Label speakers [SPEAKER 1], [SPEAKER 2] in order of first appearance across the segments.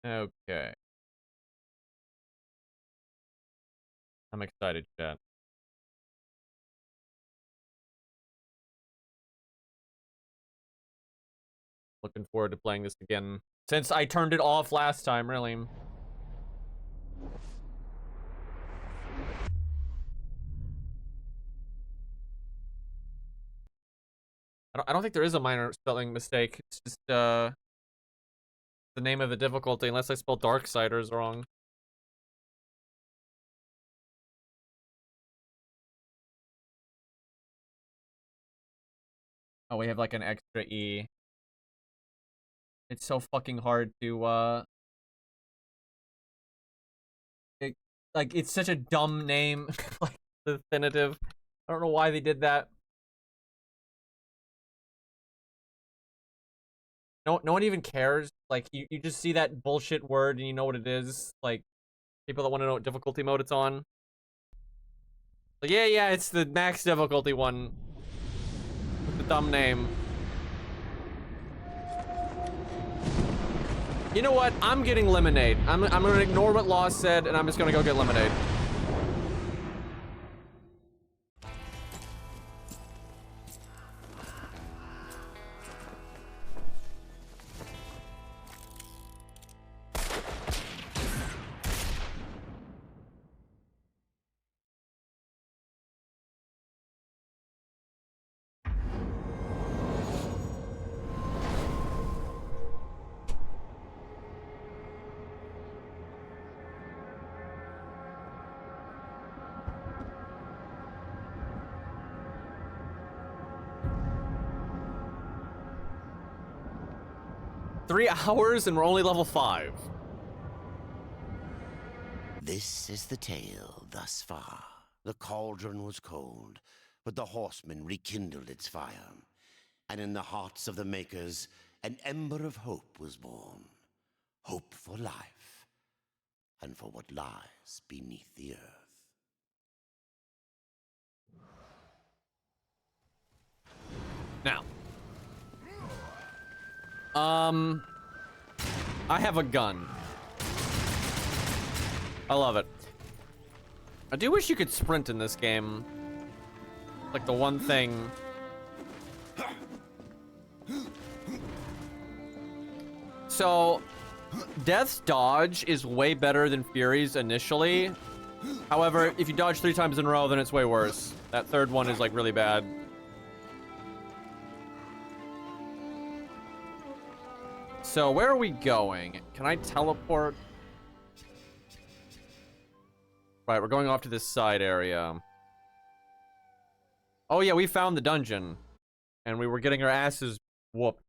[SPEAKER 1] Okay. I'm excited, chat. Looking forward to playing this again. Since I turned it off last time, really. I don't think there is a minor spelling mistake. It's just, the name of the difficulty, unless I spelled Darksiders wrong. Oh, we have like an extra E. It's so fucking hard to, like, it's such a dumb name. Like, definitive. I don't know why they did that. No one even cares. Like, you just see that bullshit word and you know what it is. Like, people that want to know what difficulty mode it's on. Like, yeah, it's the max difficulty one. With the dumb name. You know what? I'm getting lemonade. I'm gonna ignore what Law said, and I'm just gonna go get lemonade. Three hours and we're only level 5.
[SPEAKER 2] This is the tale thus far. The cauldron was cold, but the horsemen rekindled its fire. And in the hearts of the makers, an ember of hope was born. Hope for life, and for what lies beneath the earth.
[SPEAKER 1] Now. I have a gun. I love it. I do wish you could sprint in this game. Like the one thing. So, Death's dodge is way better than Fury's initially. However, if you dodge 3 times in a row, then it's way worse. That third one is like really bad. So, where are we going? Can I teleport? Right, we're going off to this side area. Oh yeah, we found the dungeon. And we were getting our asses whooped.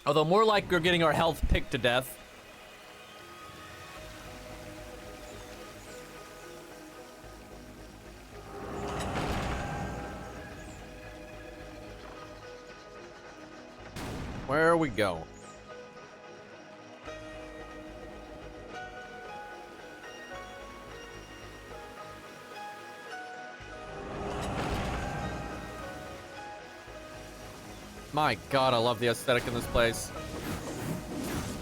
[SPEAKER 1] Although more like we're getting our health picked to death. Where we go? My god, I love the aesthetic in this place.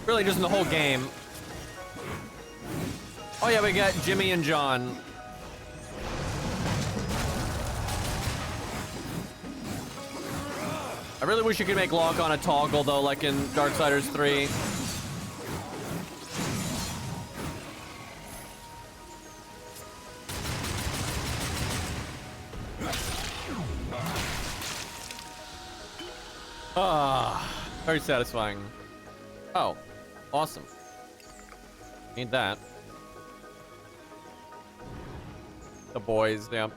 [SPEAKER 1] Really, just in the whole game. Oh yeah, we got Jimmy and John. I really wish you could make lock on a toggle though, like in Darksiders 3. Ah, very satisfying. Oh, awesome. Need that. The boys, yeah.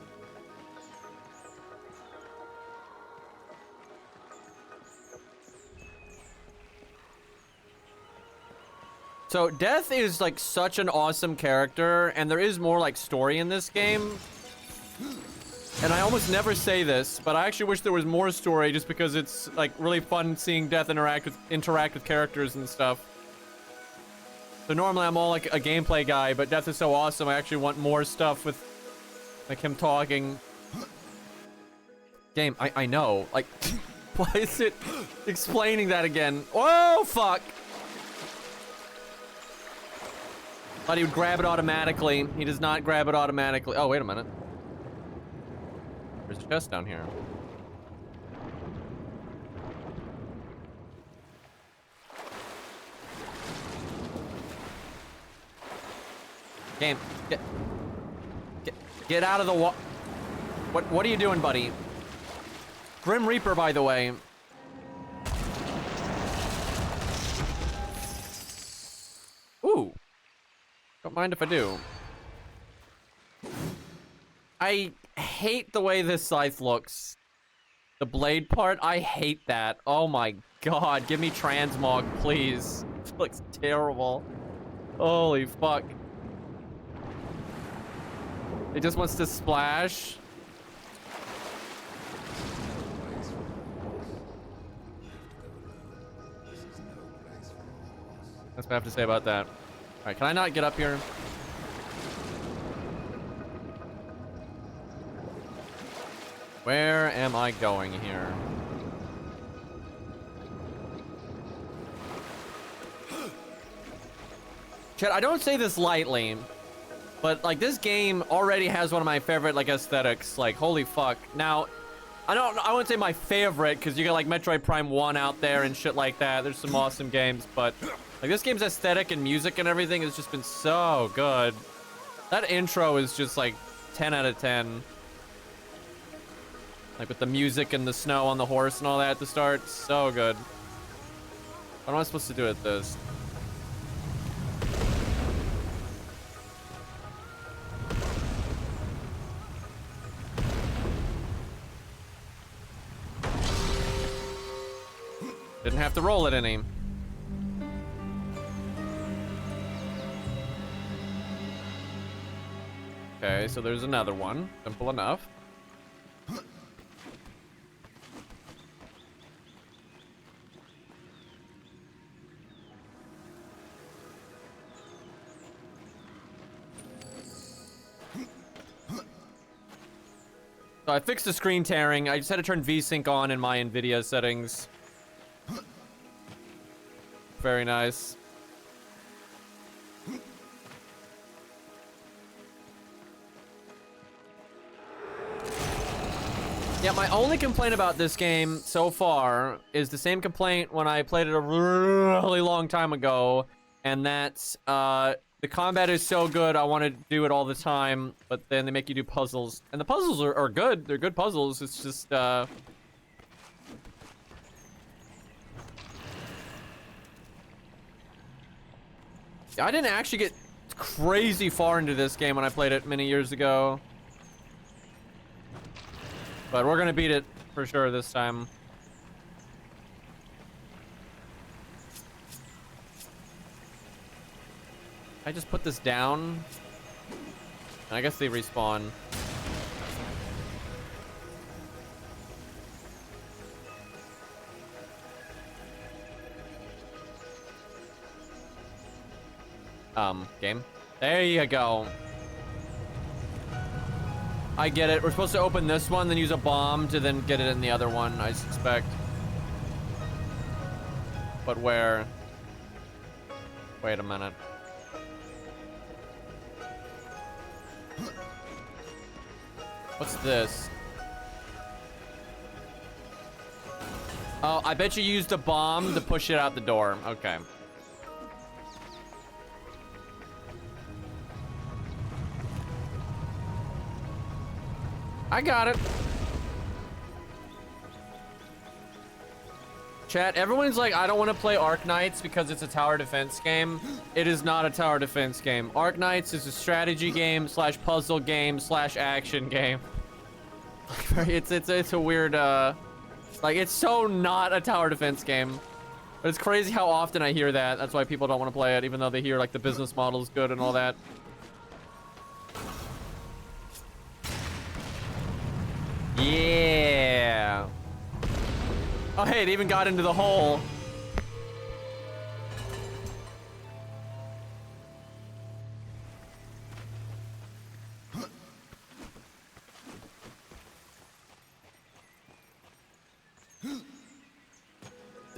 [SPEAKER 1] So, Death is, like, such an awesome character, and there is more, like, story in this game. And I almost never say this, but I actually wish there was more story just because it's, like, really fun seeing Death interact with characters and stuff. So normally I'm all, like, a gameplay guy, but Death is so awesome, I actually want more stuff with, like, him talking. Game, I know. Like, why is it explaining that again? Oh, fuck. Thought he would grab it automatically. He does not grab it automatically. Oh, wait a minute. There's a chest down here. Game, get out of the wa- What are you doing, buddy? Grim Reaper, by the way. Ooh. Don't mind if I do. I hate the way this scythe looks. The blade part, I hate that. Oh my god, give me transmog, please. It looks terrible. Holy fuck. It just wants to splash. That's what I have to say about that. All right, can I not get up here? Where am I going here? Chet, I don't say this lightly, but like this game already has one of my favorite like aesthetics. Like, holy fuck. Now, I wouldn't say my favorite because you got like Metroid Prime 1 out there and shit like that. There's some awesome games, but like this game's aesthetic and music and everything has just been so good. That intro is just like 10 out of 10. Like with the music and the snow on the horse and all that at the start. So good. What am I supposed to do with this? Didn't have to roll it any. Okay, so there's another one. Simple enough. So I fixed the screen tearing. I just had to turn VSync on in my NVIDIA settings. Very nice. Yeah, my only complaint about this game so far is the same complaint when I played it a really long time ago, and that's the combat is so good, I want to do it all the time, but then they make you do puzzles. And the puzzles are good. They're good puzzles. It's just, I didn't actually get crazy far into this game when I played it many years ago. But we're gonna beat it for sure this time. I just put this down. I guess they respawn. Game. There you go. I get it. We're supposed to open this one, then use a bomb to then get it in the other one, I suspect. But where? Wait a minute. What's this? Oh, I bet you used a bomb to push it out the door. Okay. I got it. Chat, everyone's like, I don't want to play Ark Knights because it's a tower defense game. It is not a tower defense game. Ark Knights is a strategy game slash puzzle game slash action game. It's a weird, like, it's so not a tower defense game. But it's crazy how often I hear that. That's why people don't want to play it, even though they hear, like, the business model is good and all that. Yeah. Oh, hey, it even got into the hole.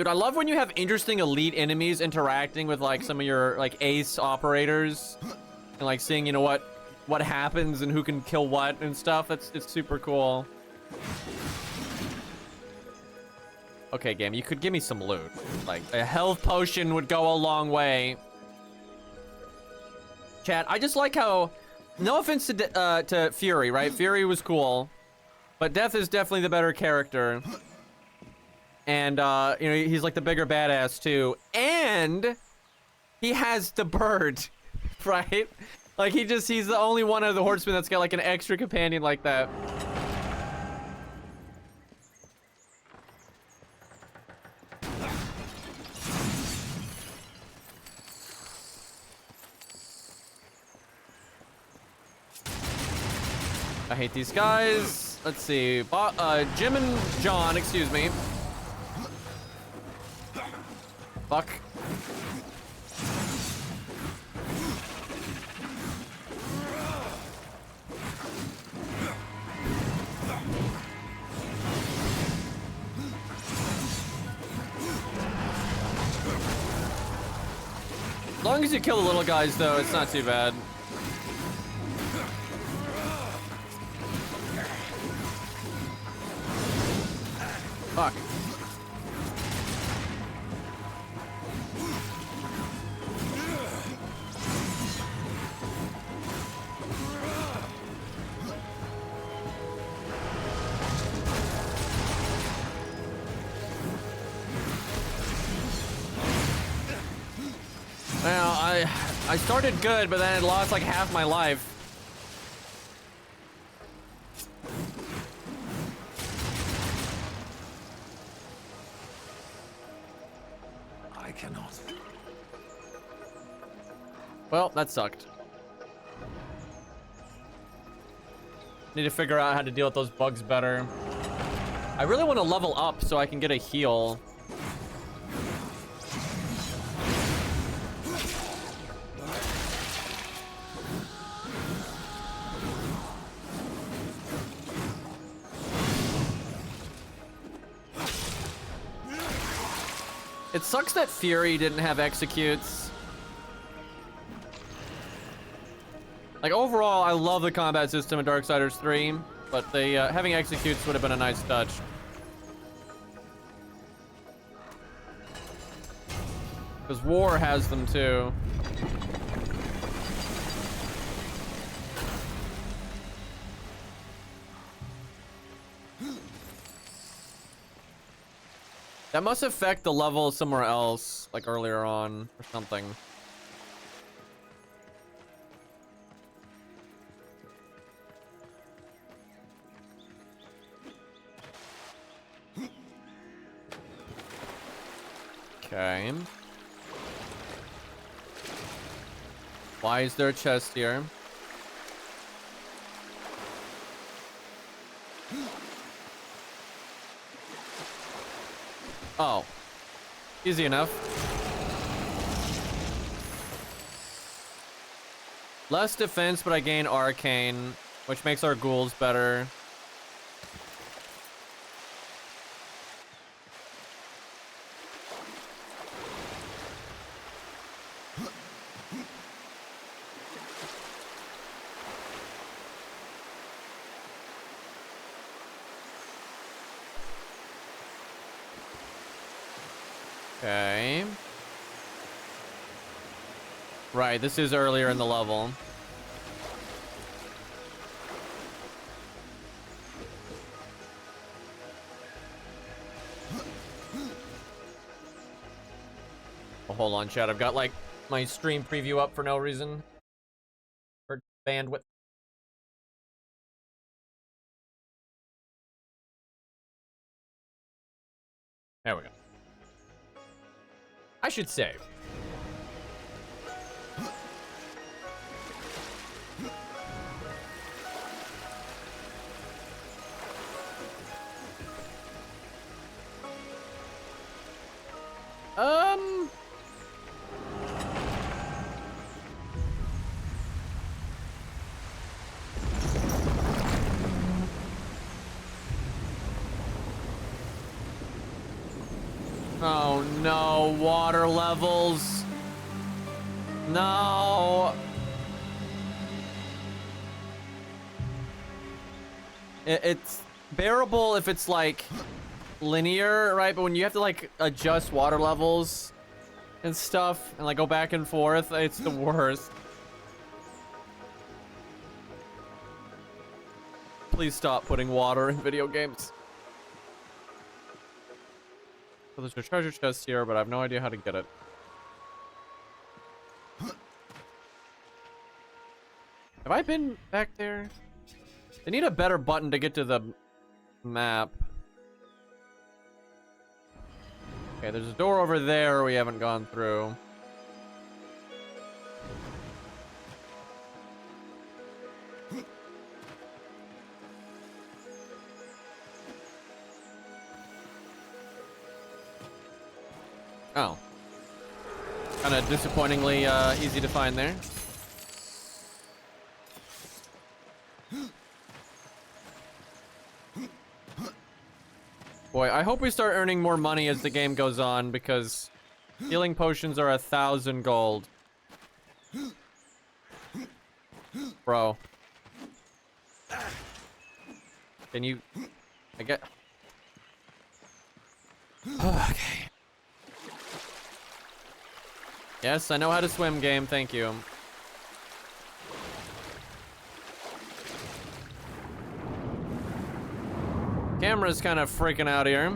[SPEAKER 1] Dude, I love when you have interesting elite enemies interacting with like some of your like ace operators and like seeing, you know, what happens and who can kill what and stuff. It's super cool. Okay, game, you could give me some loot. Like a health potion would go a long way. Chat, I just like how, no offense to Fury, right? Fury was cool, but Death is definitely the better character. And, you know, he's like the bigger badass too. And he has the bird, right? Like he's the only one of the horsemen that's got like an extra companion like that. I hate these guys. Let's see. Jim and John, excuse me. Fuck. As long as you kill the little guys, though, it's not too bad. Fuck. Well, I started good, but then I lost like half my life.
[SPEAKER 3] I cannot.
[SPEAKER 1] Well, that sucked. Need to figure out how to deal with those bugs better. I really want to level up so I can get a heal. It sucks that Fury didn't have executes. Like, overall, I love the combat system in Darksiders 3, but the having executes would have been a nice touch. Because War has them too. That must affect the level somewhere else, like earlier on or something. Okay. Why is there a chest here? Oh. Easy enough. Less defense, but I gain arcane, which makes our ghouls better. Okay. Right, this is earlier in the level. Oh, hold on, chat. I've got like my stream preview up for no reason. For bandwidth. There we go. I should save. Oh no, water levels. No. It's bearable if it's like linear, right? But when you have to like adjust water levels and stuff and like go back and forth, it's the worst. Please stop putting water in video games. So there's a treasure chest here, but I have no idea how to get it. Have I been back there? They need a better button to get to the map. Okay, there's a door over there we haven't gone through. Oh. Kind of disappointingly easy to find there. Boy, I hope we start earning more money as the game goes on, because healing potions are 1,000 gold. Bro. Can you... I get... Okay. Yes, I know how to swim, game. Thank you. Camera's kind of freaking out here.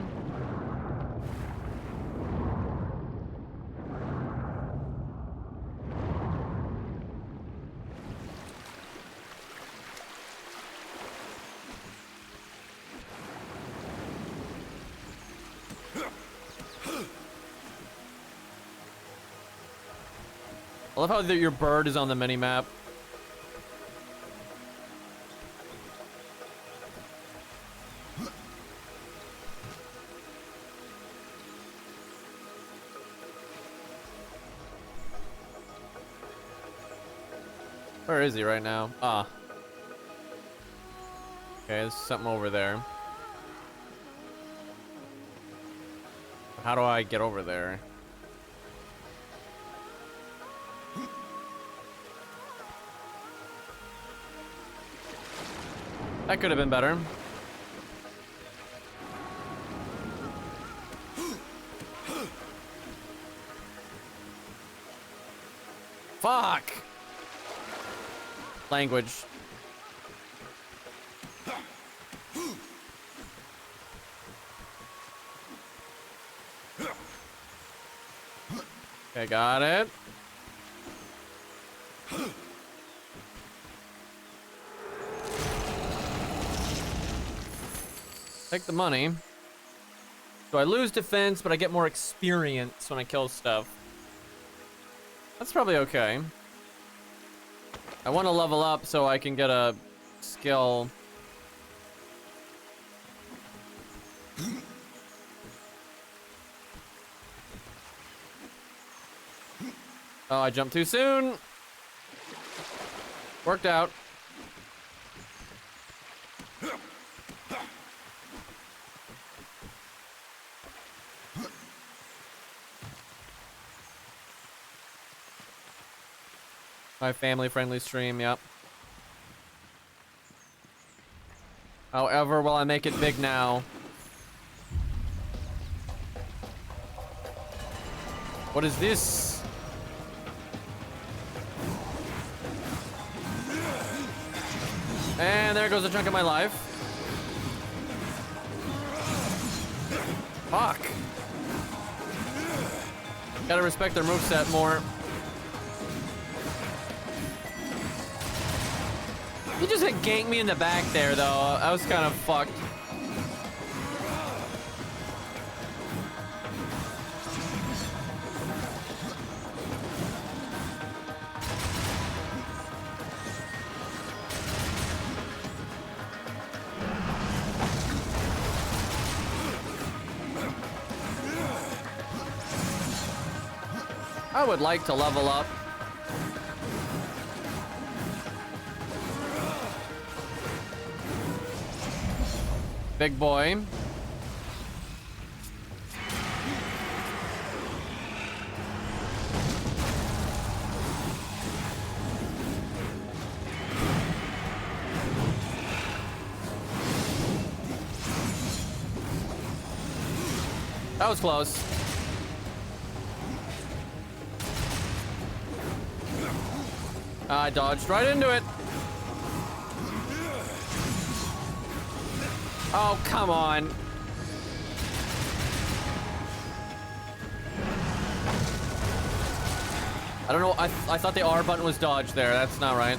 [SPEAKER 1] I love how your bird is on the mini-map. Where is he right now? Ah. Okay, there's something over there. How do I get over there? That could have been better. Fuck! Language. Okay, got it. Take the money. So I lose defense, but I get more experience when I kill stuff. That's probably okay. I want to level up so I can get a skill. Oh, I jumped too soon. Worked out. My family-friendly stream, yep. However, will I make it big now? What is this? And there goes a chunk of my life. Fuck. Gotta respect their moveset more. He just had ganked me in the back there, though. I was kind of fucked. I would like to level up. Big boy. That was close. I dodged right into it. Oh, come on. I don't know. I thought the R button was dodge there. That's not right.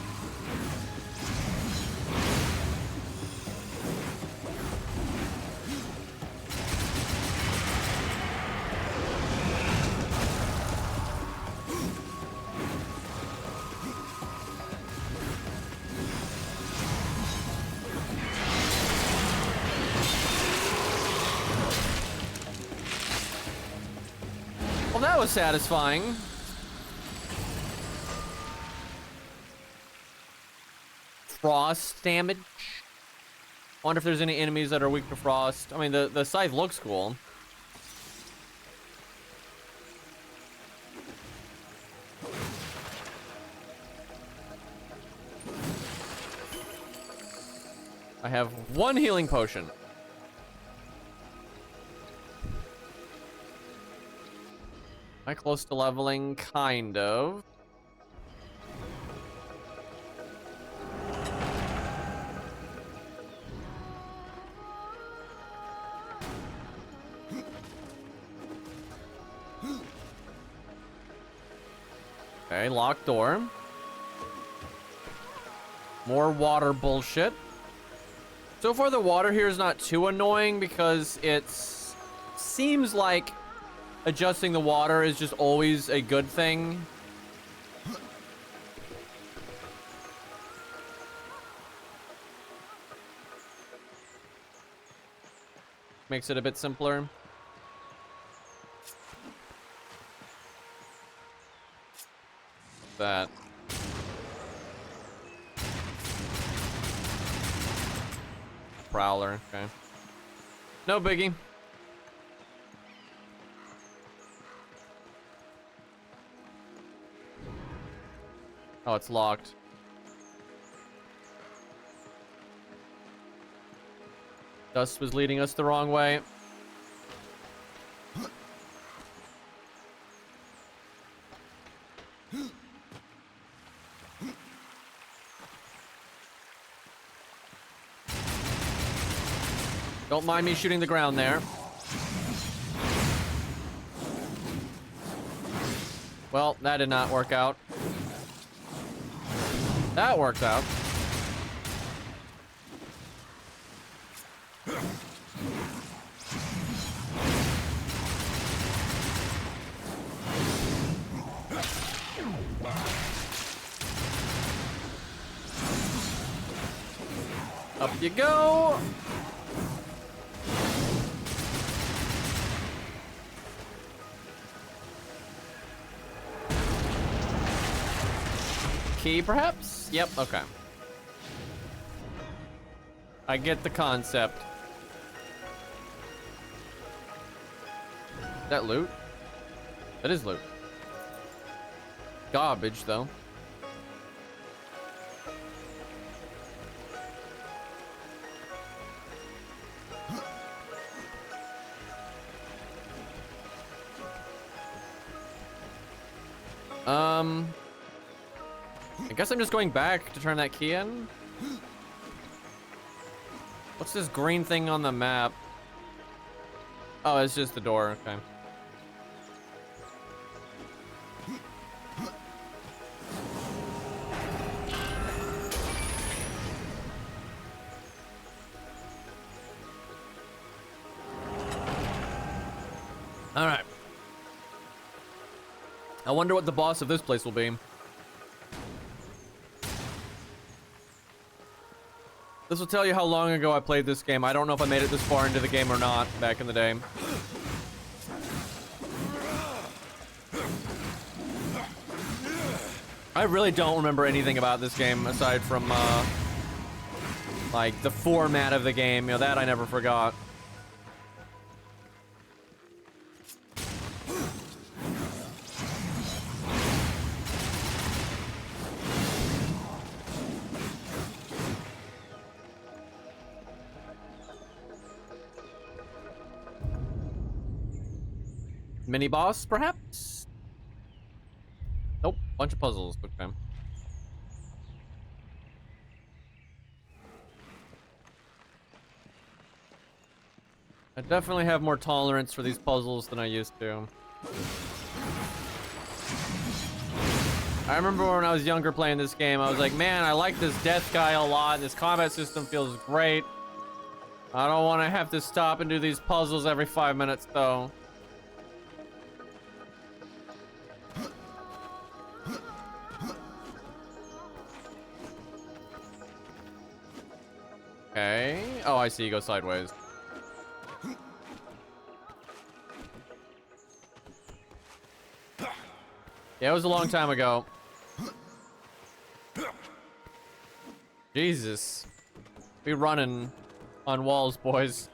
[SPEAKER 1] Well, that was satisfying. Frost damage. Wonder if there's any enemies that are weak to frost. I mean, the scythe looks cool. I have one healing potion. Am I close to leveling? Kind of. Okay, locked door. More water bullshit. So far, the water here is not too annoying because it's seems like adjusting the water is just always a good thing. Makes it a bit simpler. That. Prowler, okay. No biggie. Oh, it's locked. Dust was leading us the wrong way. Don't mind me shooting the ground there. Well, that did not work out. That worked out. Up you go. Key, perhaps? Yep, okay. I get the concept. Is that loot? That is loot. Garbage, though. I guess I'm just going back to turn that key in. What's this green thing on the map? Oh, it's just the door, okay. All right. I wonder what the boss of this place will be. This will tell you how long ago I played this game. I don't know if I made it this far into the game or not back in the day. I really don't remember anything about this game aside from, like, the format of the game. You know, that I never forgot. Mini boss, perhaps? Nope. Bunch of puzzles. Okay. I definitely have more tolerance for these puzzles than I used to. I remember when I was younger playing this game, I was like, man, I like this death guy a lot. This combat system feels great. I don't want to have to stop and do these puzzles every 5 minutes, though. Okay. Oh, I see. You go sideways. Yeah, it was a long time ago. Jesus. We running on walls, boys.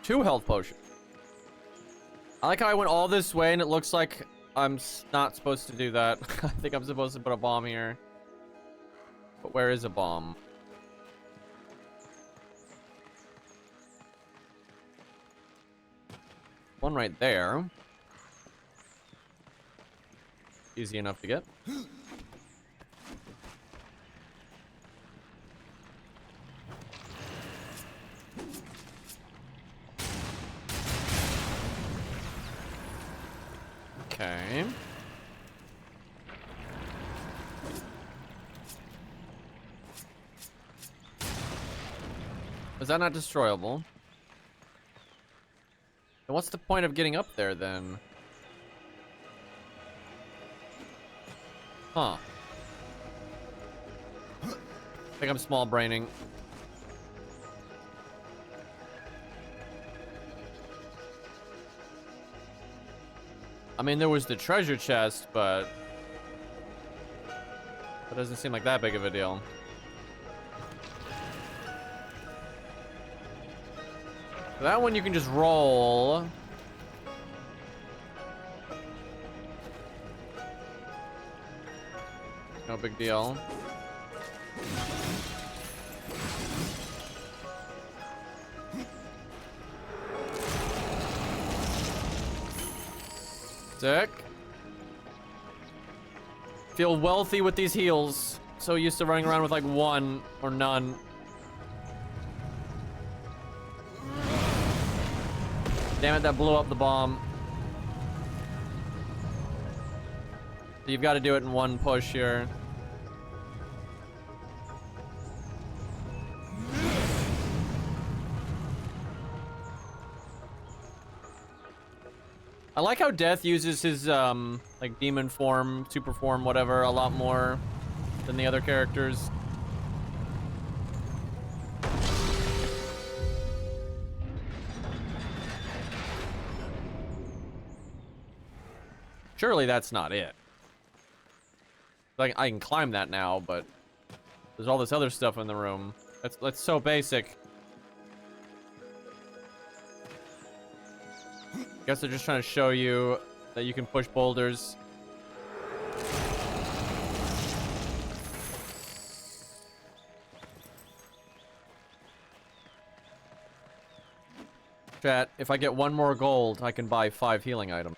[SPEAKER 1] Two health potions. I like how I went all this way and it looks like I'm not supposed to do that. I think I'm supposed to put a bomb here. But where is a bomb? One right there. Easy enough to get. Okay. Is that not destroyable? And what's the point of getting up there then? Huh. I think I'm small braining. I mean, there was the treasure chest, but it doesn't seem like that big of a deal. That one you can just roll. No big deal. Sick. Feel wealthy with these heals. So used to running around with like one or none. Damn it, that blew up the bomb. So you've got to do it in one push here. I like how Death uses his like demon form, super form, whatever, a lot more than the other characters. Surely that's not it. Like I can climb that now, but there's all this other stuff in the room. That's so basic. Guess they're just trying to show you that you can push boulders. Chat, if I get one more gold, I can buy 5 healing items.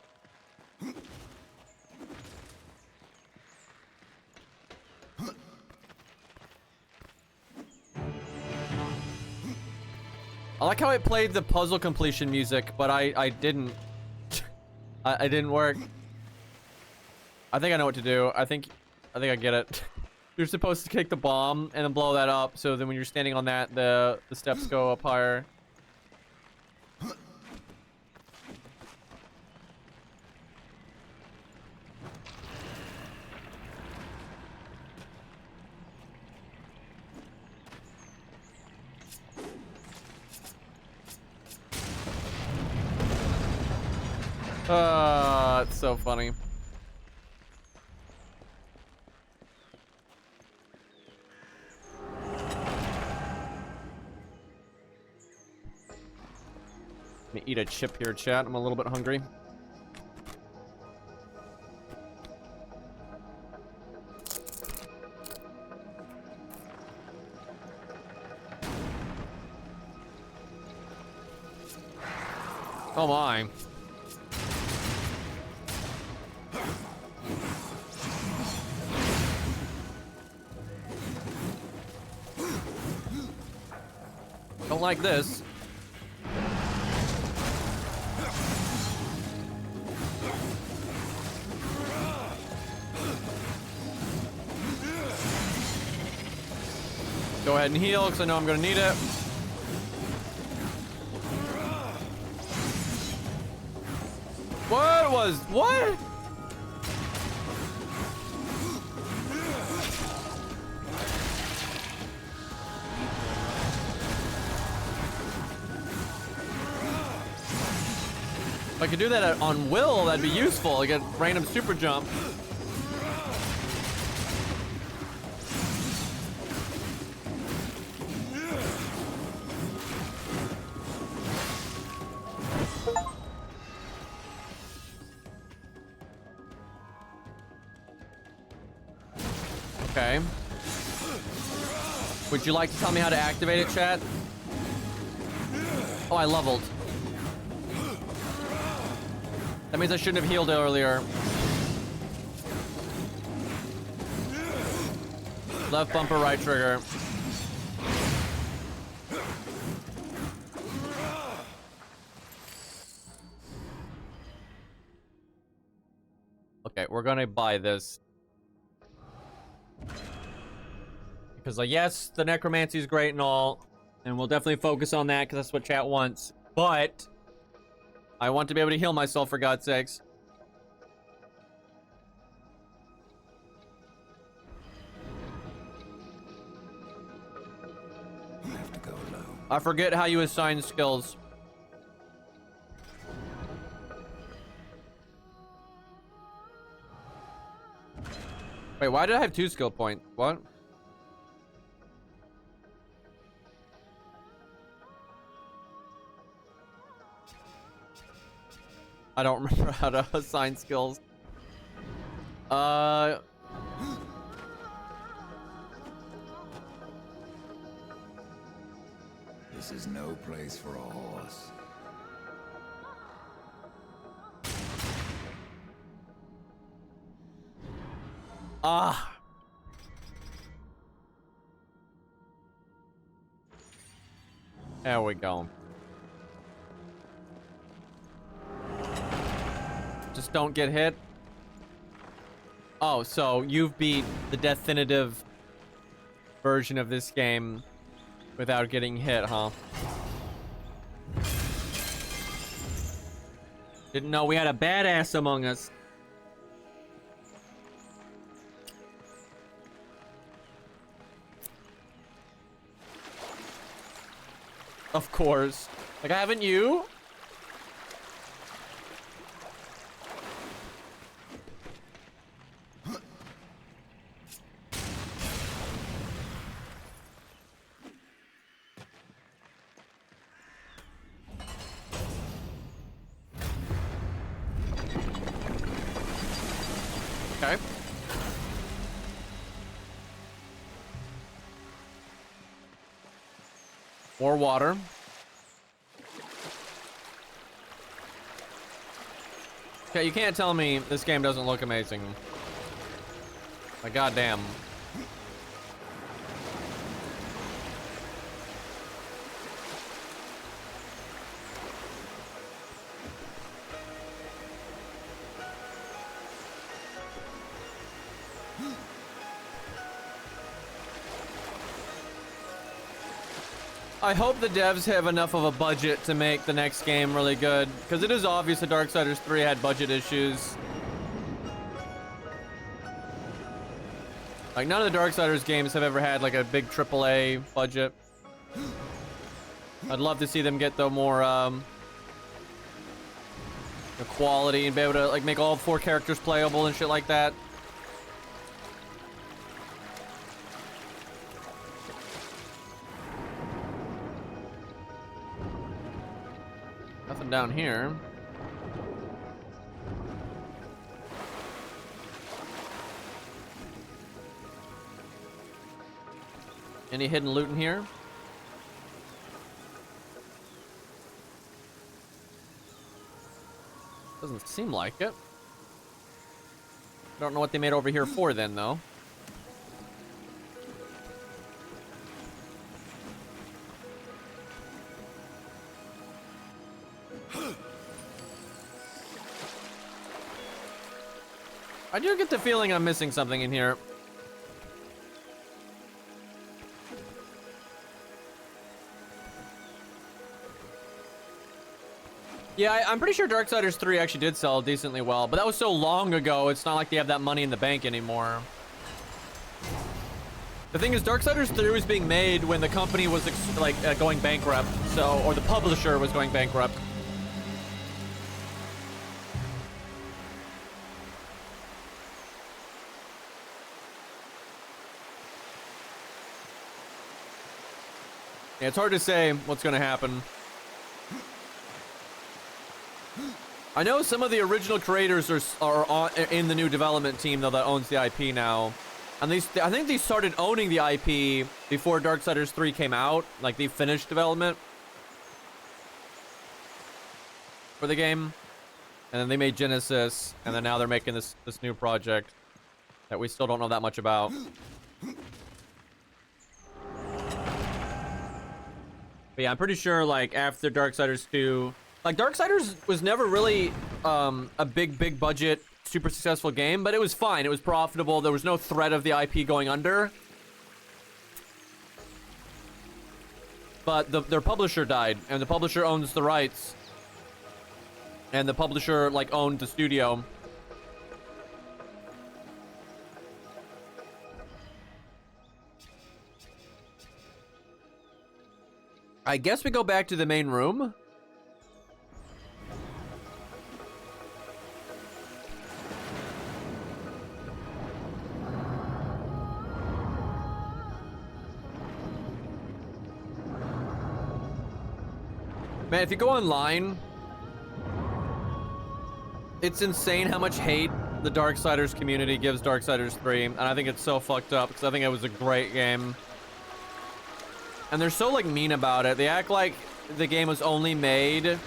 [SPEAKER 1] I like how it played the puzzle completion music, but I didn't. I didn't work. I think I know what to do. I think I get it. You're supposed to kick the bomb and then blow that up, so then when you're standing on that, the steps go up higher. It's so funny. Let me eat a chip here, chat. I'm a little bit hungry. Oh my. Don't like this. Go ahead and heal, because I know I'm going to need it. What? If I could do that on will, that'd be useful. I get random super jump. Okay. Would you like to tell me how to activate it, chat? Oh, I leveled. That means I shouldn't have healed earlier. Left bumper, right trigger. Okay, we're gonna buy this. Because, like, yes, the necromancy is great and all, and we'll definitely focus on that because that's what chat wants. But I want to be able to heal myself, for God's sakes.
[SPEAKER 3] You have to go low.
[SPEAKER 1] I forget how you assign skills. Wait, why did I have 2 skill points? What? I don't remember how to assign skills.
[SPEAKER 3] This is no place for a horse.
[SPEAKER 1] Ah. There we go. Just don't get hit. Oh, so you've beat the definitive version of this game without getting hit, huh? Didn't know we had a badass among us. Of course. Like, haven't you? Okay. More water. Okay, you can't tell me this game doesn't look amazing. Like, goddamn. I hope the devs have enough of a budget to make the next game really good, because it is obvious that Darksiders 3 had budget issues. Like, none of the Darksiders games have ever had like a big AAA budget. I'd love to see them get the more the quality and be able to like make all 4 characters playable and shit like that. Nothing down here. Any hidden loot in here? Doesn't seem like it. Don't know what they made over here for then, though. I do get the feeling I'm missing something in here. Yeah, I'm pretty sure Darksiders 3 actually did sell decently well, but that was so long ago, it's not like they have that money in the bank anymore. The thing is, Darksiders 3 was being made when the company was going bankrupt, or the publisher was going bankrupt. Yeah, it's hard to say what's going to happen. I know some of the original creators are in the new development team, though, that owns the IP now. And I think they started owning the IP before Darksiders 3 came out. Like, they finished development for the game. And then they made Genesis, and then now they're making this new project that we still don't know that much about. But yeah, I'm pretty sure, like, after Darksiders 2... Like, Darksiders was never really a big budget, super successful game, but it was fine. It was profitable. There was no threat of the IP going under. But their publisher died, and the publisher owns the rights. And the publisher, like, owned the studio. I guess we go back to the main room. Man, if you go online, it's insane how much hate the Darksiders community gives Darksiders 3, and I think it's so fucked up, because I think it was a great game. And they're so, like, mean about it. They act like the game was only made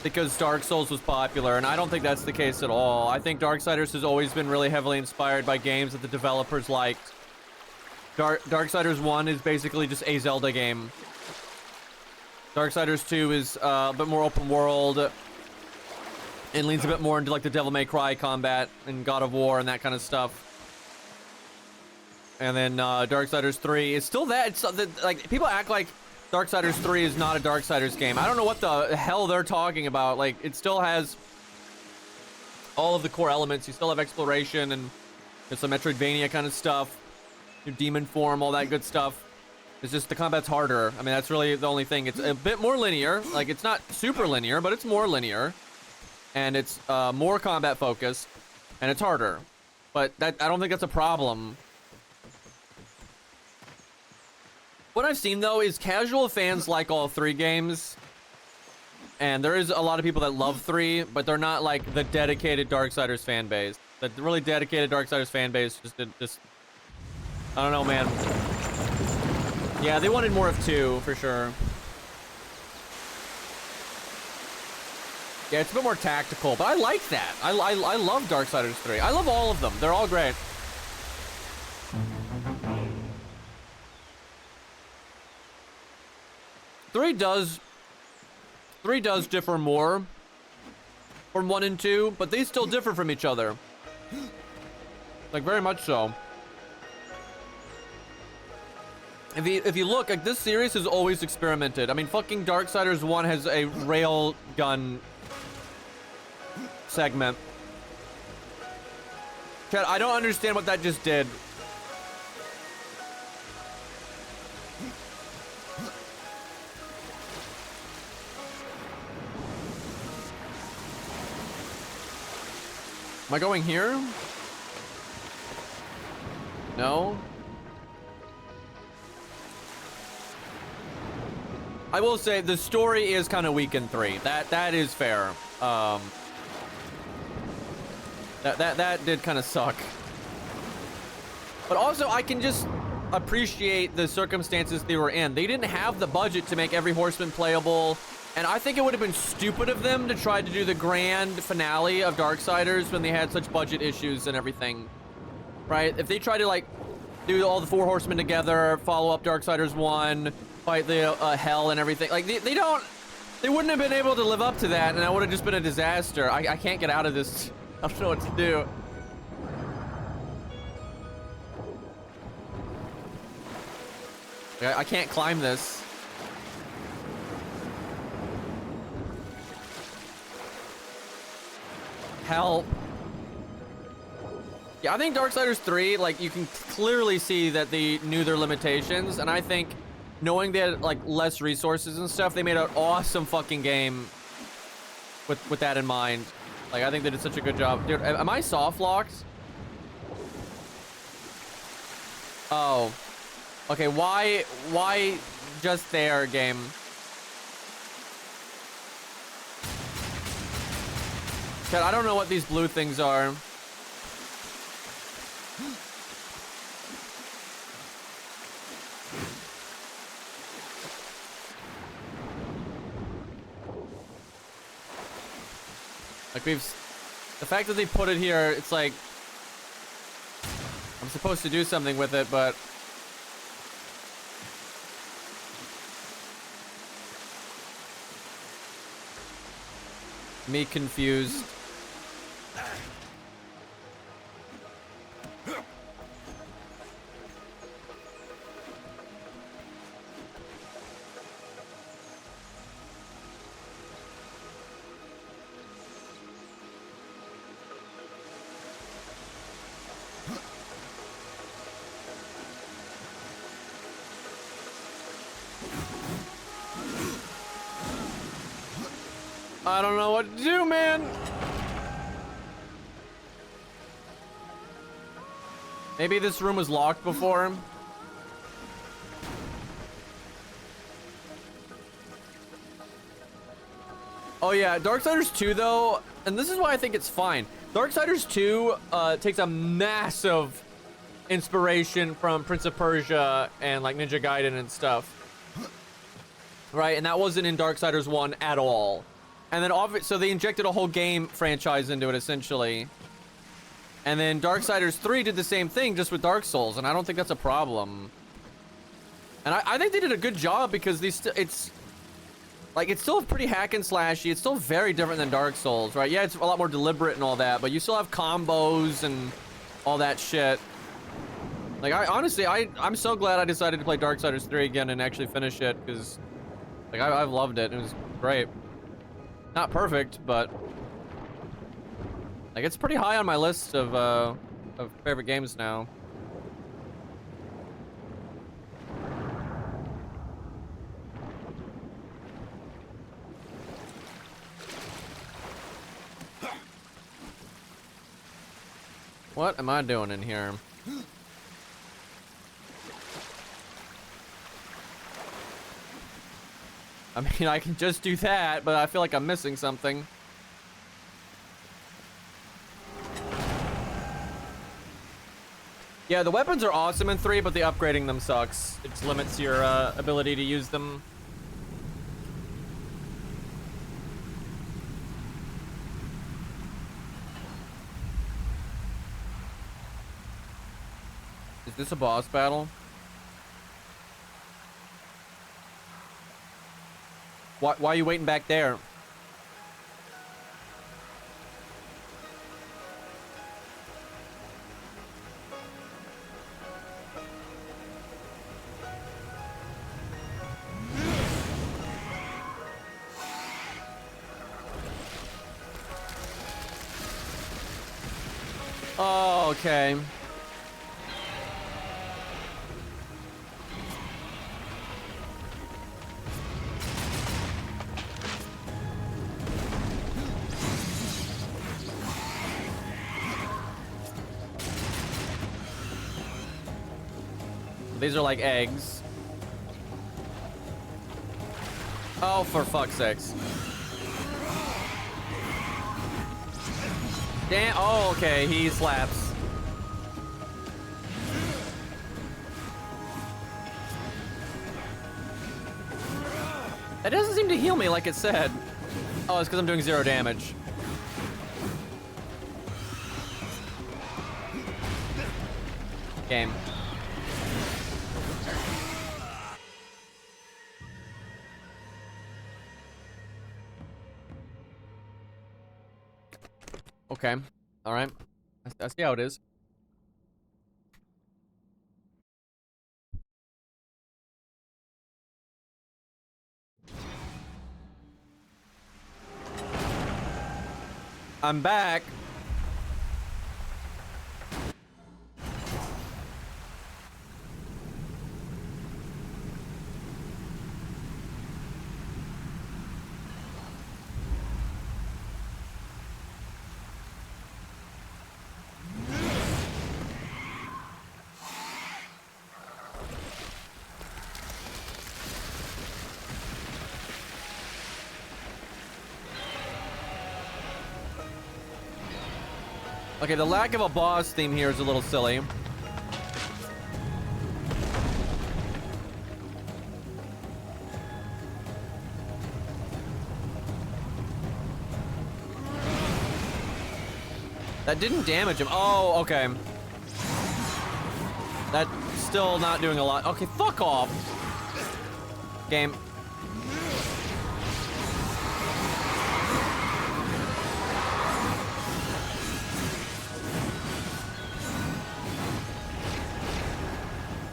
[SPEAKER 1] because Dark Souls was popular, and I don't think that's the case at all. I think Darksiders has always been really heavily inspired by games that the developers liked. Darksiders 1 is basically just a Zelda game. Darksiders 2 is a bit more open world and leans a bit more into, like, the Devil May Cry combat and God of War and that kind of stuff. And then Darksiders 3 is still that. It's like, people act like Darksiders 3 is not a Darksiders game. I don't know what the hell they're talking about. Like, it still has all of the core elements. You still have exploration and some Metroidvania kind of stuff. Your demon form, all that good stuff. It's just the combat's harder. I mean, that's really the only thing. It's a bit more linear. Like, it's not super linear, but it's more linear. And it's more combat focused. And it's harder. But I don't think that's a problem. What I've seen, though, is casual fans like all 3 games. And there is a lot of people that love 3, but they're not, like, the dedicated Darksiders fan base. The really dedicated Darksiders fan base just I don't know, man. Yeah, they wanted more of 2, for sure. Yeah, it's a bit more tactical, but I like that. I love Darksiders 3. I love all of them. They're all great. Three does differ more from 1 and 2, but they still differ from each other. Like, very much so. If you look, like, this series has always experimented. I mean, fucking Darksiders 1 has a rail gun segment. Chad, I don't understand what that just did. Am I going here? No. I will say the story is kind of weak in 3. That is fair. That did kind of suck. But also, I can just appreciate the circumstances they were in. They didn't have the budget to make every horseman playable. And I think it would have been stupid of them to try to do the grand finale of Darksiders when they had such budget issues and everything, right? If they try to like do all the 4 horsemen together, follow up Darksiders 1, fight the hell and everything, like they wouldn't have been able to live up to that, and that would have just been a disaster. I can't get out of this. I don't know what to do. I can't climb this. Help. Yeah, I think Darksiders 3, like, you can clearly see that they knew their limitations, and I think knowing they had, like, less resources and stuff, they made an awesome fucking game with that in mind. Like, I think they did such a good job. Dude, am I soft locked? Oh. Okay, why just there, game? God, I don't know what these blue things are. Like the fact that they put it here, it's like I'm supposed to do something with it, but me confused. I don't know what to do, man. Maybe this room was locked before. Oh yeah, Darksiders 2 though, and this is why I think it's fine. Darksiders 2 takes a massive inspiration from Prince of Persia and like Ninja Gaiden and stuff. Right, and that wasn't in Darksiders 1 at all. And then so they injected a whole game franchise into it essentially. And then Darksiders 3 did the same thing just with Dark Souls, and I don't think that's a problem. And I think they did a good job because it's still pretty hack and slashy. It's still very different than Dark Souls, right? Yeah, it's a lot more deliberate and all that, but you still have combos and all that shit. Like, honestly, I'm so glad I decided to play Darksiders 3 again and actually finish it, because like I've loved it. It was great. Not perfect, but like it's pretty high on my list of favorite games now. What am I doing in here? I mean, I can just do that, but I feel like I'm missing something. Yeah, the weapons are awesome in 3, but the upgrading them sucks. It just limits your ability to use them. Is this a boss battle? Why are you waiting back there? Oh, okay. These are like eggs. Oh, for fuck's sakes. Damn. Oh, okay. He slaps. It doesn't seem to heal me like it said. Oh, it's because I'm doing 0 damage. Game. Okay. All right. I see how it is. I'm back. Okay, the lack of a boss theme here is a little silly. That didn't damage him. Oh, okay. That's still not doing a lot. Okay, fuck off. Game.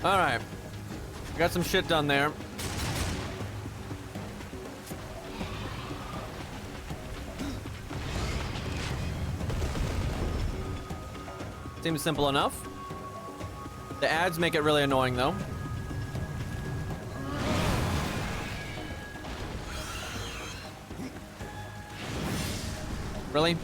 [SPEAKER 1] All right. Got some shit done there. Seems simple enough. The ads make it really annoying, though. Really?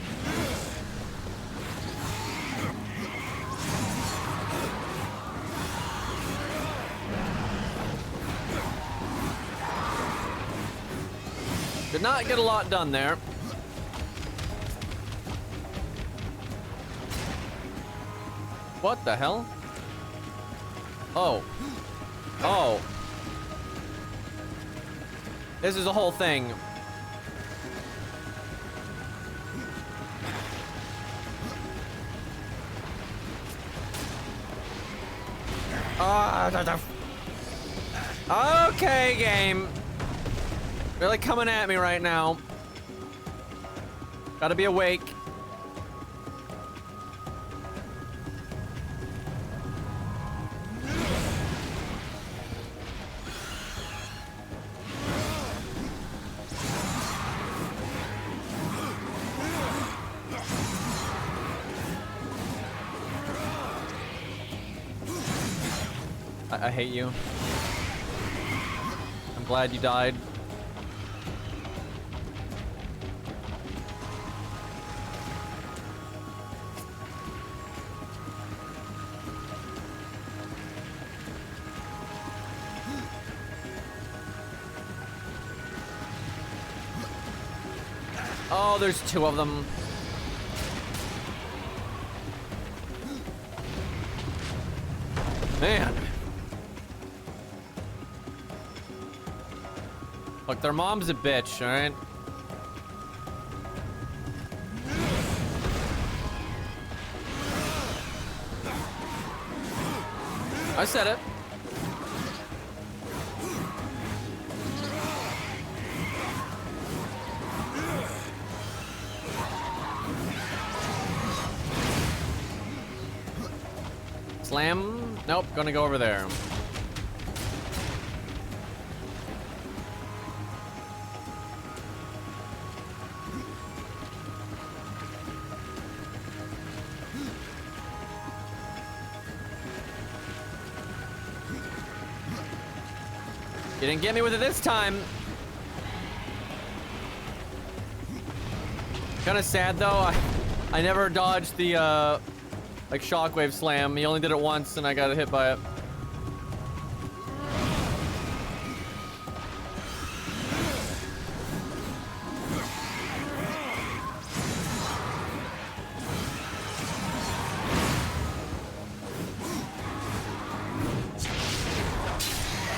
[SPEAKER 1] Did not get a lot done there. What the hell? Oh. Oh. This is a whole thing. Okay, game. Really coming at me right now. Gotta be awake. I hate you. I'm glad you died. Oh, there's 2 of them. Man. Look, their mom's a bitch, alright? I said it. Slam? Nope, gonna go over there. You didn't get me with it this time. Kind of sad though. I never dodged the like shockwave slam. He only did it once, and I got hit by it.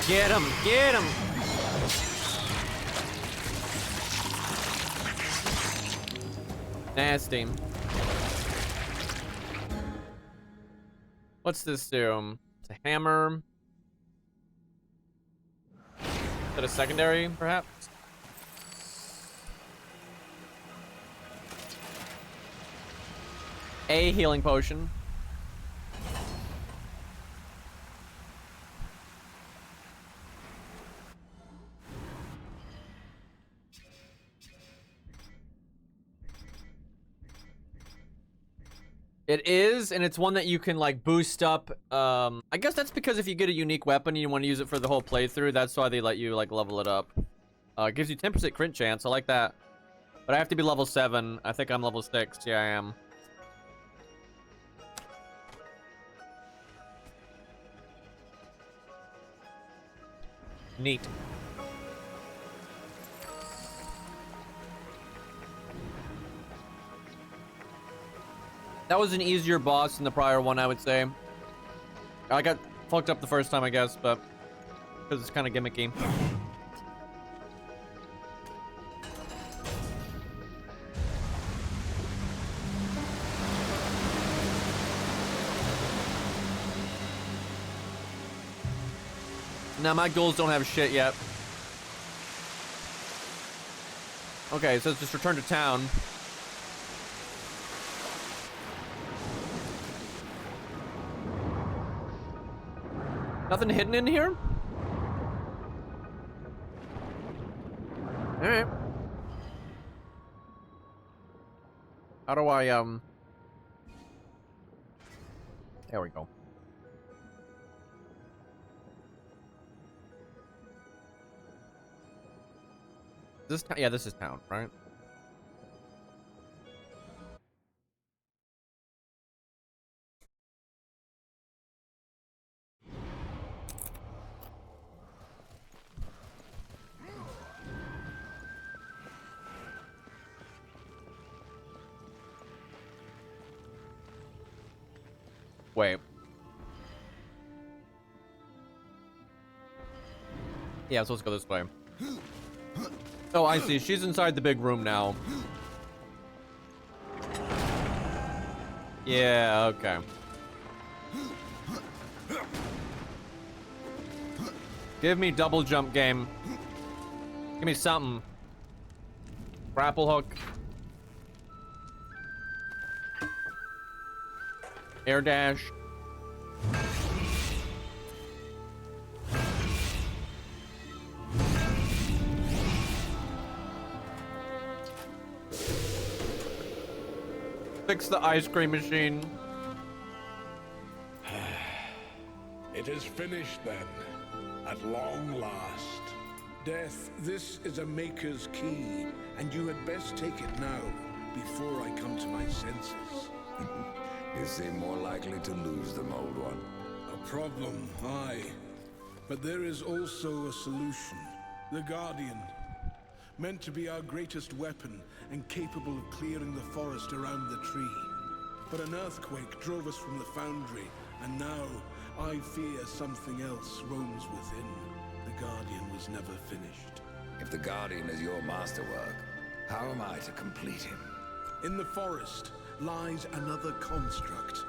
[SPEAKER 1] Get him! Get him! Nasty. What's this do? It's a hammer. Is that a secondary, perhaps? A healing potion. It is, and it's one that you can like boost up. I guess that's because if you get a unique weapon and you want to use it for the whole playthrough, that's why they let you like level it up. It gives you 10% crit chance. I like that. But I have to be level 7. I think I'm level 6. Yeah, I am. Neat. That was an easier boss than the prior one, I would say. I got fucked up the first time, I guess, but because it's kind of gimmicky. Now my goals don't have shit yet. Okay, so let's just return to town. Nothing hidden in here? Alright. How do I, there we go. This town? Yeah, this is town, right? Wait. Yeah, so let's go this way. Oh, I see. She's inside the big room now. Yeah, okay. Give me double jump game. Give me something. Grapple hook. Air dash. Fix the ice cream machine.
[SPEAKER 4] It is finished then, at long last. Death, this is a Maker's key, and you had best take it now, before I come to my senses.
[SPEAKER 3] You seem more likely to lose them, old one.
[SPEAKER 4] A problem, aye. But there is also a solution. The Guardian. Meant to be our greatest weapon, and capable of clearing the forest around the tree. But an earthquake drove us from the foundry, and now I fear something else roams within. The Guardian was never finished.
[SPEAKER 3] If the Guardian is your masterwork, how am I to complete him?
[SPEAKER 4] In the forest lies another construct,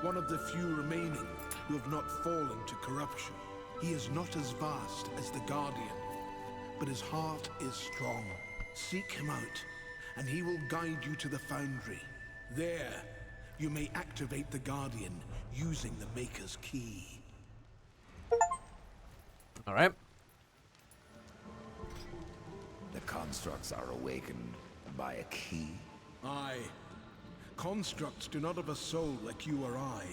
[SPEAKER 4] one of the few remaining who have not fallen to corruption. He is not as vast as the Guardian, but his heart is strong. Seek him out, and he will guide you to the foundry. There, you may activate the Guardian using the Maker's key.
[SPEAKER 1] All right.
[SPEAKER 3] The constructs are awakened by a key?
[SPEAKER 4] Aye. Constructs do not have a soul like you or I.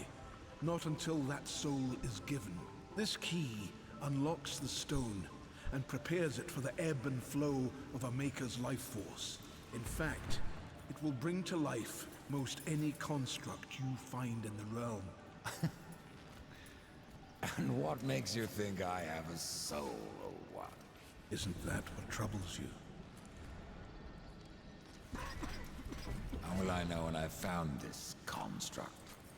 [SPEAKER 4] Not until that soul is given. This key unlocks the stone and prepares it for the ebb and flow of a Maker's life force. In fact, it will bring to life most any construct you find in the realm.
[SPEAKER 3] And what makes you think I have a soul, old one?
[SPEAKER 4] Isn't that what troubles you?
[SPEAKER 3] How will I know when I've found this construct?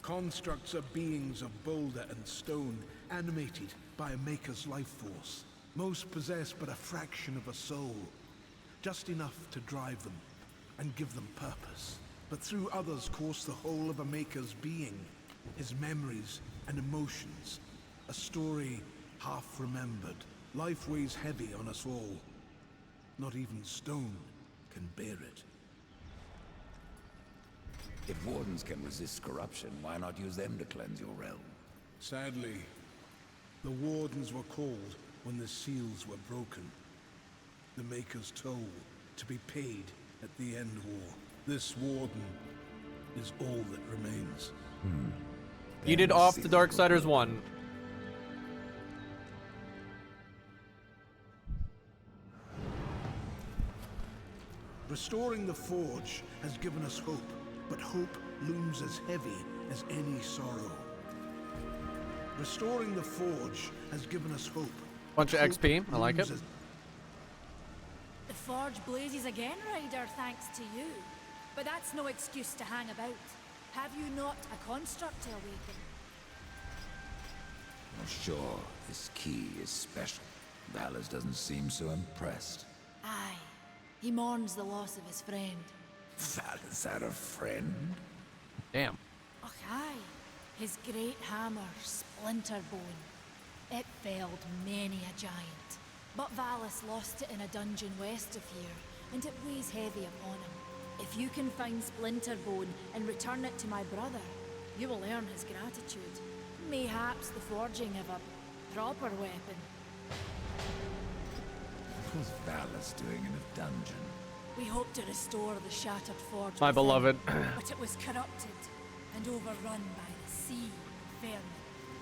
[SPEAKER 4] Constructs are beings of boulder and stone, animated by a Maker's life force. Most possess but a fraction of a soul. Just enough to drive them and give them purpose. but through others course the whole of a maker's being, his memories and emotions. A story half remembered. Life weighs heavy on us all. Not even stone can bear it.
[SPEAKER 3] If wardens can resist corruption, why not use them to cleanse your realm?
[SPEAKER 4] Sadly, the wardens were called when the seals were broken. The Maker's toll to be paid at the end war. This warden is all that remains.
[SPEAKER 1] You did off the Darksiders 1.
[SPEAKER 4] Restoring the forge has given us hope, but hope looms as heavy as any sorrow. Restoring the forge has given us hope.
[SPEAKER 1] Bunch of XP, I like it.
[SPEAKER 4] looms
[SPEAKER 5] The forge blazes again, Ryder, thanks to you. But that's no excuse to hang about. Have you not a construct to awaken?
[SPEAKER 3] I'm sure this key is special. Valus doesn't seem so impressed.
[SPEAKER 5] Aye. He mourns the loss of his friend.
[SPEAKER 3] Valus had a friend?
[SPEAKER 1] Damn.
[SPEAKER 5] Och, aye. His great hammer, Splinterbone. It felled many a giant. But Valus lost it in a dungeon west of here, and it weighs heavy upon him. If you can find Splinterbone and return it to my brother, you will earn his gratitude. Mayhaps the forging of a proper weapon.
[SPEAKER 3] What was Valus doing in a dungeon?
[SPEAKER 5] We hoped to restore the shattered forge
[SPEAKER 1] My
[SPEAKER 5] within,
[SPEAKER 1] beloved.
[SPEAKER 5] but it was corrupted and overrun by the sea vermin.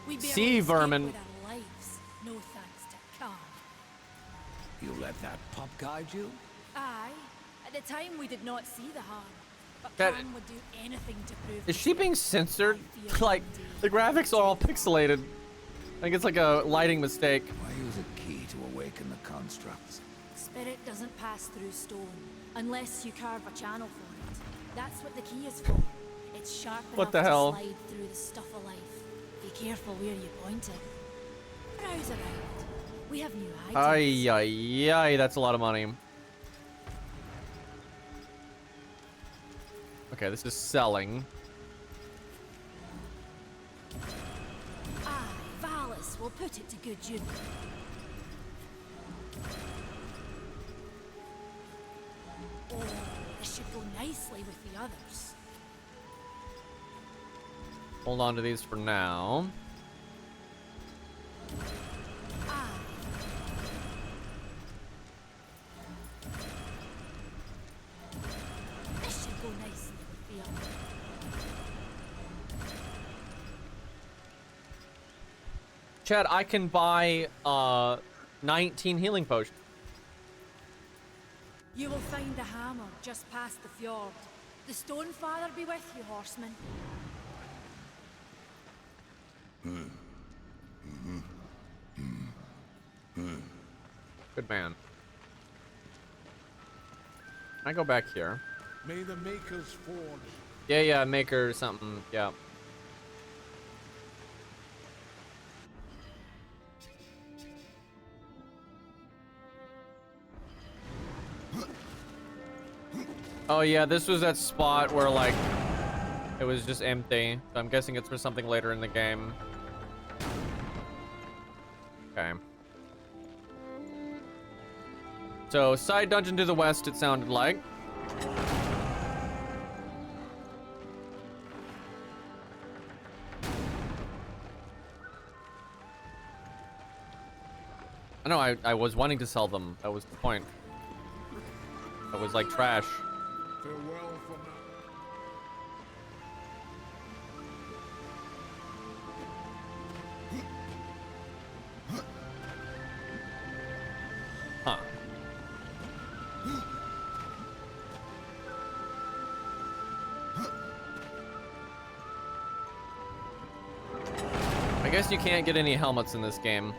[SPEAKER 5] We barely
[SPEAKER 1] Sea
[SPEAKER 5] escaped
[SPEAKER 1] vermin.
[SPEAKER 5] with our lives, no thanks to Khan.
[SPEAKER 3] You let that pup guide you?
[SPEAKER 5] Aye, at the time we did not see the harm, but
[SPEAKER 1] That-
[SPEAKER 5] Khan would do anything to prove.
[SPEAKER 1] Is she being censored?
[SPEAKER 5] I fear
[SPEAKER 1] Like,
[SPEAKER 5] indeed.
[SPEAKER 1] the graphics are all pixelated. I think it's like a lighting mistake.
[SPEAKER 3] Why use a key to awaken the constructs?
[SPEAKER 5] Spirit doesn't pass through stone unless you carve a channel for it. That's what the key is for. It's sharp
[SPEAKER 1] What
[SPEAKER 5] enough
[SPEAKER 1] the
[SPEAKER 5] to
[SPEAKER 1] hell?
[SPEAKER 5] slide through the stuff of life. Be careful where you point it. Browse around. We have new items.
[SPEAKER 1] Ay, ay, ay, that's a lot of money. Okay, this is selling.
[SPEAKER 5] Aye, Valus will put it to good use. Oh, this should go nicely with the others.
[SPEAKER 1] Hold on to these for now.
[SPEAKER 5] Aye. This should go nicely with the others.
[SPEAKER 1] Chad, I can buy 19 healing potions.
[SPEAKER 5] You will find the hammer just past the fjord. The Stonefather be with you, horseman.
[SPEAKER 1] Good man. I go back here.
[SPEAKER 4] May the Maker's forge
[SPEAKER 1] Yeah, maker something. Yeah. Oh yeah, this was that spot where like it was just empty. So I'm guessing it's for something later in the game. Okay. So side dungeon to the west, it sounded like. I know, I was wanting to sell them. That was the point. That was like trash.
[SPEAKER 4] farewell for now.
[SPEAKER 1] Huh. I guess you can't get any helmets in this game.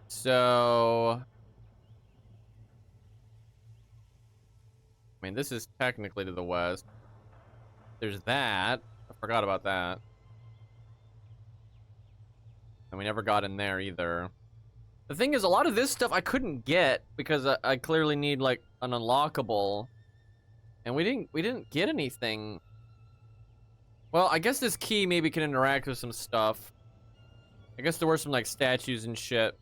[SPEAKER 1] So, I mean, this is technically to the west. There's that. I forgot about that. And we never got in there either. The thing is, a lot of this stuff I couldn't get because I clearly need like an unlockable. And we didn't get anything. Well, I guess this key maybe can interact with some stuff. I guess there were some like statues and shit.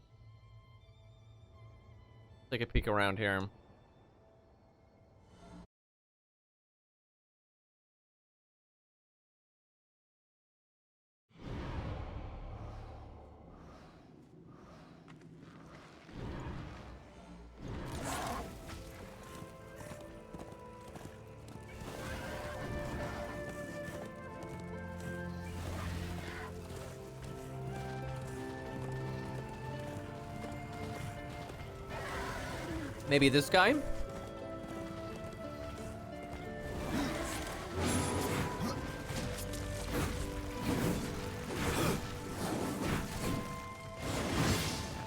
[SPEAKER 1] Take a peek around here. Maybe this guy?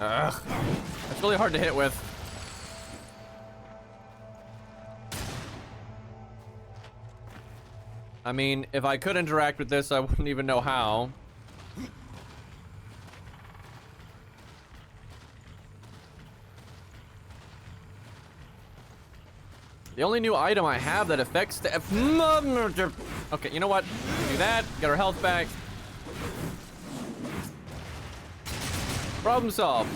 [SPEAKER 1] Ugh. That's really hard to hit with. I mean, if I could interact with this, I wouldn't even know how. The only new item I have that affects the okay, you know what? Do that, get our health back. Problem solved.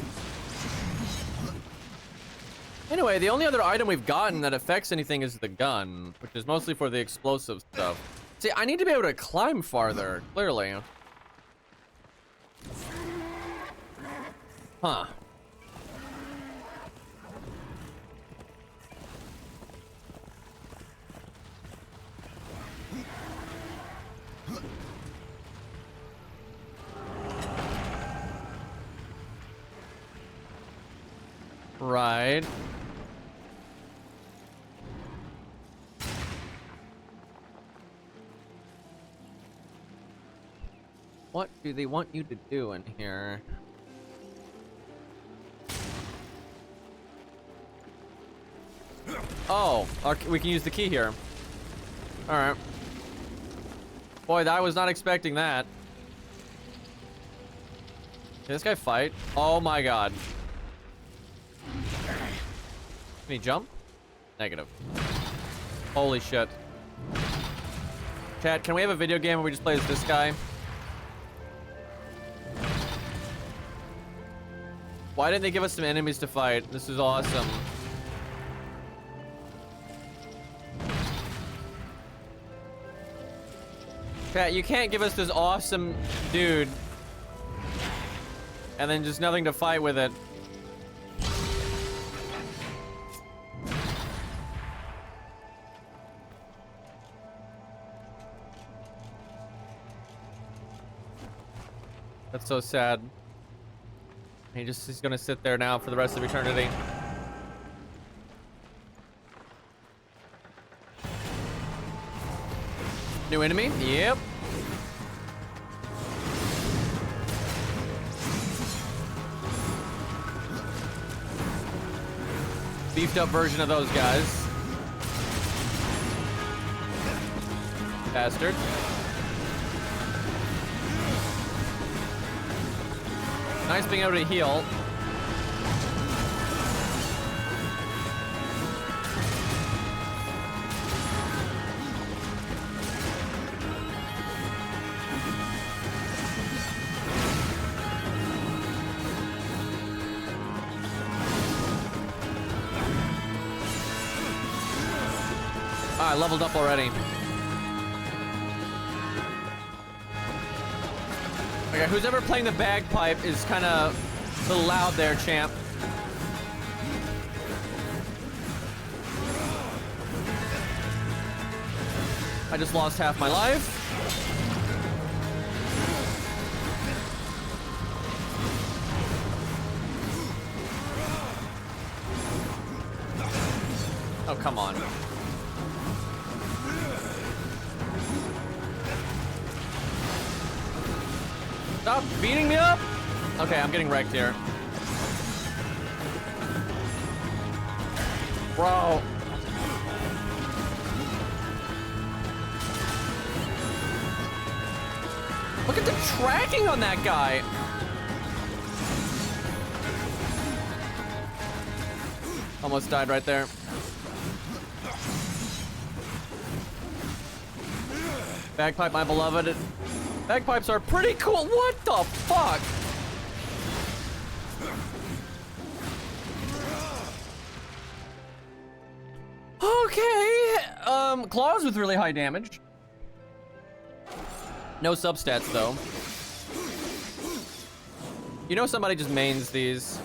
[SPEAKER 1] Anyway, the only other item we've gotten that affects anything is the gun, which is mostly for the explosive stuff. See, I need to be able to climb farther, clearly. Huh. Right. What do they want you to do in here? Oh, we can use the key here. All right. Boy, I was not expecting that. Did this guy fight? Oh my god. Can he jump? Negative. Holy shit. Chat, can we have a video game where we just play as this guy? Why didn't they give us some enemies to fight? This is awesome. Chat, you can't give us this awesome dude and then just nothing to fight with it. That's so sad. He's gonna sit there now for the rest of eternity. New enemy? Yep. Beefed up version of those guys. Bastard. Nice being able to heal. I leveled up already. Okay, who's ever playing the bagpipe is kind of a little loud there, champ. I just lost half my life. Oh, come on. Stop beating me up! Okay, I'm getting wrecked here. Bro. Look at the tracking on that guy. Almost died right there. Bagpipe, my beloved. Bagpipes are pretty cool. What the fuck? Okay. Claws with really high damage. No substats though. You know somebody just mains these.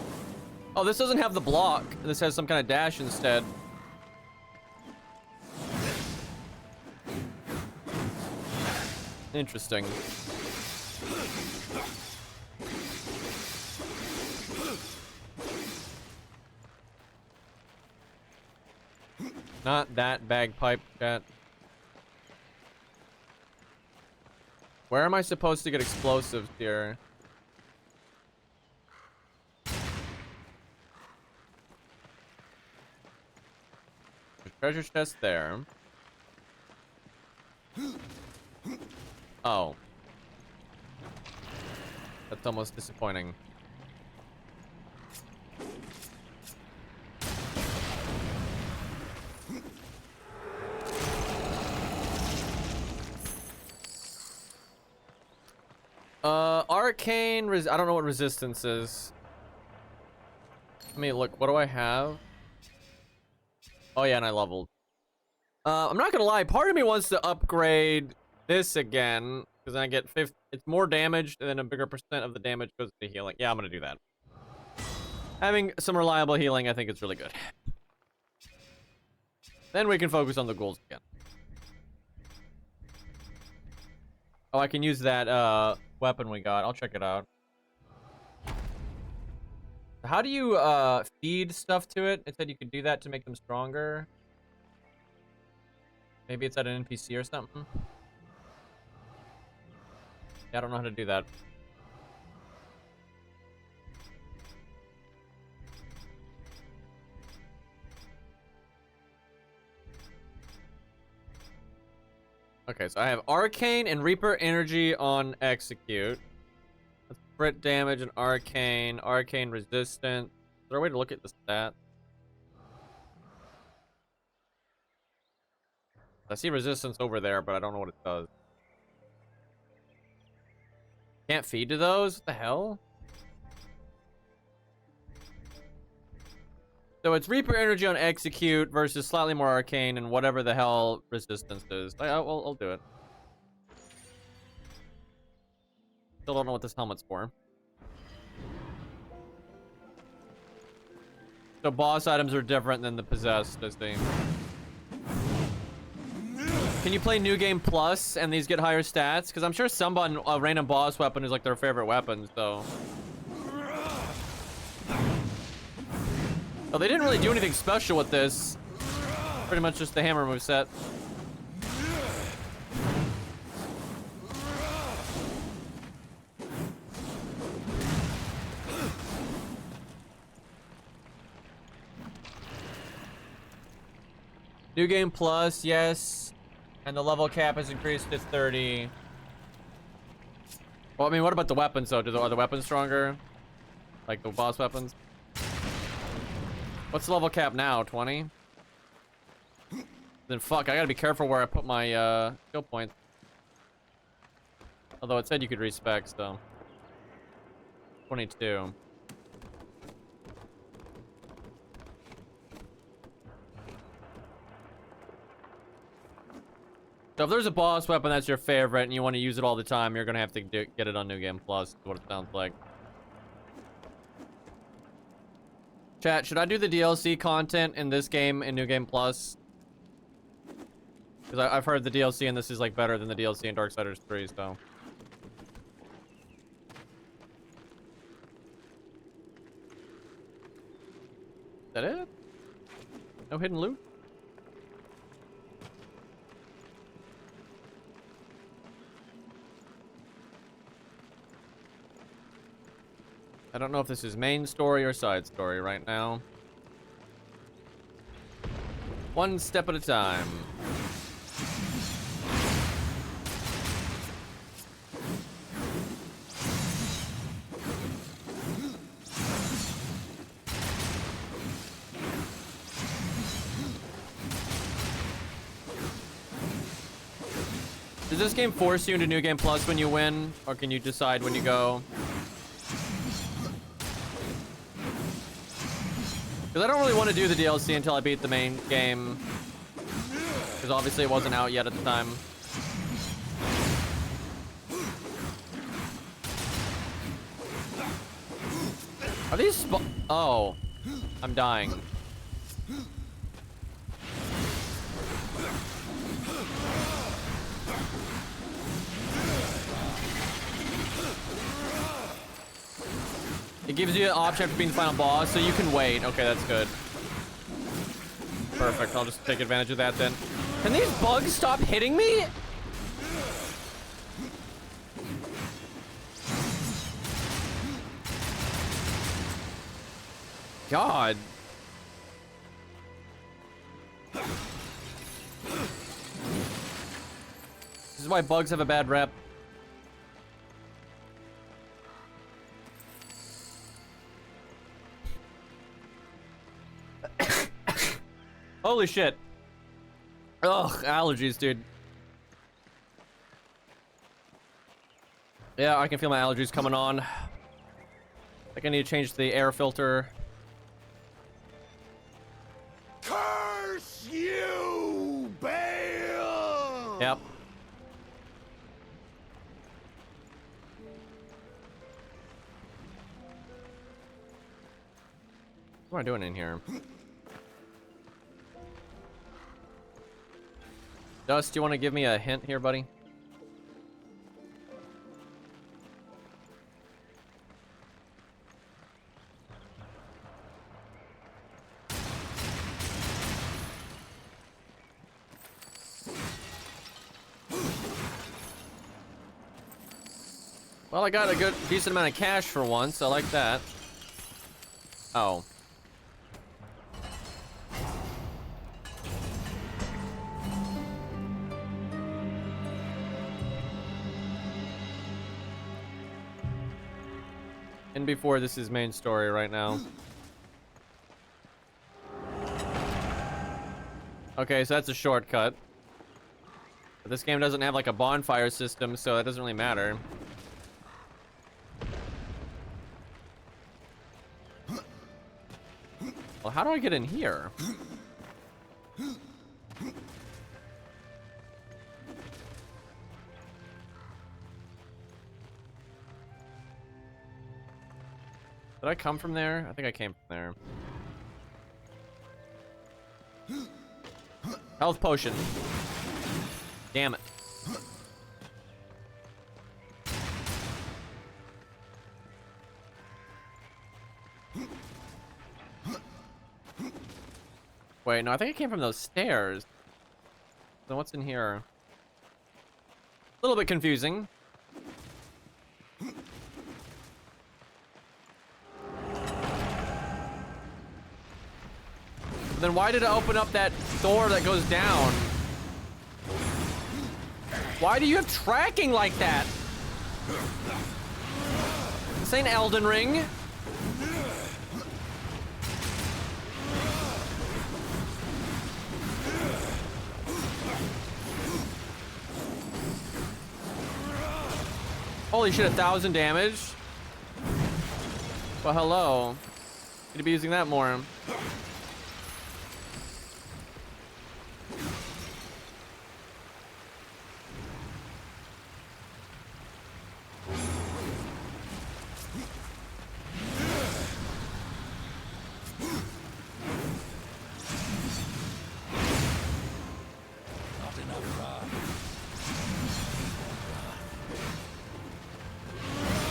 [SPEAKER 1] Oh, this doesn't have the block. This has some kind of dash instead. Interesting. Not that bagpipe, chat. Where am I supposed to get explosives here? Treasure chest there. Oh. That's almost disappointing. Arcane I don't know what resistance is. Let me look. What do I have? Oh yeah, and I leveled. I'm not gonna lie. Part of me wants to upgrade this again because I get 50. It's more damage, and then a bigger percent of the damage goes to healing. Yeah, I'm gonna do that. Having some reliable healing, I think it's really good. Then we can focus on the ghouls again. Oh, I can use that weapon we got. I'll check it out. How do you feed stuff to it? It said you could do that to make them stronger. Maybe it's at an NPC or something. Yeah, I don't know how to do that. Okay, so I have Arcane and Reaper Energy on Execute. That's crit damage and Arcane. Arcane Resistance. Is there a way to look at the stats? I see Resistance over there, but I don't know what it does. Can't feed to those? What the hell? So it's Reaper Energy on Execute versus slightly more Arcane and whatever the hell Resistance is. I'll do it. Still don't know what this helmet's for. So boss items are different than the possessed, I see. Can you play New Game Plus and these get higher stats? Because I'm sure someone, a random boss weapon is like their favorite weapon, so. Oh, they didn't really do anything special with this. Pretty much just the hammer moveset. New Game Plus, yes. And the level cap is increased to 30. Well, I mean, what about the weapons, though? Are the weapons stronger? Like the boss weapons? What's the level cap now? 20? Then fuck, I gotta be careful where I put my skill points. Although it said you could respec, so. 22. So if there's a boss weapon that's your favorite and you want to use it all the time, you're gonna have to get it on New Game Plus, is what it sounds like. Chat, should I do the DLC content in this game in New Game Plus? Because I've heard the DLC in this is like better than the DLC in Darksiders 3, so. Is that it? No hidden loot? I don't know if this is main story or side story right now. One step at a time. Does this game force you into New Game Plus when you win? Or can you decide when you go? Because I don't really want to do the DLC until I beat the main game. Because obviously it wasn't out yet at the time. Are these oh. I'm dying. It gives you an option after being the final boss, so you can wait. Okay, that's good. Perfect. I'll just take advantage of that then. Can these bugs stop hitting me? God. This is why bugs have a bad rep. Holy shit. Ugh, allergies, dude. Yeah, I can feel my allergies coming on. I think I need to change the air filter.
[SPEAKER 2] Curse you, Bale!
[SPEAKER 1] Yep. What am I doing in here? Dust, do you want to give me a hint here, buddy? Well, I got a good, decent amount of cash for once. I like that. Oh. And before this is main story right now. Okay, so that's a shortcut. But this game doesn't have like a bonfire system, so it doesn't really matter. Well, how do I get in here? Did I come from there? I think I came from there. Health potion. Damn it. Wait, no, I think I came from those stairs. So what's in here? A little bit confusing. Then why did it open up that door that goes down? Why do you have tracking like that? This ain't Elden Ring. Holy shit, 1,000 damage. Well, hello. Need to be using that more.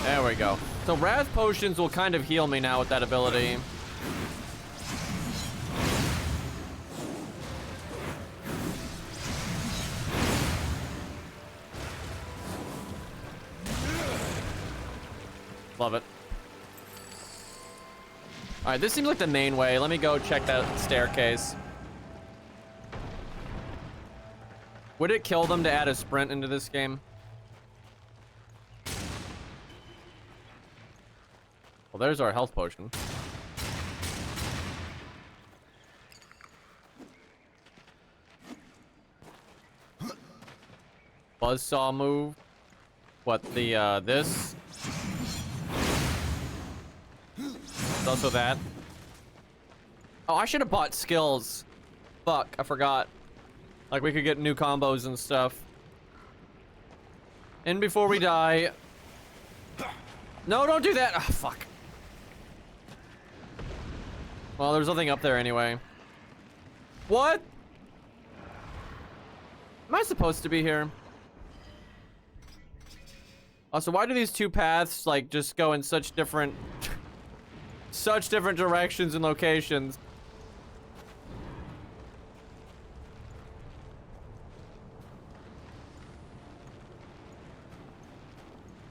[SPEAKER 1] There we go. So Wrath Potions will kind of heal me now with that ability. Love it. All right, this seems like the main way. Let me go check that staircase. Would it kill them to add a sprint into this game? Well, there's our health potion. buzzsaw move. What, the, this? There's also that. Oh, I should have bought skills. Fuck, I forgot. Like, we could get new combos and stuff. And before we die... No, don't do that! Oh, fuck. Well, there's nothing up there anyway. What? Am I supposed to be here? Also, why do these two paths, like, just go in such different... such different directions and locations?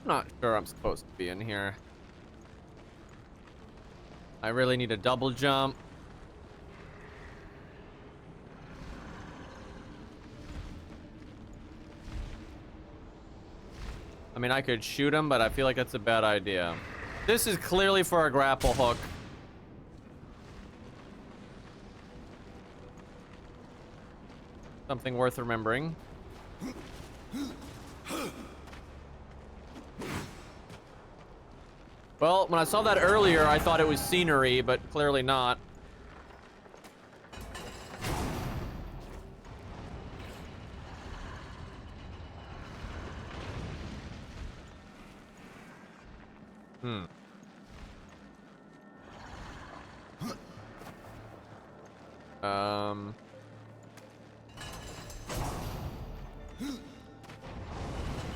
[SPEAKER 1] Not sure I'm supposed to be in here. I really need a double jump. I mean, I could shoot him, but I feel like that's a bad idea. This is clearly for a grapple hook. Something worth remembering. Well, when I saw that earlier, I thought it was scenery, but clearly not.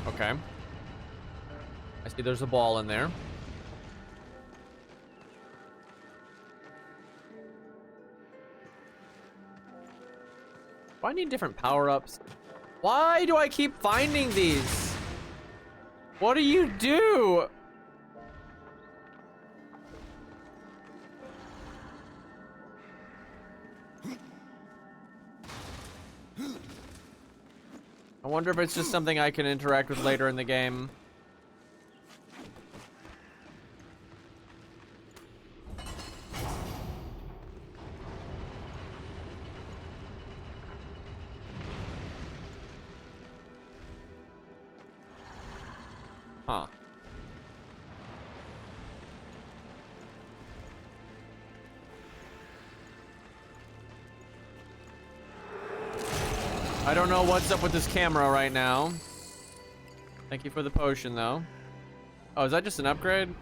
[SPEAKER 1] Okay. I see there's a ball in there. Do I need different power-ups? Why do I keep finding these? What do you do? I wonder if it's just something I can interact with later in the game. Huh. I don't know what's up with this camera right now. Thank you for the potion, though. Oh, is that just an upgrade?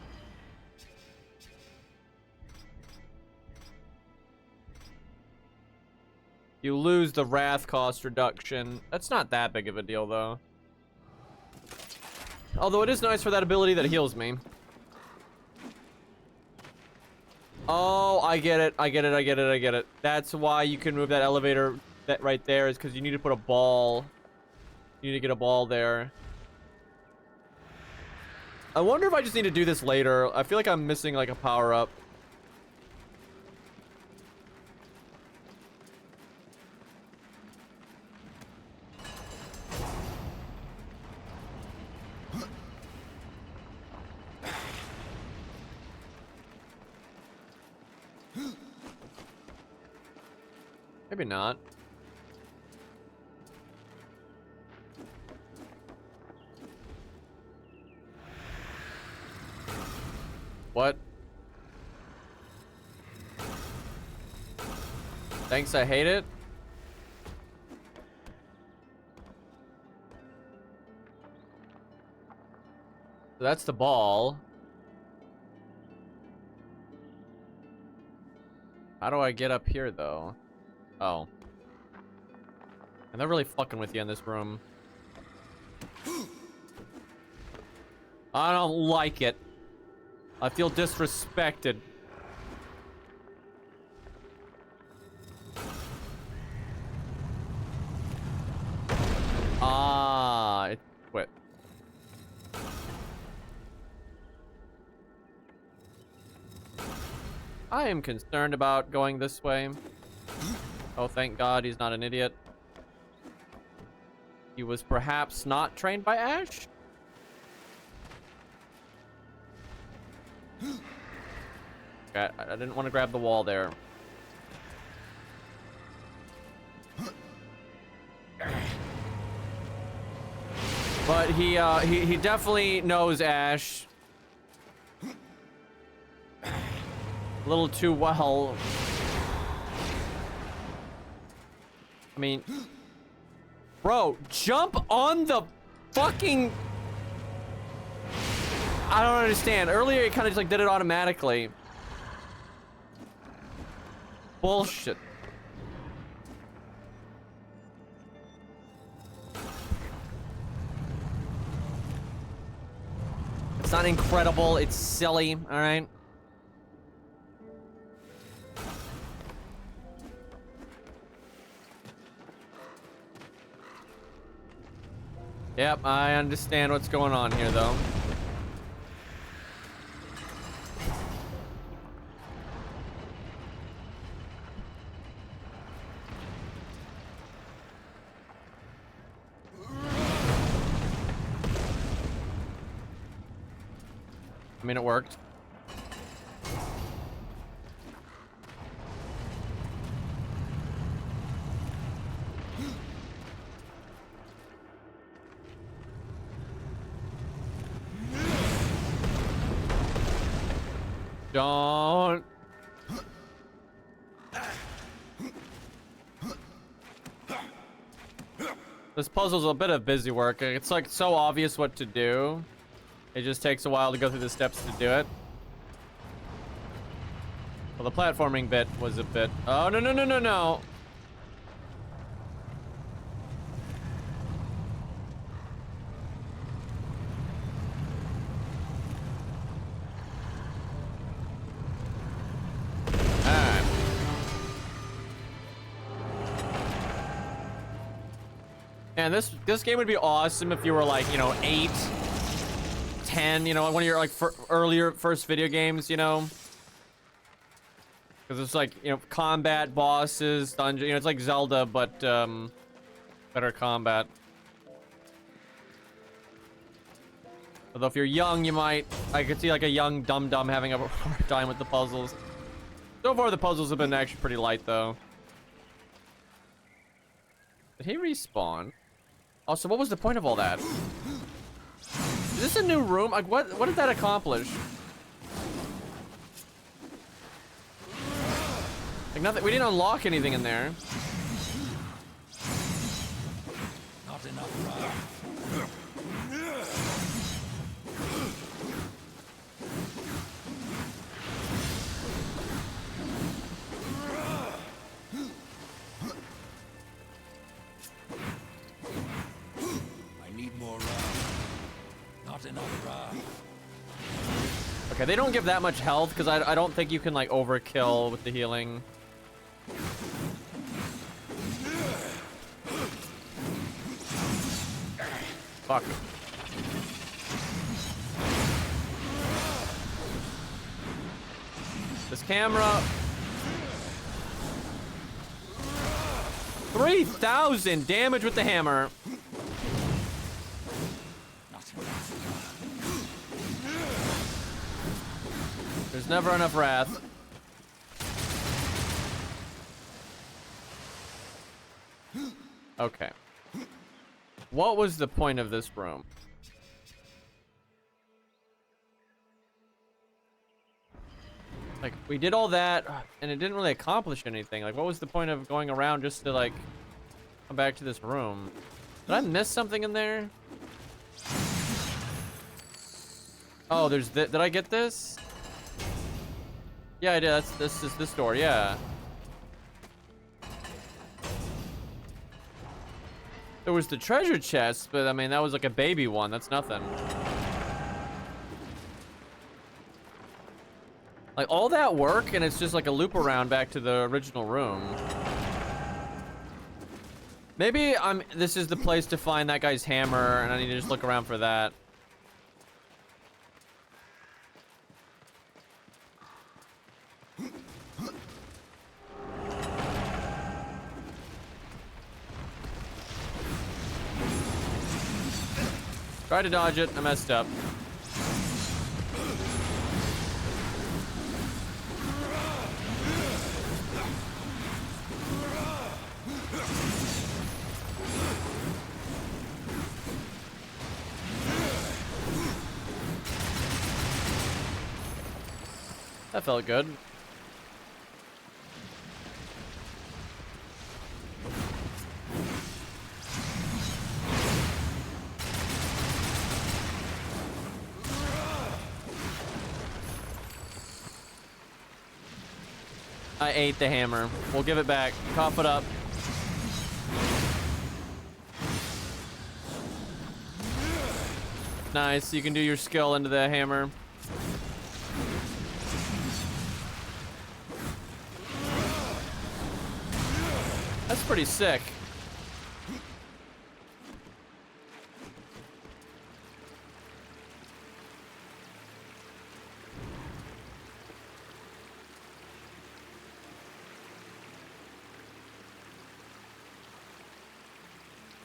[SPEAKER 1] You lose the wrath cost reduction. That's not that big of a deal, though. Although it is nice for that ability that heals me. Oh, I get it. I get it. I get it. I get it. That's why you can move that elevator that right there, is because you need to put a ball. You need to get a ball there. I wonder if I just need to do this later. I feel like I'm missing like a power-up. Maybe not. What? Thanks, I hate it. So that's the ball. How do I get up here, though? Oh. And they're really fucking with you in this room. I don't like it. I feel disrespected. Ah, it quit. I am concerned about going this way. Oh, thank God he's not an idiot. He was perhaps not trained by Ash? Okay, I didn't want to grab the wall there. But he definitely knows Ash a little too well. I mean, bro, jump on the fucking... I don't understand. Earlier, it kind of just like did it automatically. Bullshit. It's not incredible. It's silly. All right. Yep, I understand what's going on here, though. I mean, it worked. Don't. This puzzle's a bit of busy work. It's like so obvious what to do. It just takes a while to go through the steps to do it. Well, the platforming bit was a bit... Oh, no, no, no, no, no. Alright. And this game would be awesome if you were like, you know, 8... 10, you know, one of your like earlier first video games, you know, because it's like, you know, combat, bosses, dungeon, you know, it's like Zelda, but better combat. Although if you're young, you might, I could see like a young dum-dum having a hard time with the puzzles. So far the puzzles have been actually pretty light though. Did he respawn? Oh, so what was the point of all that? Is this a new room? Like, what did that accomplish? Like, nothing. We didn't unlock anything in there.
[SPEAKER 3] Not enough. I need more not enough.
[SPEAKER 1] Okay, they don't give that much health because I don't think you can like overkill with the healing. Fuck. This camera. 3,000 damage with the hammer. There's never enough wrath. Okay. What was the point of this room? Like, we did all that, and it didn't really accomplish anything. Like, what was the point of going around just to, like, come back to this room? Did I miss something in there? Oh, there's did I get this? Yeah, I did. This is this door, yeah. There was the treasure chest, but I mean, that was like a baby one. That's nothing. Like, all that work, and it's just like a loop around back to the original room. Maybe this is the place to find that guy's hammer, and I need to just look around for that. Tried to dodge it, I messed up. That felt good. I ate the hammer. We'll give it back. Cough it up. Nice. You can do your skill into the hammer. That's pretty sick.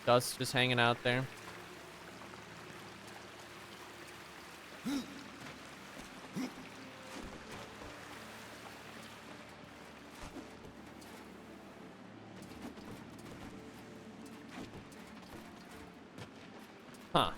[SPEAKER 1] Dust just hanging out there. Huh.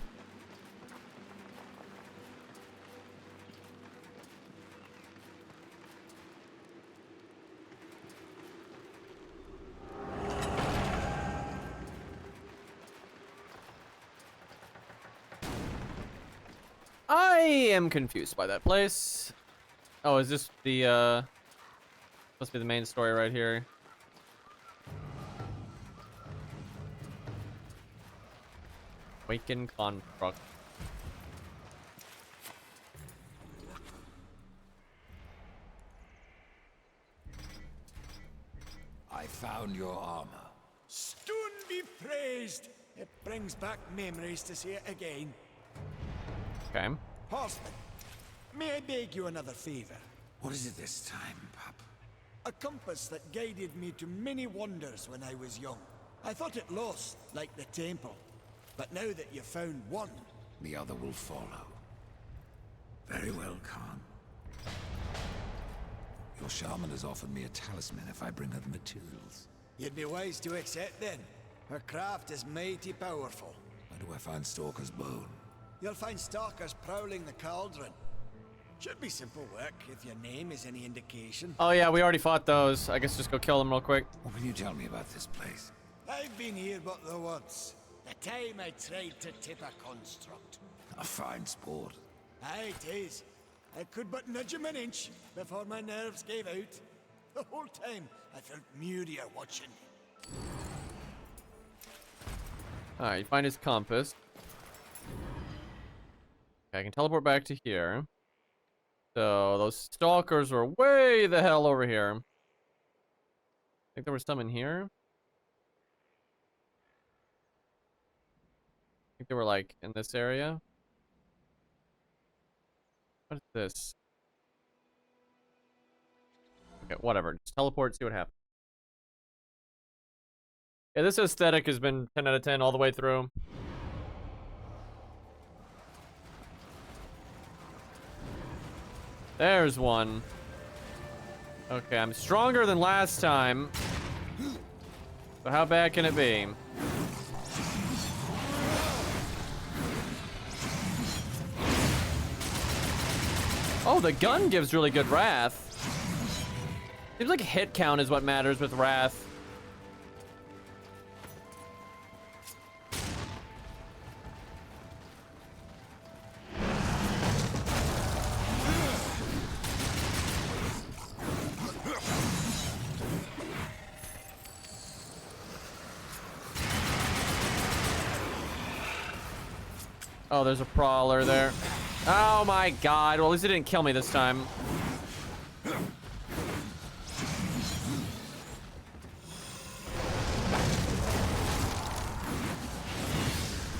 [SPEAKER 1] I am confused by that place. Oh, is this the, must be the main story right here. Awaken Construct.
[SPEAKER 3] I found your armor.
[SPEAKER 6] Stone be praised! It brings back memories to see it again.
[SPEAKER 1] Okay.
[SPEAKER 6] Horseman, may I beg you another favor?
[SPEAKER 3] What is it this time, pup?
[SPEAKER 6] A compass that guided me to many wonders when I was young. I thought it lost, like the temple. But now that you've found one...
[SPEAKER 3] The other will follow. Very well, Khan. Your shaman has offered me a talisman if I bring her the materials.
[SPEAKER 6] You'd be wise to accept then. Her craft is mighty powerful.
[SPEAKER 3] Where do I find Stalker's bone?
[SPEAKER 6] You'll find stalkers prowling the cauldron. Should be simple work, if your name is any indication.
[SPEAKER 1] Oh yeah, we already fought those. I guess just go kill them real quick.
[SPEAKER 3] What can you tell me about this place?
[SPEAKER 6] I've been here but the once. The time I tried to tip a construct.
[SPEAKER 3] A fine sport.
[SPEAKER 6] Aye, it is. I could but nudge him an inch before my nerves gave out. The whole time, I felt Muriel watching.
[SPEAKER 1] Alright, you find his compass. Okay, I can teleport back to here. So, those stalkers are way the hell over here. I think there was some in here. I think they were, like, in this area. What is this? Okay, whatever. Just teleport, see what happens. Yeah, this aesthetic has been 10 out of 10 all the way through. There's one. Okay, I'm stronger than last time. So how bad can it be? Oh, the gun gives really good wrath. Seems like hit count is what matters with wrath. Oh, there's a prowler there. Oh my god. Well, at least it didn't kill me this time.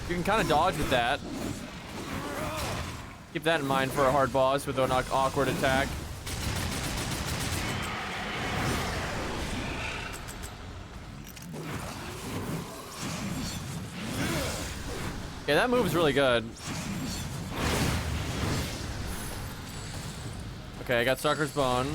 [SPEAKER 1] You can kind of dodge with that. Keep that in mind for a hard boss with an awkward attack. Yeah, that move's really good. Okay, I got Sucker's Bone.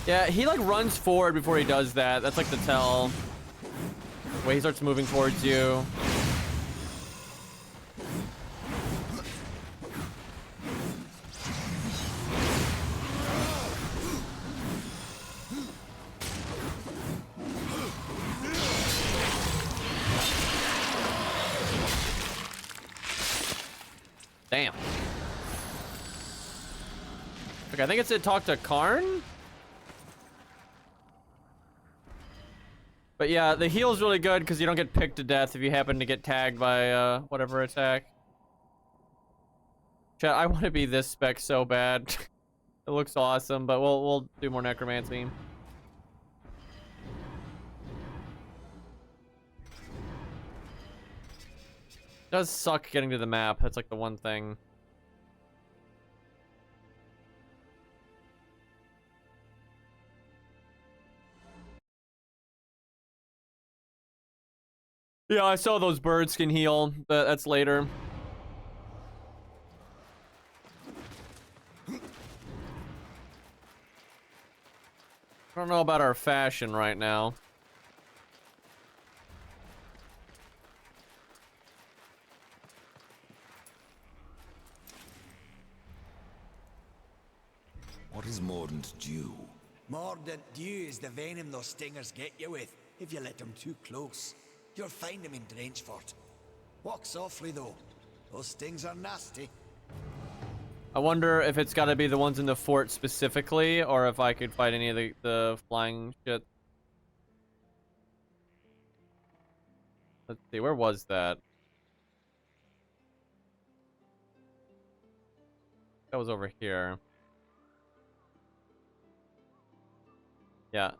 [SPEAKER 1] Yeah, he like runs forward before he does that. That's like the tell. The way he starts moving towards you. Damn. Okay, I think it's to talk to Karn. But yeah, the heal's really good because you don't get picked to death if you happen to get tagged by whatever attack. Chat, I want to be this spec so bad. It looks awesome, but we'll do more necromancy. It does suck getting to the map. That's like the one thing. Yeah, I saw those birds can heal, but that's later. I don't know about our fashion right now.
[SPEAKER 3] What is Mordant dew?
[SPEAKER 6] Mordant dew is the venom those stingers get you with, if you let them too close. You'll find them in Drangefort. Walk softly, though. Those stings are nasty.
[SPEAKER 1] I wonder if it's got to be the ones in the fort specifically, or if I could fight any of the flying shit. Let's see, where was that? That was over here. Yeah.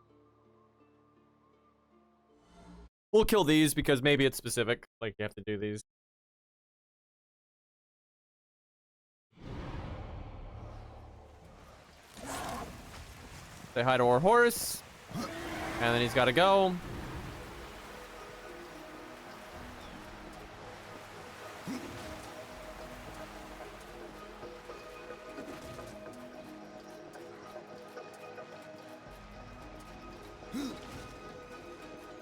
[SPEAKER 1] We'll kill these because maybe it's specific. Like, you have to do these. Say hi to our horse. And then he's got to go.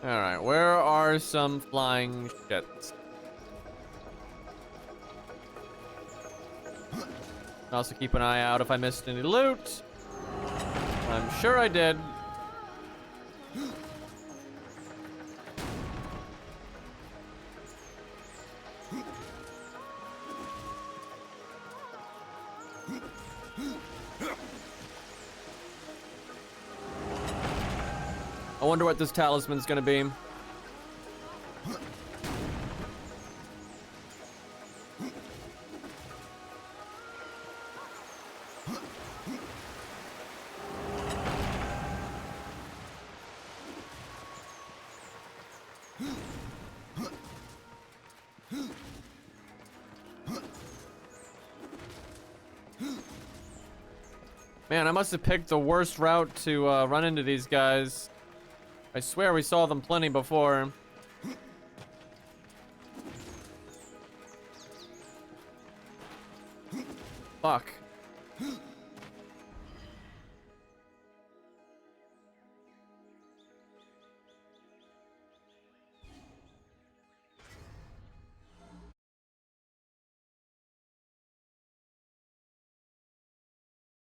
[SPEAKER 1] Alright, where are some flying shits? Also keep an eye out if I missed any loot. I'm sure I did. I wonder what this talisman's gonna be. Man, I must have picked the worst route to run into these guys. I swear we saw them plenty before. Fuck.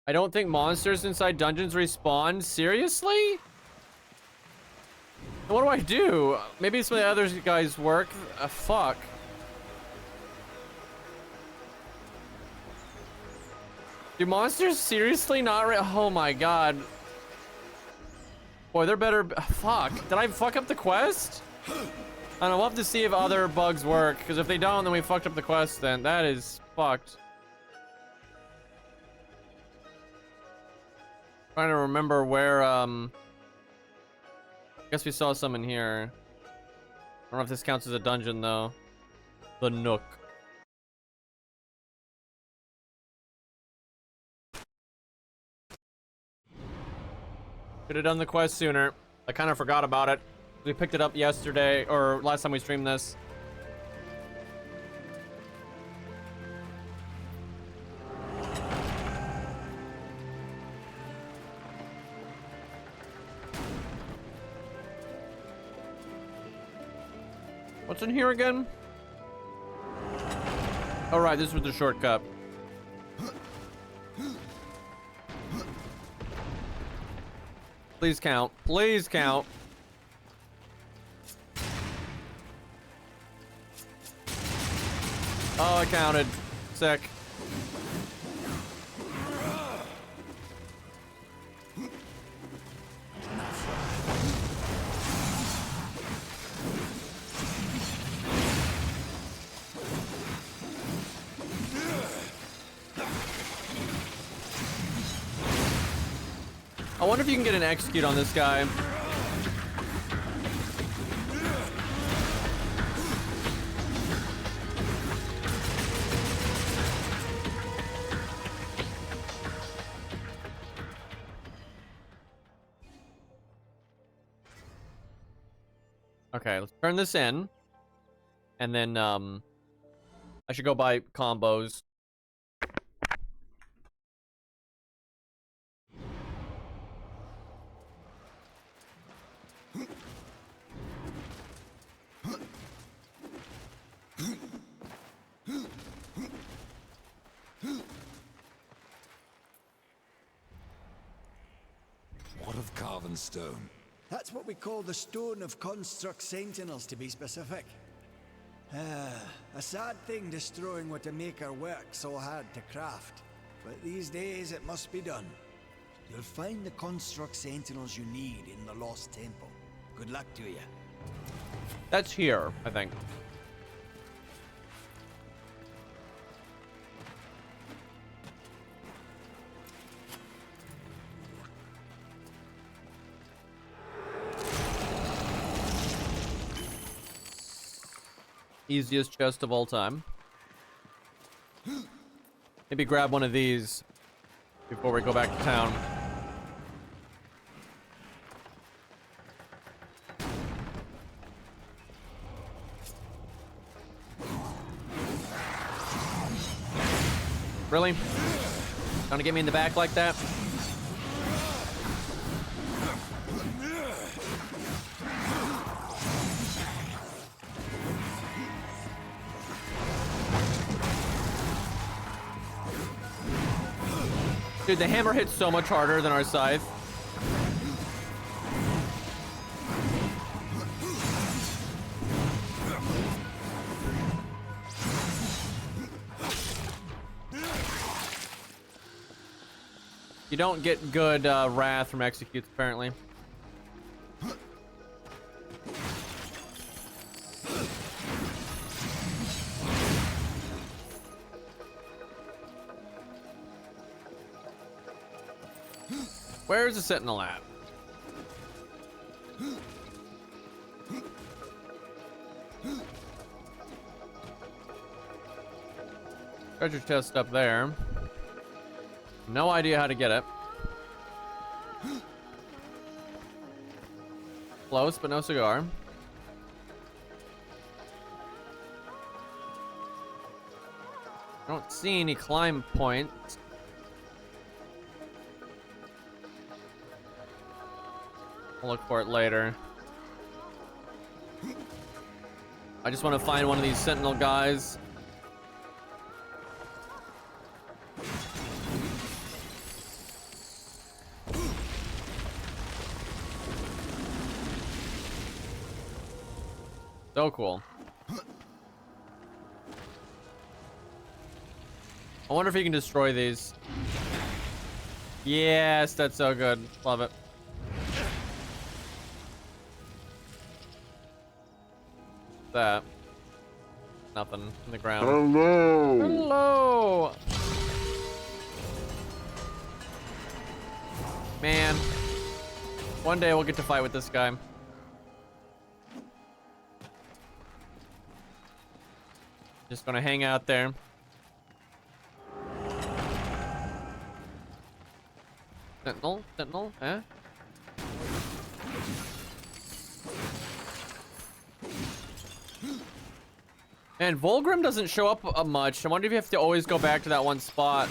[SPEAKER 1] I don't think monsters inside dungeons respawn. Seriously? What do I do? Maybe some of the other guys work. Fuck. Do monsters seriously not oh my god. Boy, they're better. Fuck. Did I fuck up the quest? I don't know. We'll have to see if other bugs work. Because if they don't, then we fucked up the quest then. That is fucked. Trying to remember where, I guess we saw some in here. I don't know if this counts as a dungeon, though. The Nook. Could have done the quest sooner. I kind of forgot about it. We picked it up yesterday, or last time we streamed this. What's in here again? All right, this was the shortcut. Please count. Please count. Oh, I counted. Sick. I wonder if you can get an execute on this guy. Okay, let's turn this in. And then, I should go buy combos.
[SPEAKER 3] What of carven stone?
[SPEAKER 6] That's what we call the Stone of Construct Sentinels, to be specific. A sad thing destroying what a maker worked so hard to craft. But these days it must be done. You'll find the Construct Sentinels you need in the Lost Temple. Good luck to you.
[SPEAKER 1] That's here, I think. Easiest chest of all time. Maybe grab one of these before we go back to town. Really? Trying to get me in the back like that? Dude, the hammer hits so much harder than our scythe. You don't get good wrath from executes, apparently. Where's the sentinel at? Treasure chest up there. No idea how to get it. Close, but no cigar. I don't see any climb points. I'll look for it later. I just want to find one of these sentinel guys. So cool. I wonder if you can destroy these. Yes, that's so good. Love it. That. Nothing in the ground.
[SPEAKER 7] Hello.
[SPEAKER 1] Hello. Man. One day we'll get to fight with this guy. Just gonna hang out there. Sentinel? Sentinel? Eh? And Volgrim doesn't show up much. I wonder if you have to always go back to that one spot.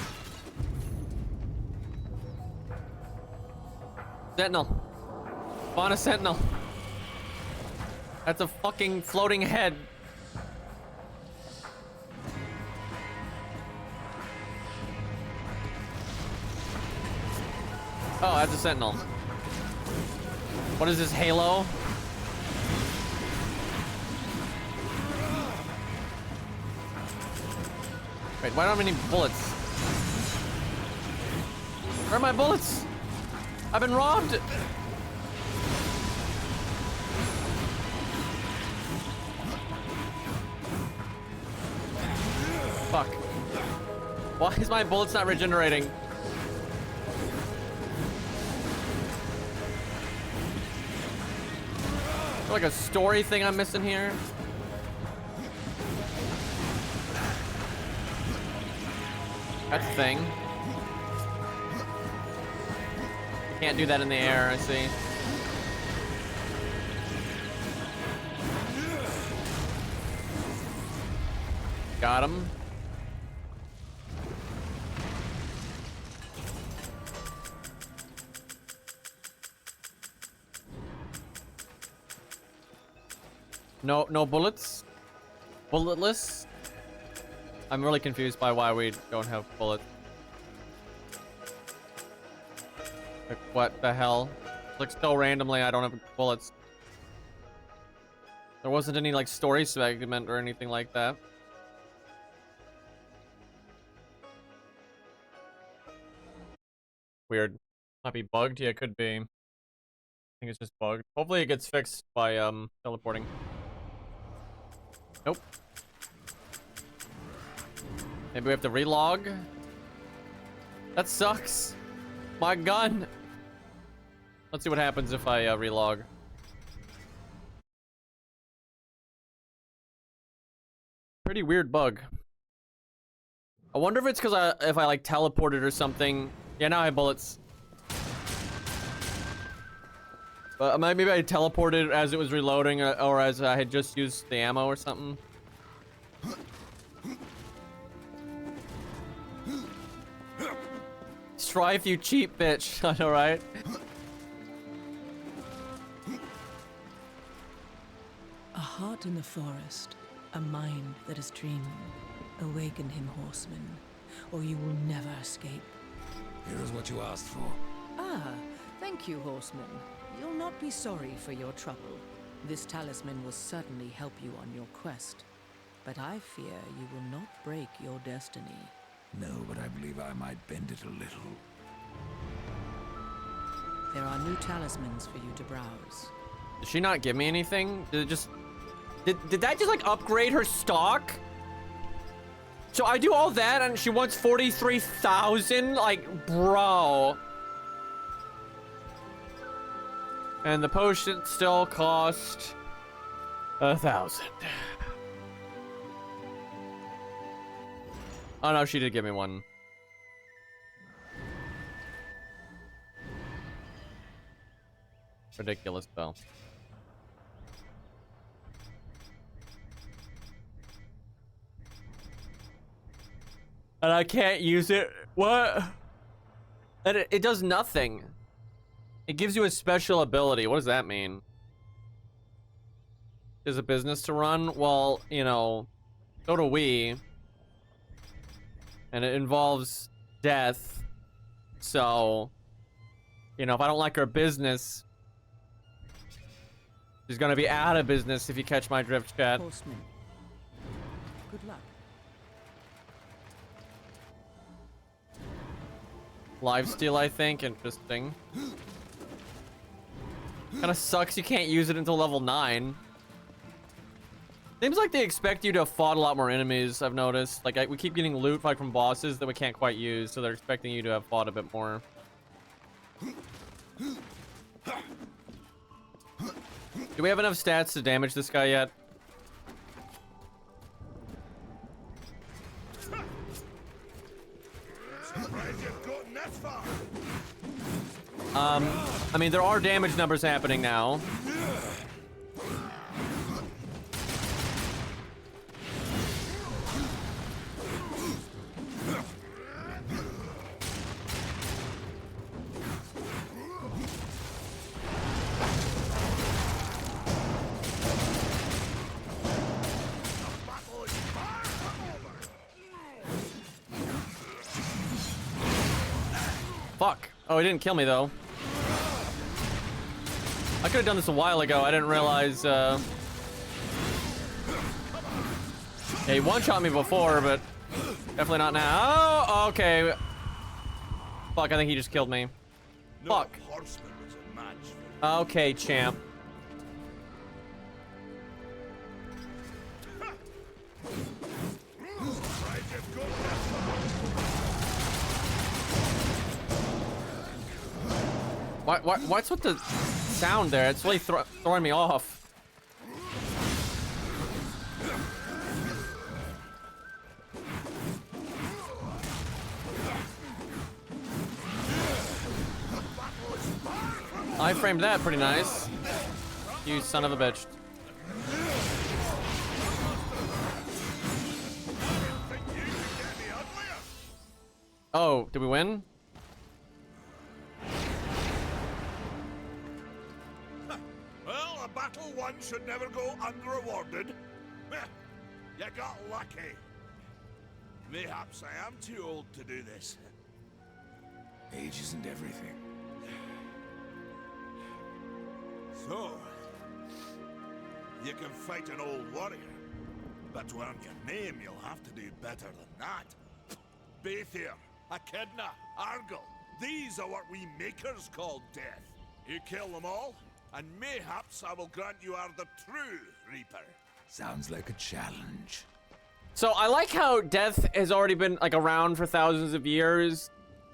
[SPEAKER 1] Sentinel. Spawn a sentinel. That's a fucking floating head. Oh, that's a sentinel. What is this, Halo? Wait, why don't I have any bullets? Where are my bullets? I've been robbed! Fuck. Why is my bullets not regenerating? Like a story thing I'm missing here. That's a thing. Can't do that in the air, I see. Got him. No bullets? Bulletless? I'm really confused by why we don't have bullets. Like, what the hell? Like, so randomly, I don't have bullets. There wasn't any, like, story segment or anything like that. Weird. Might be bugged? Yeah, it could be. I think it's just bugged. Hopefully it gets fixed by, teleporting. Nope. Maybe we have to relog? That sucks. My gun. Let's see what happens if I relog. Pretty weird bug. I wonder if it's because if I like teleported or something. Yeah, now I have bullets. But maybe I teleported as it was reloading, or as I had just used the ammo or something. Strife, you cheap bitch. I know, right?
[SPEAKER 7] A heart in the forest, a mind that is dreaming. Awaken him, horseman, or you will never escape.
[SPEAKER 3] Here is what you asked for.
[SPEAKER 7] Ah, thank you, horseman. You'll not be sorry for your trouble. This talisman will certainly help you on your quest. But I fear you will not break your destiny.
[SPEAKER 3] No, but I believe I might bend it a little.
[SPEAKER 7] There are new talismans for you to browse.
[SPEAKER 1] Did she not give me anything? Did it just... Did that just, like, upgrade her stock? So I do all that and she wants 43,000? Like, bro. And the potion still cost 1,000. Oh no, she did give me one. Ridiculous though. And I can't use it. What? And it does nothing. It gives you a special ability. What does that mean? Is a business to run? Well, you know, so do we. And it involves death. So, you know, if I don't like her business, she's gonna be out of business, if you catch my drift, chat.
[SPEAKER 7] Horseman, good luck.
[SPEAKER 1] Lifesteal, I think. Interesting. Kinda sucks you can't use it until level 9. Seems like they expect you to have fought a lot more enemies, I've noticed. Like, we keep getting loot like from bosses that we can't quite use, so they're expecting you to have fought a bit more. Do we have enough stats to damage this guy yet? I mean, there are damage numbers happening now. Fuck. Oh, he didn't kill me though. I could have done this a while ago. I didn't realize. Yeah, he one-shot me before, but definitely not now. Oh, okay. Fuck, I think he just killed me. Fuck. Okay, champ. What's with the sound there? It's really throwing me off. I framed that pretty nice. You son of a bitch. Oh, did we win?
[SPEAKER 8] Well, a battle won should never go unrewarded. You got lucky. Mayhaps I am too old to do this.
[SPEAKER 3] Age isn't everything.
[SPEAKER 8] So, you can fight an old warrior, but to earn your name, you'll have to do better than that. Baethir, Echidna, Argyll, these are what we makers call death. You kill them all, and mayhaps I will grant you are the true Reaper.
[SPEAKER 3] Sounds like a challenge.
[SPEAKER 1] So I like how Death has already been like around for thousands of years.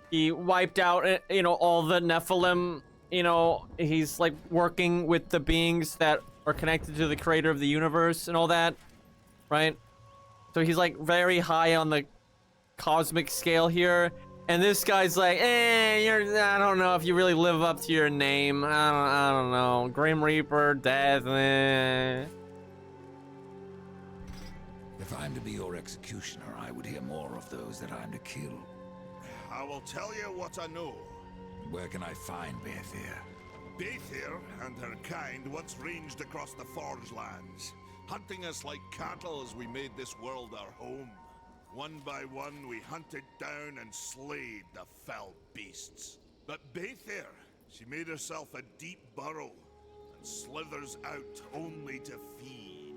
[SPEAKER 1] He wiped out, you know, all the Nephilim. You know, he's like working with the beings that are connected to the creator of the universe and all that, right? So he's like very high on the cosmic scale here. And this guy's like, I don't know if you really live up to your name. I don't know. Grim Reaper, Death,
[SPEAKER 3] If I'm to be your executioner, I would hear more of those that I'm to kill.
[SPEAKER 8] I will tell you what I know.
[SPEAKER 3] Where can I find Baethir?
[SPEAKER 8] Baethir and her kind once ranged across the Forge lands, hunting us like cattle as we made this world our home. One by one, we hunted down and slayed the fell beasts. But Baethir, she made herself a deep burrow and slithers out only to feed.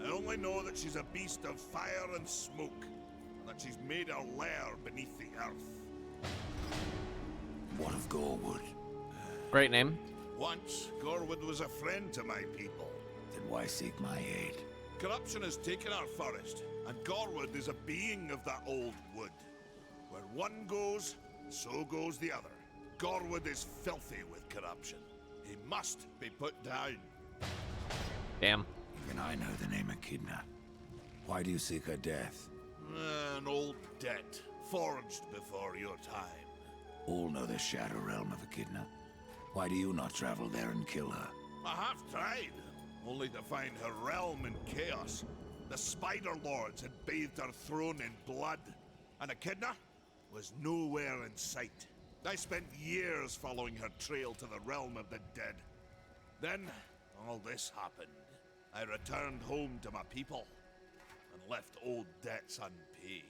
[SPEAKER 8] I only know that she's a beast of fire and smoke, and that she's made her lair beneath the earth.
[SPEAKER 3] What of Gorwood?
[SPEAKER 1] Great name.
[SPEAKER 8] Once, Gorwood was a friend to my people.
[SPEAKER 3] Then why seek my aid?
[SPEAKER 8] Corruption has taken our forest, and Gorwood is a being of that old wood. Where one goes, so goes the other. Gorwood is filthy with corruption. He must be put down.
[SPEAKER 1] Damn.
[SPEAKER 3] Even I know the name Echidna. Why do you seek her death?
[SPEAKER 8] An old debt, forged before your time.
[SPEAKER 3] All know the Shadow Realm of Echidna. Why do you not travel there and kill her?
[SPEAKER 8] I have tried, only to find her realm in chaos. The Spider Lords had bathed her throne in blood, and Echidna was nowhere in sight. I spent years following her trail to the realm of the dead. Then, all this happened. I returned home to my people, and left old debts unpaid.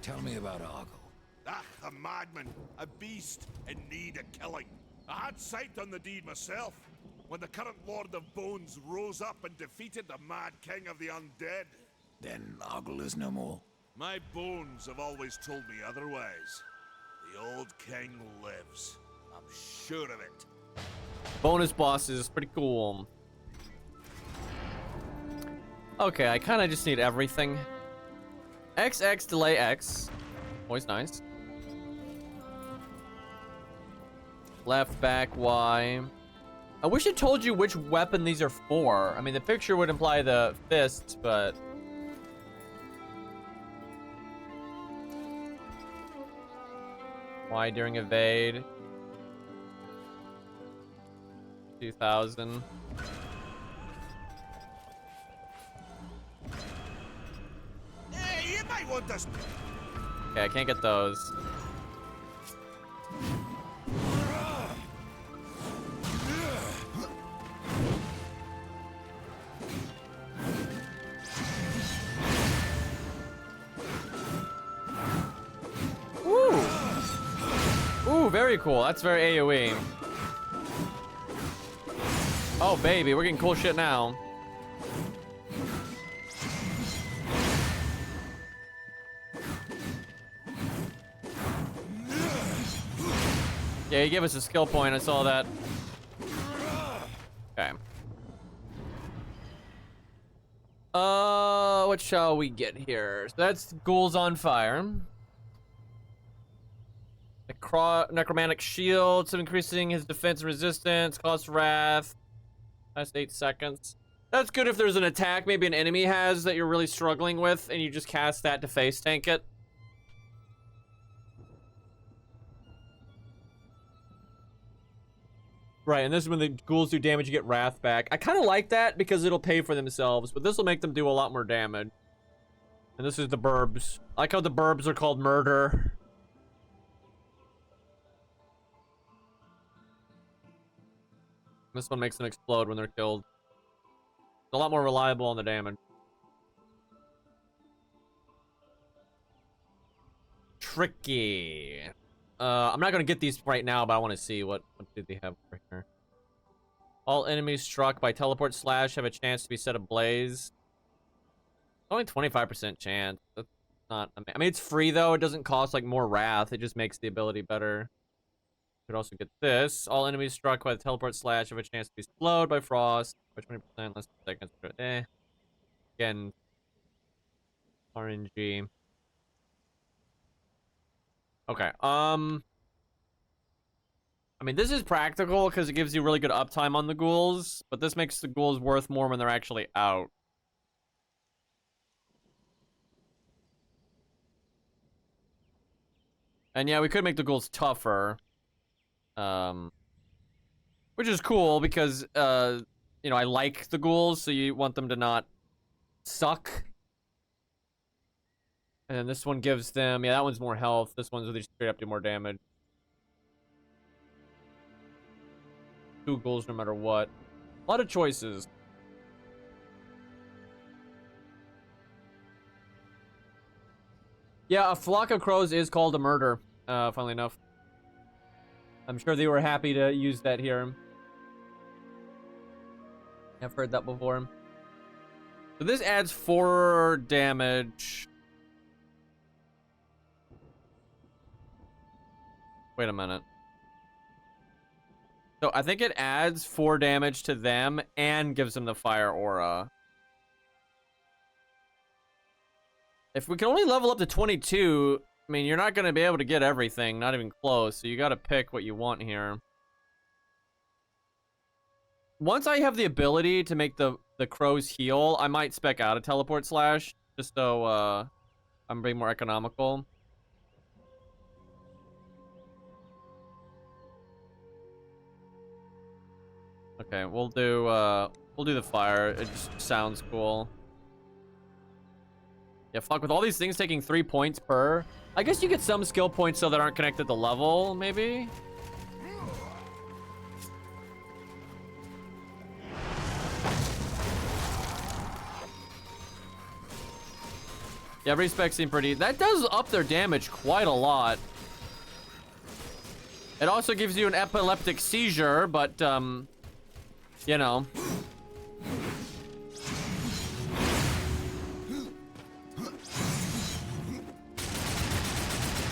[SPEAKER 3] Tell me about Argyll.
[SPEAKER 8] Ah, a madman, a beast in need of killing. I had sight on the deed myself, when the current Lord of Bones rose up and defeated the mad king of the undead.
[SPEAKER 3] Then Argyll is no more.
[SPEAKER 8] My bones have always told me otherwise. The old king lives. I'm sure of it.
[SPEAKER 1] Bonus bosses, pretty cool. Okay, I kind of just need everything. XX delay X. Always nice. Left, back, Y. I wish it told you which weapon these are for. I mean, the picture would imply the fist, but... Y during evade. 2000.
[SPEAKER 8] Hey, you might want this.
[SPEAKER 1] Okay, I can't get those. Woo! very cool. That's very AoE. Oh, baby, we're getting cool shit now. Yeah, he gave us a skill point. I saw that. Okay. What shall we get here? So that's ghouls on fire. Necromantic shield, so increasing his defense and resistance, cost wrath. Last 8 seconds. That's good if there's an attack maybe an enemy has that you're really struggling with, and you just cast that to face tank it. Right, and this is when the ghouls do damage, you get wrath back. I kind of like that because it'll pay for themselves, but this will make them do a lot more damage. And this is the burbs. I like how the burbs are called murder. This one makes them explode when they're killed. It's a lot more reliable on the damage. Tricky. I'm not gonna get these right now, but I want to see what did they have over here. All enemies struck by teleport slash have a chance to be set ablaze. Only 25% chance. That's not. I mean, it's free though. It doesn't cost like more wrath. It just makes the ability better. Could also get this. All enemies struck by the teleport slash have a chance to be slowed by frost by 20% less than seconds. Again, RNG. Okay. I mean, this is practical because it gives you really good uptime on the ghouls, but this makes the ghouls worth more when they're actually out. And yeah, we could make the ghouls tougher. Which is cool because, you know, I like the ghouls, so you want them to not suck. And then this one gives them, yeah, that one's more health. This one's really straight up do more damage. 2 ghouls no matter what. A lot of choices. Yeah, a flock of crows is called a murder, funnily enough. I'm sure they were happy to use that here. I've heard that before. So this adds 4 damage. Wait a minute. So I think it adds 4 damage to them and gives them the fire aura. If we can only level up to 22, I mean, you're not going to be able to get everything, not even close. So you got to pick what you want here. Once I have the ability to make the crows heal, I might spec out a teleport slash just so I'm being more economical. Okay, we'll do the fire. It just sounds cool. Yeah, fuck, with all these things taking 3 points per, I guess you get some skill points so that aren't connected to level, maybe? Yeah, respec seem pretty. That does up their damage quite a lot. It also gives you an epileptic seizure, but, you know.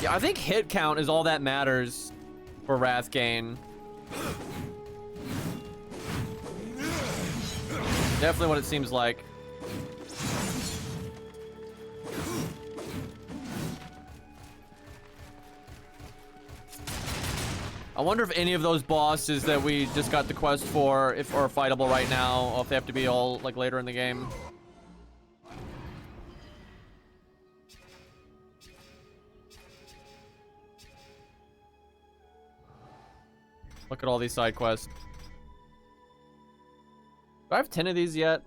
[SPEAKER 1] Yeah, I think hit count is all that matters for Wrath gain. Definitely what it seems like. I wonder if any of those bosses that we just got the quest for are fightable right now, or if they have to be all like later in the game. Look at all these side quests. Do I have 10 of these yet?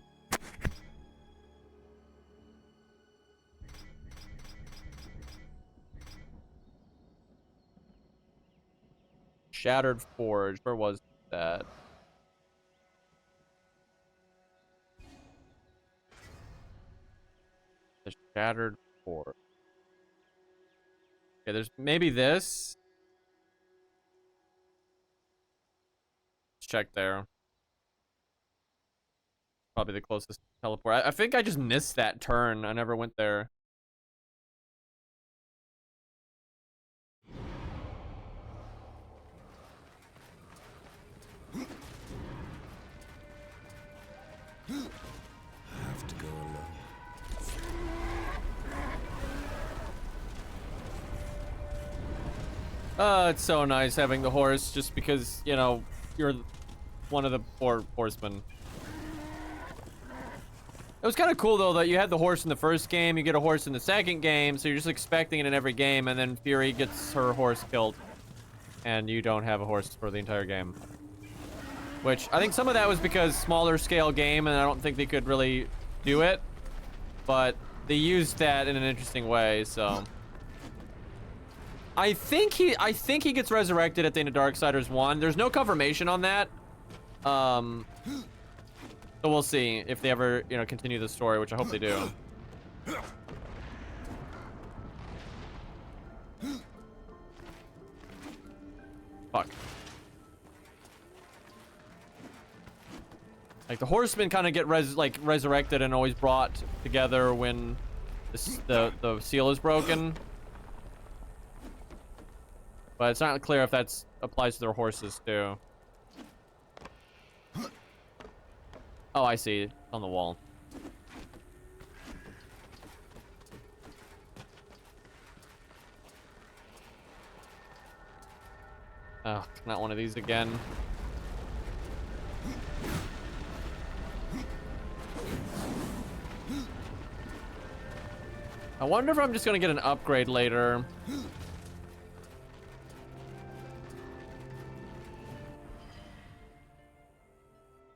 [SPEAKER 1] Shattered Forge. Where was that? The Shattered Forge. Okay, there's maybe this. Let's check there. Probably the closest teleport. I think I just missed that turn. I never went there.
[SPEAKER 3] I have to go alone.
[SPEAKER 1] It's so nice having the horse just because, you know, you're one of the four horsemen. It was kind of cool, though, that you had the horse in the first game, you get a horse in the second game, so you're just expecting it in every game, and then Fury gets her horse killed, and you don't have a horse for the entire game. Which, I think some of that was because smaller scale game, and I don't think they could really do it, but they used that in an interesting way, so... I think he gets resurrected at the end of Darksiders 1. There's no confirmation on that. So we'll see if they ever, you know, continue the story, which I hope they do. Fuck. Like the horsemen kind of get resurrected and always brought together when the seal is broken. But it's not clear if that applies to their horses too. Oh, I see. It's on the wall. Oh, not one of these again. I wonder if I'm just gonna get an upgrade later.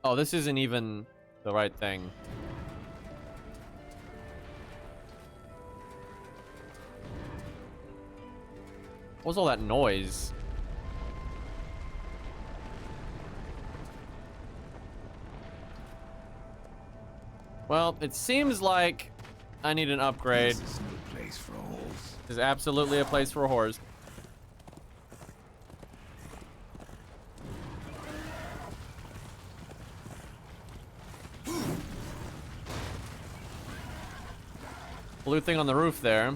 [SPEAKER 1] Oh, this isn't even the right thing. What was all that noise? Well, it seems like I need an upgrade.
[SPEAKER 3] This is no place for a horse.
[SPEAKER 1] This is absolutely a place for a horse. Blue thing on the roof there.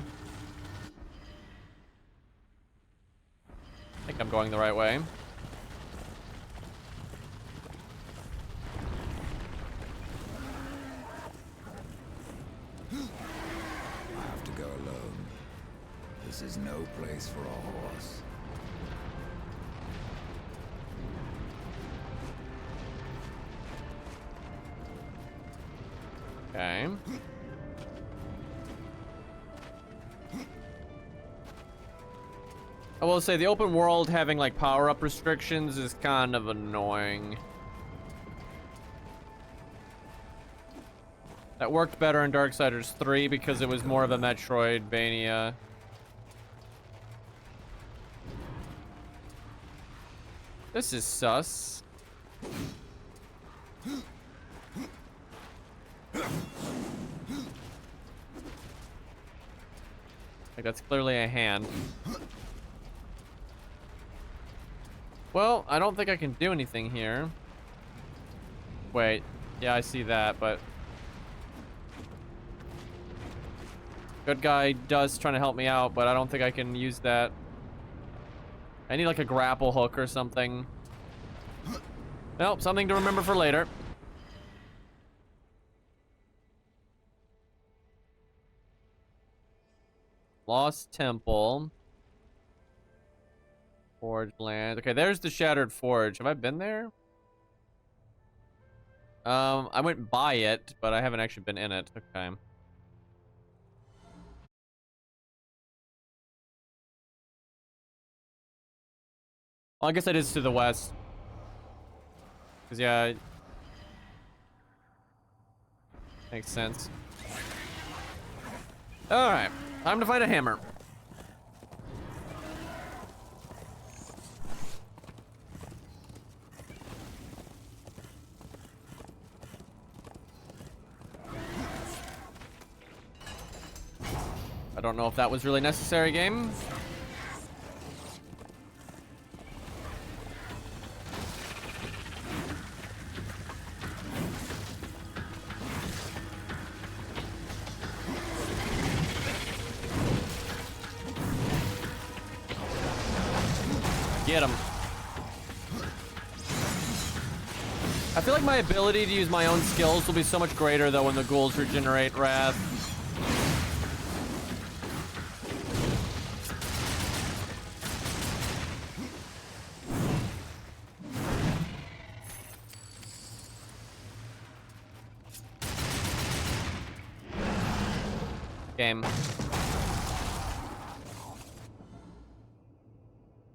[SPEAKER 1] I think I'm going the right way.
[SPEAKER 3] I have to go alone. This is no place for a horse.
[SPEAKER 1] Okay. I will say the open world having like power-up restrictions is kind of annoying. That worked better in Darksiders 3 because it was more of a Metroidvania. This is sus. Like that's clearly a hand. Well, I don't think I can do anything here. Wait, yeah, I see that, but... Good guy does trying to help me out, but I don't think I can use that. I need like a grapple hook or something. Nope, something to remember for later. Lost Temple. Forge land. Okay, there's the Shattered Forge. Have I been there? I went by it, but I haven't actually been in it. Okay. Well, I guess that is to the west. Because, yeah. Makes sense. Alright. Time to find a hammer. I don't know if that was really necessary, game. Get him. I feel like my ability to use my own skills will be so much greater though when the ghouls regenerate wrath. Game.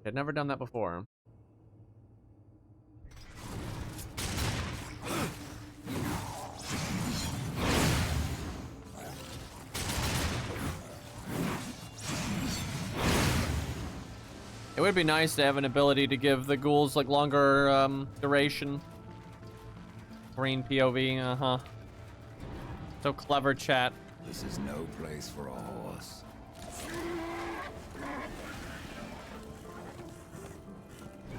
[SPEAKER 1] I'd never done that before. It would be nice to have an ability to give the ghouls like longer duration. Green POV, uh-huh. So clever, chat.
[SPEAKER 3] This is no place for a horse.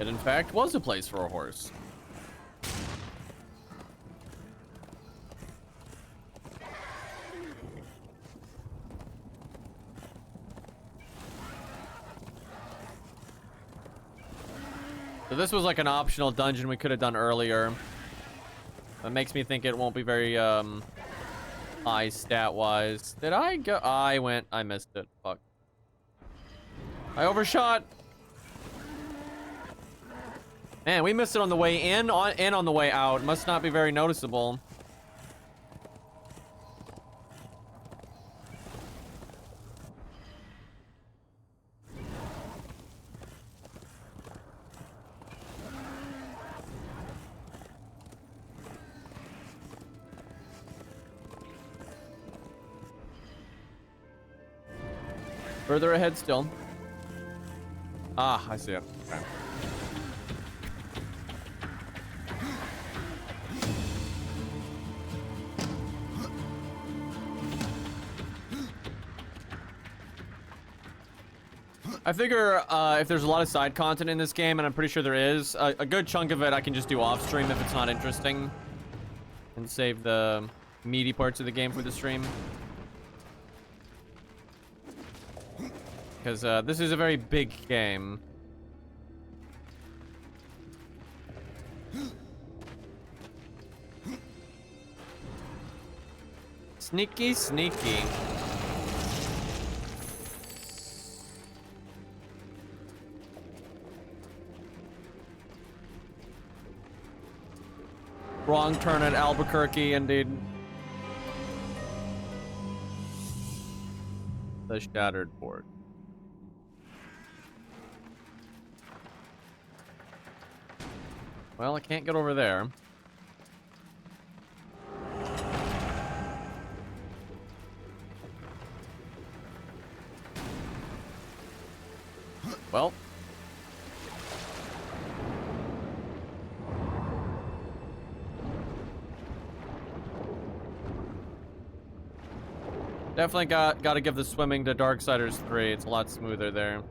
[SPEAKER 1] It in fact was a place for a horse. So this was like an optional dungeon we could have done earlier. That makes me think it won't be very high stat-wise. Did I go? I missed it. Fuck. I overshot. Man, we missed it on the way in and on the way out. Must not be very noticeable. Further ahead still. Ah, I see it. Okay. I figure if there's a lot of side content in this game, and I'm pretty sure there is, a good chunk of it I can just do off stream if it's not interesting. And save the meaty parts of the game for the stream. Because this is a very big game. Sneaky, sneaky. Wrong turn at Albuquerque, indeed. The shattered port. Well, I can't get over there. Well. Definitely got to give the swimming to Darksiders 3. It's a lot smoother there.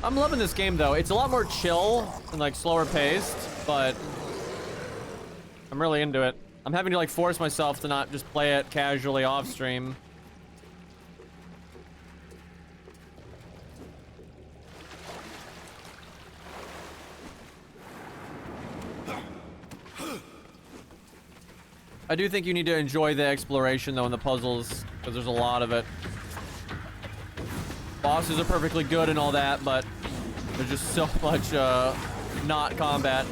[SPEAKER 1] I'm loving this game though. It's a lot more chill and like slower paced, but I'm really into it. I'm having to like force myself to not just play it casually off stream. I do think you need to enjoy the exploration though and the puzzles, because there's a lot of it. Bosses are perfectly good and all that, but there's just so much not combat.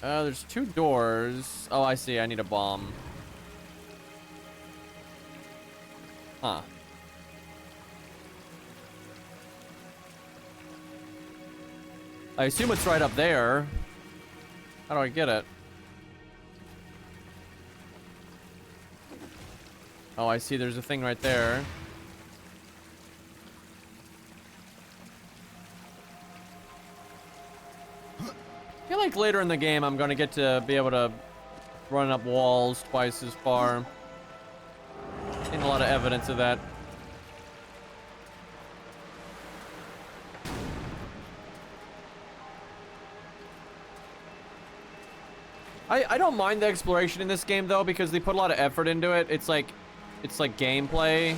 [SPEAKER 1] There's two doors. Oh, I see. I need a bomb. Huh. I assume it's right up there. How do I get it? Oh, I see. There's a thing right there. I feel like later in the game I'm gonna get to be able to run up walls twice as far. Seen a lot of evidence of that. I don't mind the exploration in this game though, because they put a lot of effort into it. It's like gameplay,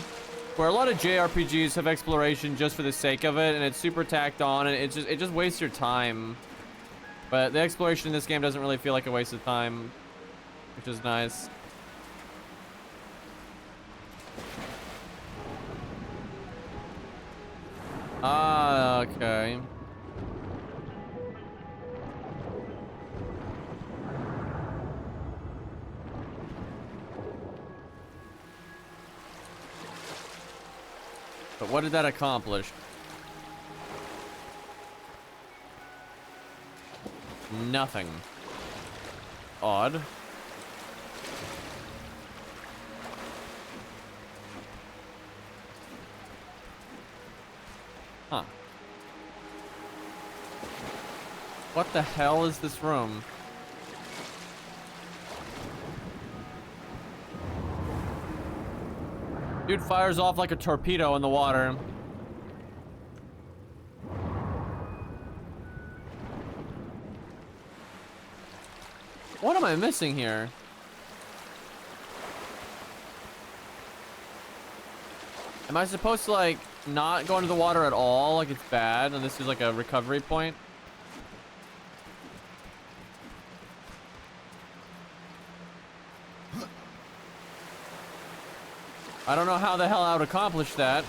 [SPEAKER 1] where a lot of JRPGs have exploration just for the sake of it, and it's super tacked on, and it just wastes your time. But the exploration in this game doesn't really feel like a waste of time, which is nice. Ah, okay. But what did that accomplish? Nothing. Odd. Huh. What the hell is this room? Dude fires off like a torpedo in the water. What am I missing here? Am I supposed to like not go into the water at all? Like it's bad and this is like a recovery point? I don't know how the hell I would accomplish that.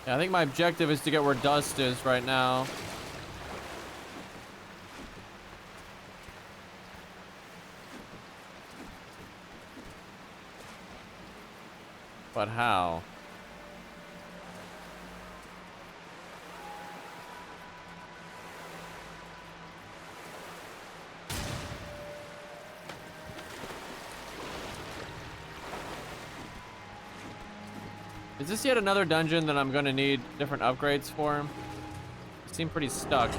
[SPEAKER 1] Yeah, I think my objective is to get where Dust is right now. But how? Is this yet another dungeon that I'm going to need different upgrades for? I seem pretty stuck.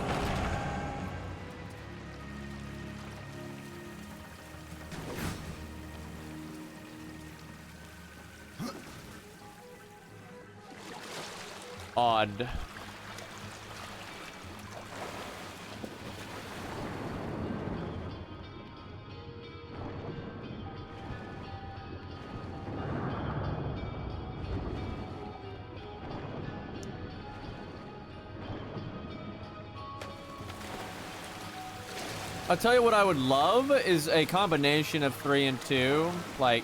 [SPEAKER 1] Odd. I'll tell you what I would love is a combination of 3 and 2, like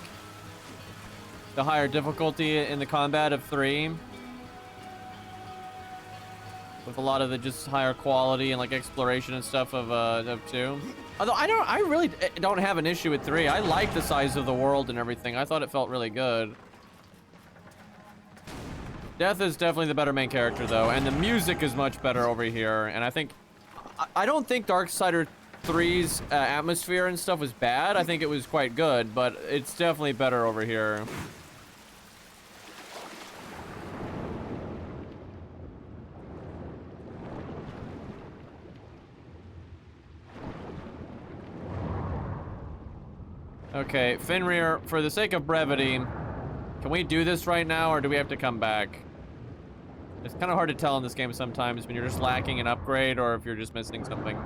[SPEAKER 1] the higher difficulty in the combat of 3 with a lot of the just higher quality and like exploration and stuff of 2. Although I really don't have an issue with 3. I like the size of the world and everything. I thought it felt really good. Death is definitely the better main character though, and the music is much better over here. And I don't think Darksiders 3's atmosphere and stuff was bad. I think it was quite good, but it's definitely better over here. Okay, Fenrir, for the sake of brevity, can we do this right now or do we have to come back? It's kind of hard to tell in this game sometimes when you're just lacking an upgrade or if you're just missing something.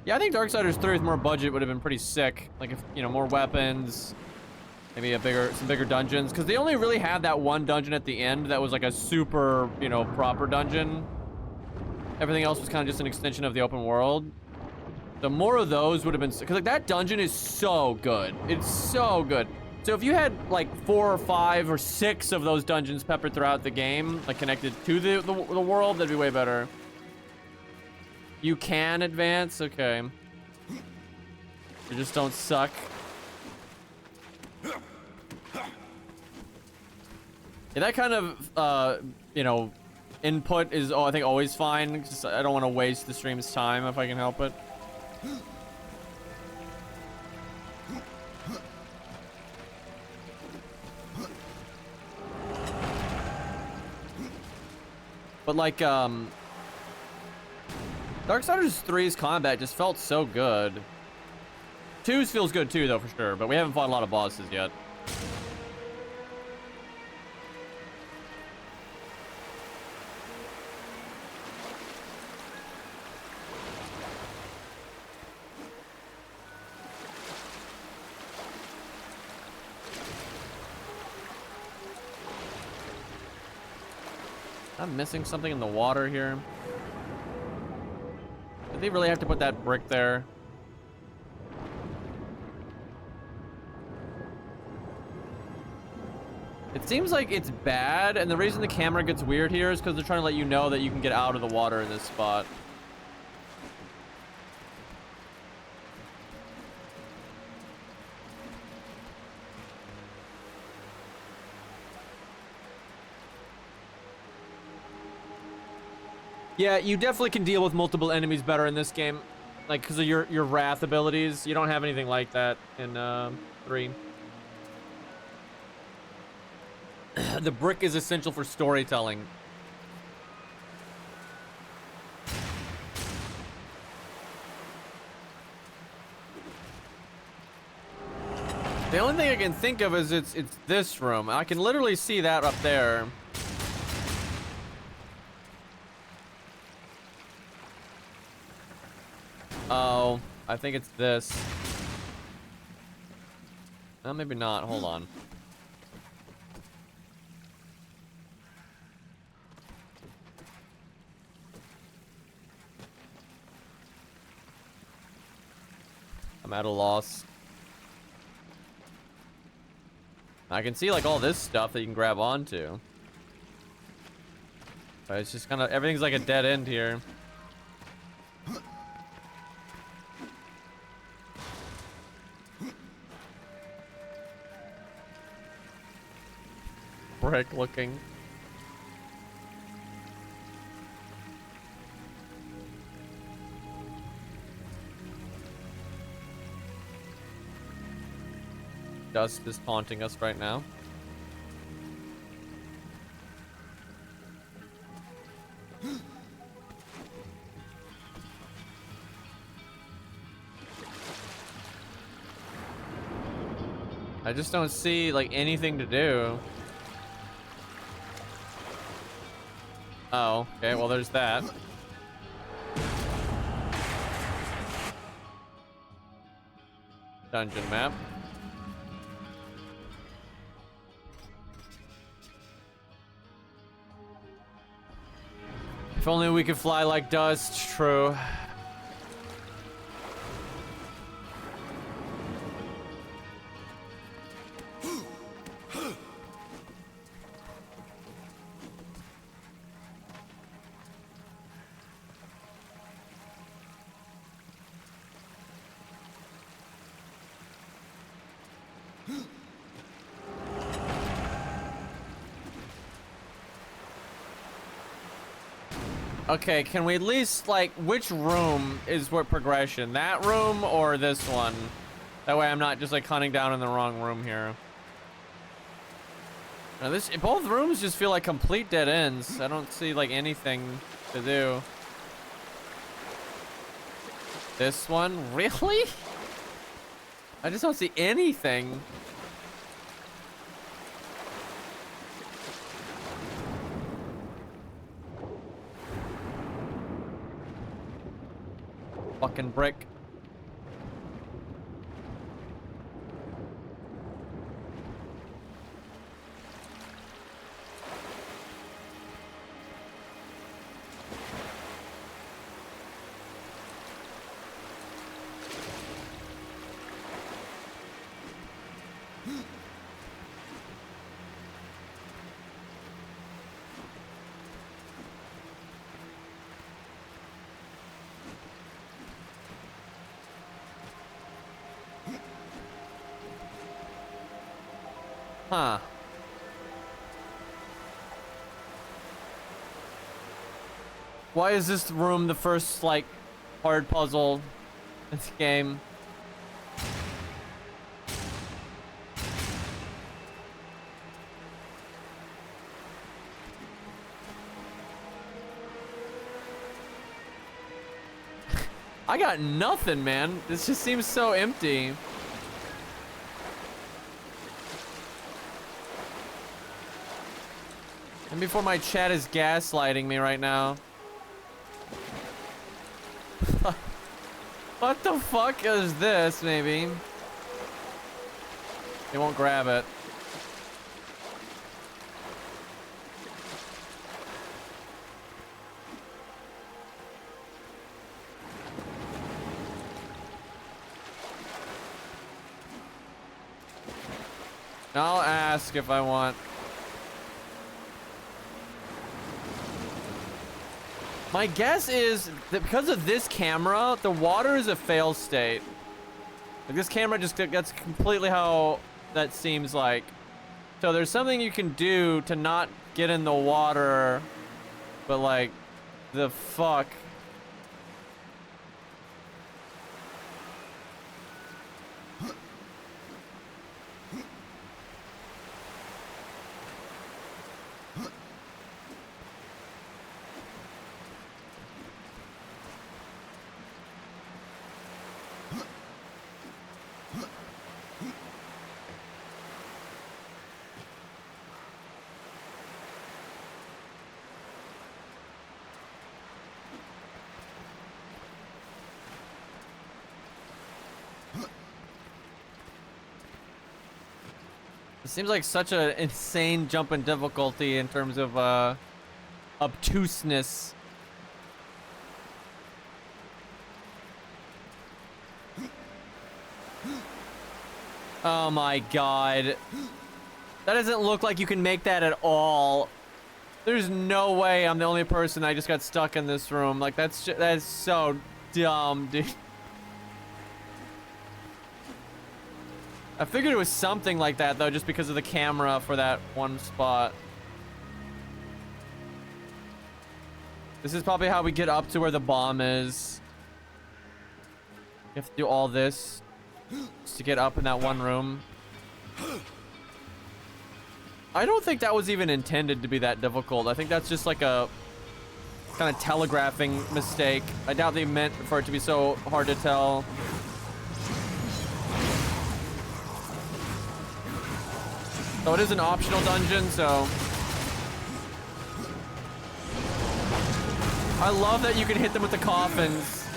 [SPEAKER 1] Yeah, I think Darksiders 3 with more budget would have been pretty sick. Like if, you know, more weapons, maybe some bigger dungeons. Because they only really had that one dungeon at the end that was like a super, you know, proper dungeon. Everything else was kind of just an extension of the open world. The more of those would have been, because like that dungeon is so good. It's so good. So if you had like 4 or 5 or 6 of those dungeons peppered throughout the game, like connected to the world, that'd be way better. You can advance? Okay. You just don't suck. Yeah, that kind of, you know, input is, I think, always fine. Just, I don't want to waste the stream's time if I can help it. But like, Darksiders 3's combat just felt so good. 2's feels good too, though, for sure, but we haven't fought a lot of bosses yet. I'm missing something in the water here. Did they really have to put that brick there? It seems like it's bad, and the reason the camera gets weird here is because they're trying to let you know that you can get out of the water in this spot. Yeah, you definitely can deal with multiple enemies better in this game. Like, because of your wrath abilities. You don't have anything like that in 3. The brick is essential for storytelling. The only thing I can think of is it's this room. I can literally see that up there. Oh, I think it's this. No, maybe not. Hold on. I'm at a loss. I can see like all this stuff that you can grab onto. But it's just kind of, everything's like a dead end here. Brick looking. Dust is haunting us right now. I just don't see like anything to do. Oh, okay, well there's that. Dungeon map. If only we could fly like dust, true. Okay, can we at least, like, which room is what progression? That room or this one? That way I'm not just, like, hunting down in the wrong room here. Now both rooms just feel like complete dead ends. I don't see, like, anything to do. This one? Really? I just don't see anything. Fucking brick. Huh. Why is this room the first, like, hard puzzle in this game? I got nothing, man. This just seems so empty. And before my chat is gaslighting me right now. What the fuck is this, maybe? They won't grab it. I'll ask if I want. My guess is that because of this camera, the water is a fail state. Like this camera just gets completely how that seems like. So there's something you can do to not get in the water, but like, the fuck. It seems like such an insane jump in difficulty in terms of obtuseness. Oh my god. That doesn't look like you can make that at all. There's no way I'm the only person that just got stuck in this room. Like that is so dumb, dude. I figured it was something like that though, just because of the camera for that one spot. This is probably how we get up to where the bomb is. You have to do all this just to get up in that one room. I don't think that was even intended to be that difficult. I think that's just like a kind of telegraphing mistake. I doubt they meant for it to be so hard to tell. So it is an optional dungeon, so I love that you can hit them with the coffins.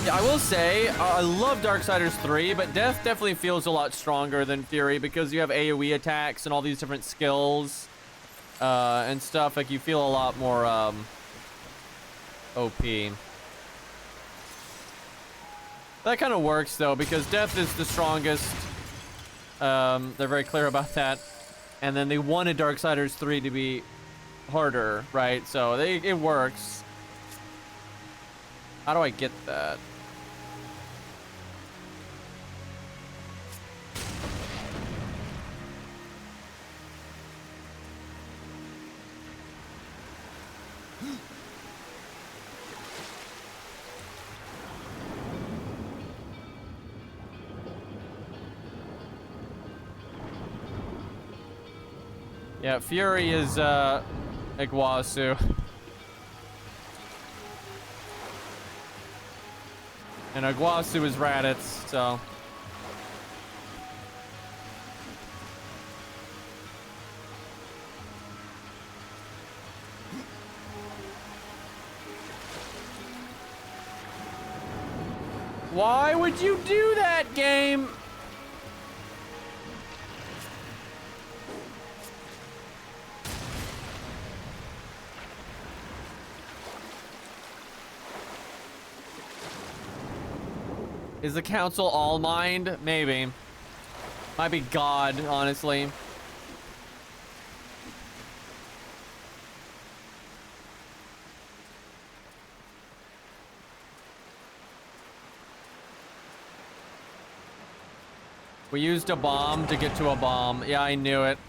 [SPEAKER 1] Yeah, I will say, I love Darksiders 3, but Death definitely feels a lot stronger than Fury because you have AoE attacks and all these different skills and stuff. Like, you feel a lot more OP. That kind of works though, because Death is the strongest. They're very clear about that. And then they wanted Darksiders 3 to be harder, right? So it works. How do I get that? Yeah, Fury is Iguazu. And Iguazu is Raditz, so. Why would you do that, game? Is the council all mind? Maybe. Might be God, honestly. We used a bomb to get to a bomb. Yeah, I knew it.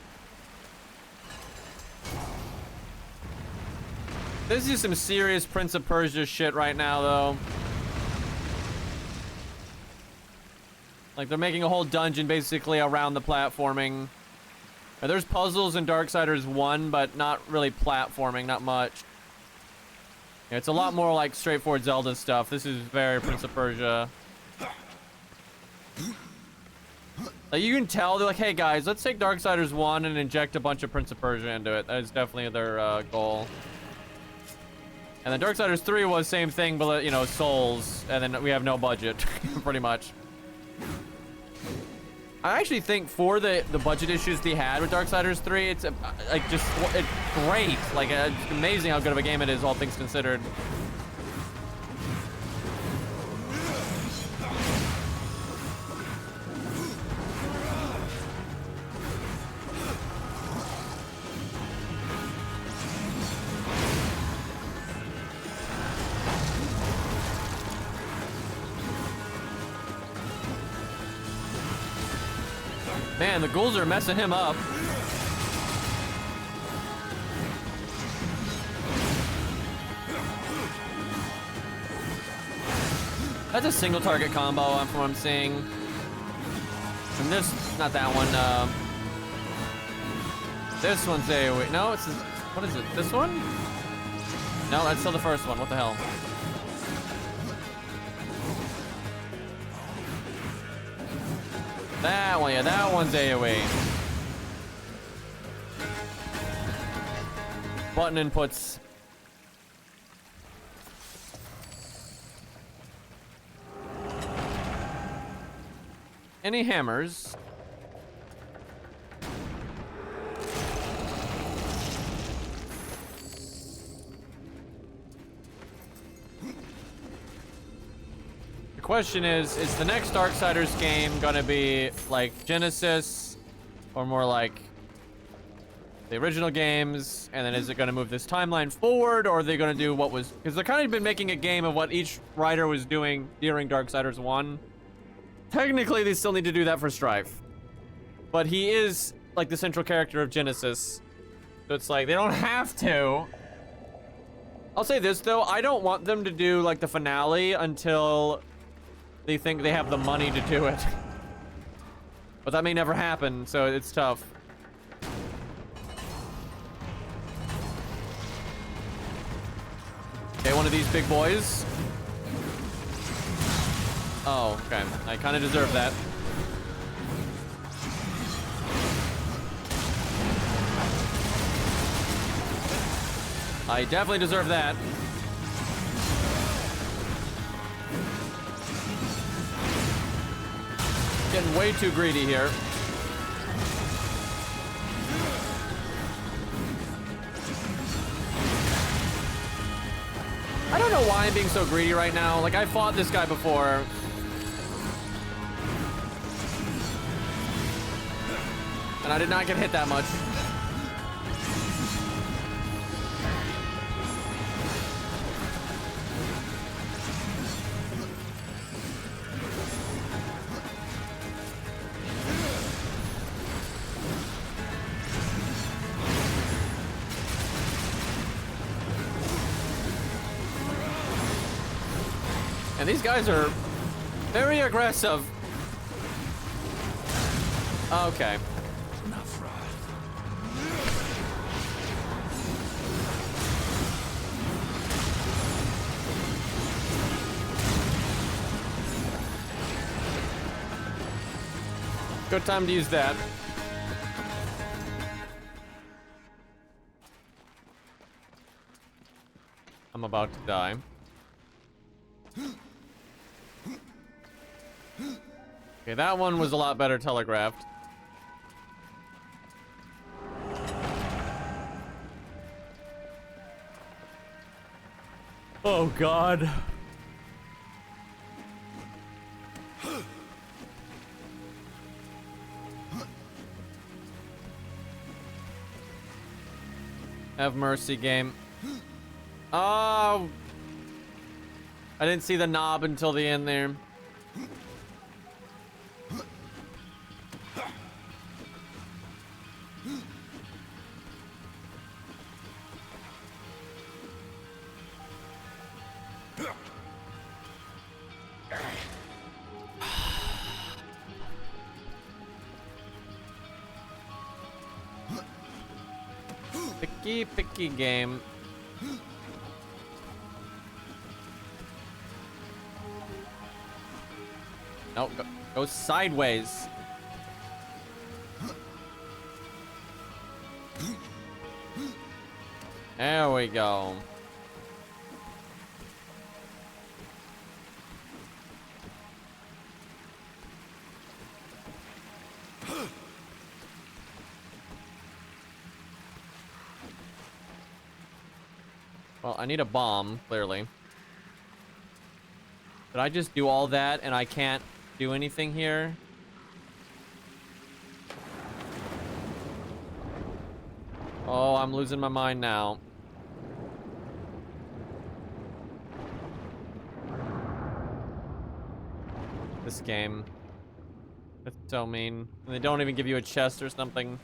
[SPEAKER 1] This is some serious Prince of Persia shit right now, though. Like, they're making a whole dungeon basically around the platforming. And there's puzzles in Darksiders 1, but not really platforming, not much. Yeah, it's a lot more like straightforward Zelda stuff. This is very Prince of Persia. Like, you can tell they're like, hey guys, let's take Darksiders 1 and inject a bunch of Prince of Persia into it. That is definitely their goal. And then Darksiders 3 was same thing, but you know, Souls, and then we have no budget, pretty much. I actually think for the budget issues they had with Darksiders 3, it's like just it's great. Like it's amazing how good of a game it is, all things considered. Man, the ghouls are messing him up. That's a single target combo from what I'm seeing. And this, not that one. This one's AoE. No, it's, what is it? This one? No, that's still the first one. What the hell? That one, yeah, that one's AoE. Button inputs. Any hammers? The question is the next Darksiders game gonna be like Genesis or more like the original games? And then is it gonna move this timeline forward, or are they gonna do what was, because they're kind of been making a game of what each writer was doing during Darksiders 1. Technically, they still need to do that for Strife. But he is like the central character of Genesis. So it's like, they don't have to. I'll say this though, I don't want them to do like the finale until they think they have the money to do it. But that may never happen, so it's tough. Okay, one of these big boys. Oh, okay. I kind of deserve that. I definitely deserve that. Getting way too greedy here. I don't know why I'm being so greedy right now. Like, I fought this guy before. And I did not get hit that much. And these guys are very aggressive. Okay. Good time to use that. I'm about to die. Okay, that one was a lot better telegraphed. Oh, God. Have mercy, game. Oh! I didn't see the knob until the end there. picky game. No, go sideways. There we go. Well, I need a bomb, clearly. Did I just do all that and I can't do anything here? Oh, I'm losing my mind now. This game. It's so mean. And they don't even give you a chest or something.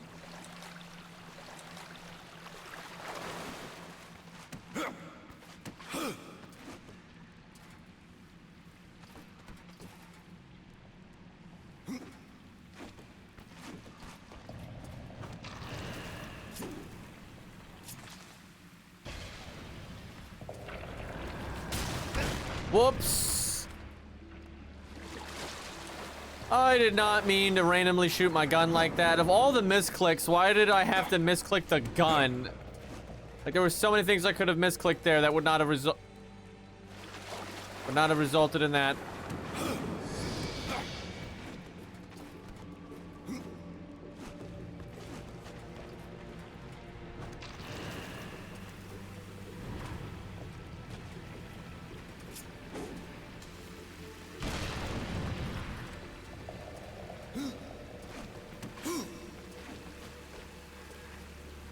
[SPEAKER 1] Whoops. I did not mean to randomly shoot my gun like that. Of all the misclicks, why did I have to misclick the gun? Like, there were so many things I could have misclicked there that would not have resulted in that.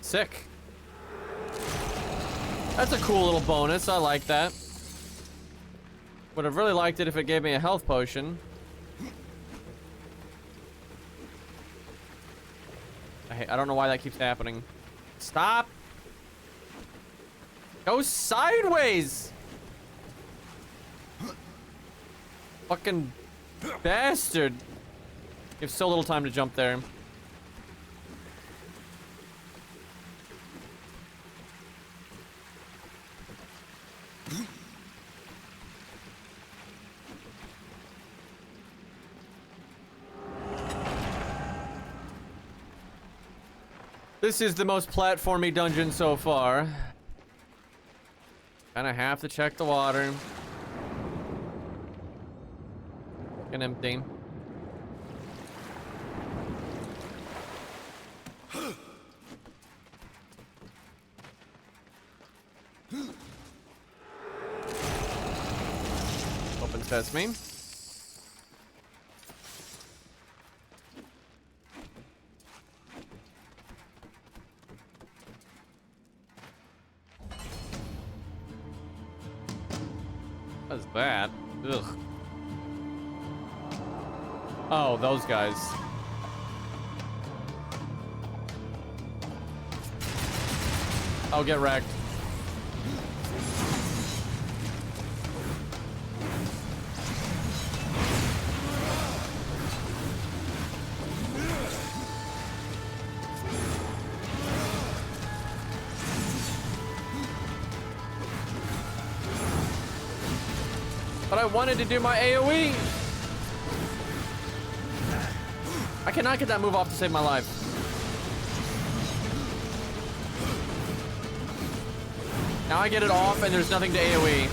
[SPEAKER 1] Sick. That's a cool little bonus. I like that. Would have really liked it if it gave me a health potion. I don't know why that keeps happening. Stop. Go sideways. Fucking bastard. You have so little time to jump there. This is the most platformy dungeon so far. Kinda have to check the water. Fucking empty. Open sesame. What's that? Ugh. Oh, those guys. I'll get wrecked. But I wanted to do my AoE. I cannot get that move off to save my life. Now I get it off and there's nothing to AoE.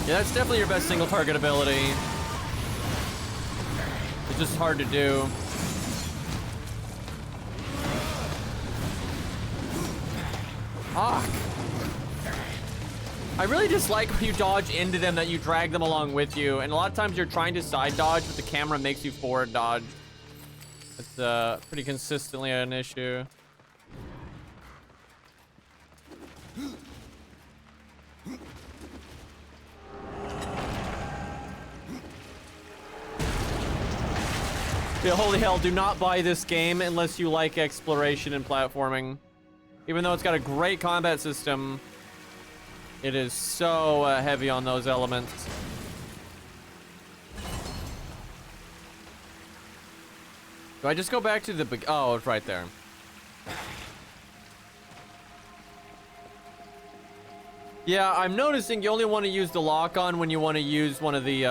[SPEAKER 1] Yeah, that's definitely your best single target ability. It's just hard to do. Fuck. I really dislike when you dodge into them that you drag them along with you. And a lot of times you're trying to side dodge, but the camera makes you forward dodge. It's pretty consistently an issue. Yeah, holy hell, do not buy this game unless you like exploration and platforming. Even though it's got a great combat system, it is so heavy on those elements. Do I just go back to the big? Oh, it's right there. Yeah, I'm noticing you only want to use the lock-on when you want to use one of the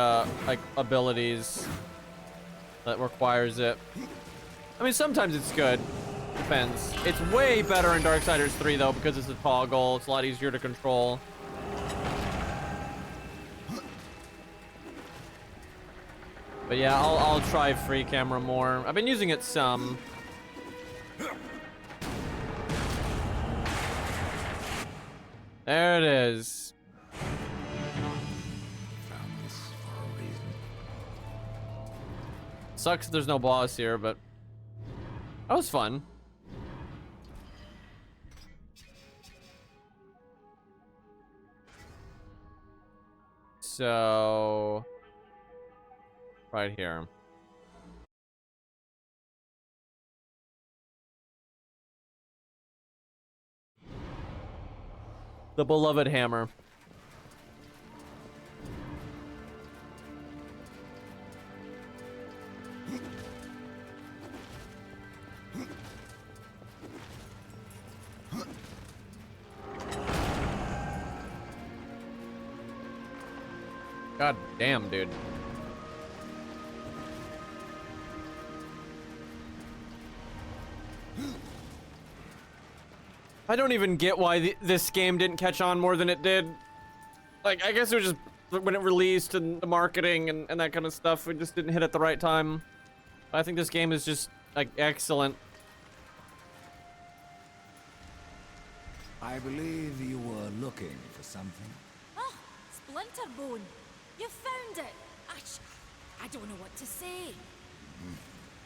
[SPEAKER 1] like abilities that requires it. I mean, sometimes it's good. Depends. It's way better in Darksiders 3 though because it's a toggle. It's a lot easier to control. But yeah, I'll try free camera more. I've been using it some. There it is.
[SPEAKER 3] Found this for a reason.
[SPEAKER 1] Sucks there's no boss here, but that was fun. So, right here. The beloved hammer. God damn, dude. I don't even get why this game didn't catch on more than it did. Like, I guess it was just when it released and the marketing and that kind of stuff, it just didn't hit at the right time. I think this game is just, like, excellent.
[SPEAKER 3] I believe you were looking for something.
[SPEAKER 5] Oh, Splinterbone. You found it. I don't know what to say.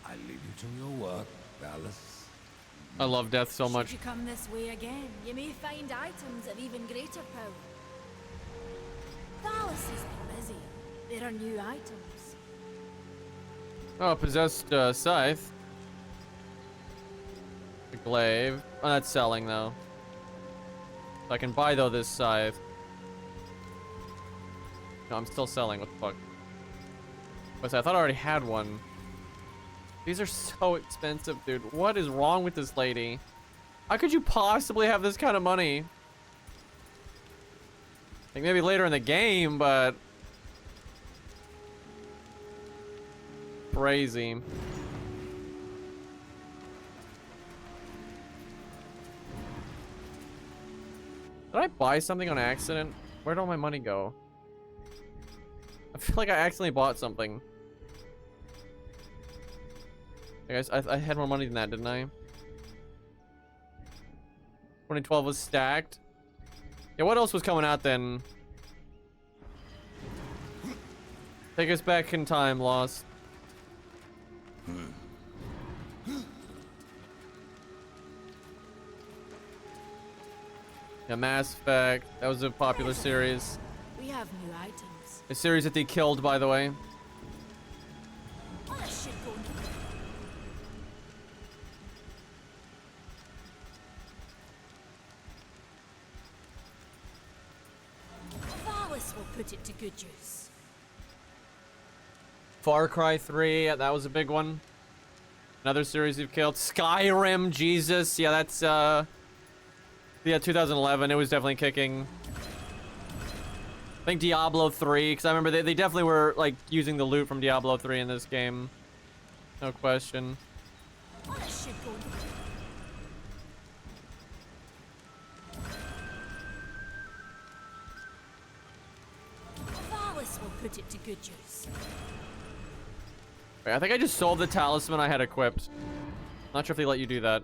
[SPEAKER 3] I leave you to your work, Valis.
[SPEAKER 1] I love death so much.
[SPEAKER 5] Should you come this way again, you may find items of even greater power. Valis has been busy. There are new items.
[SPEAKER 1] Oh, possessed scythe. The glaive. Oh, that's selling though. So I can buy though this scythe. No, I'm still selling. What the fuck? I thought I already had one. These are so expensive, dude. What is wrong with this lady? How could you possibly have this kind of money? I think maybe later in the game, but crazy. Did I buy something on accident? Where'd all my money go? I feel like I accidentally bought something. Hey guys, I had more money than that, didn't I? 2012 was stacked. Yeah, what else was coming out then? Take us back in time, Lost. Yeah, Mass Effect. That was a popular series.
[SPEAKER 5] We have new items.
[SPEAKER 1] A series that they killed, by the way.
[SPEAKER 5] Oh, I should go. Valis will put it to good use.
[SPEAKER 1] Far Cry 3, yeah, that was a big one. Another series you've killed. Skyrim, Jesus. Yeah, that's, yeah, 2011. It was definitely kicking. I think Diablo 3, because I remember they definitely were, like, using the loot from Diablo 3 in this game. No question.
[SPEAKER 5] Oh, I should go. Valis will put it to good use.
[SPEAKER 1] Wait, I think I just sold the talisman I had equipped. Not sure if they let you do that.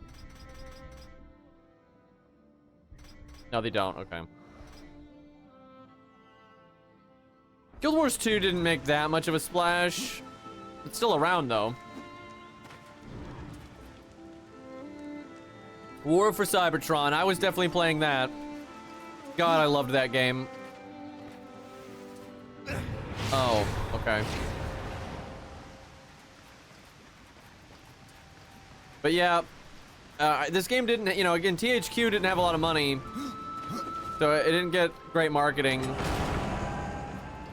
[SPEAKER 1] No, they don't. Okay. Guild Wars 2 didn't make that much of a splash. It's still around, though. War for Cybertron. I was definitely playing that. God, I loved that game. Oh, okay. But yeah, this game didn't, you know, again, THQ didn't have a lot of money, so it didn't get great marketing.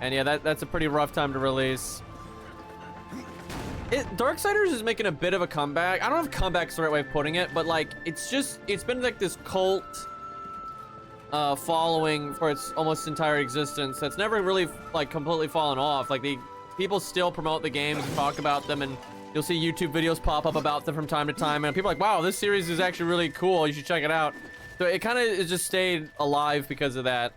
[SPEAKER 1] And yeah, that's a pretty rough time to release. Darksiders is making a bit of a comeback. I don't know if comeback's the right way of putting it, but like, it's been like this cult following for its almost entire existence that's never really like completely fallen off. Like, the people still promote the games and talk about them, and you'll see YouTube videos pop up about them from time to time, and people are like, wow, this series is actually really cool, you should check it out. So it kind of just stayed alive because of that.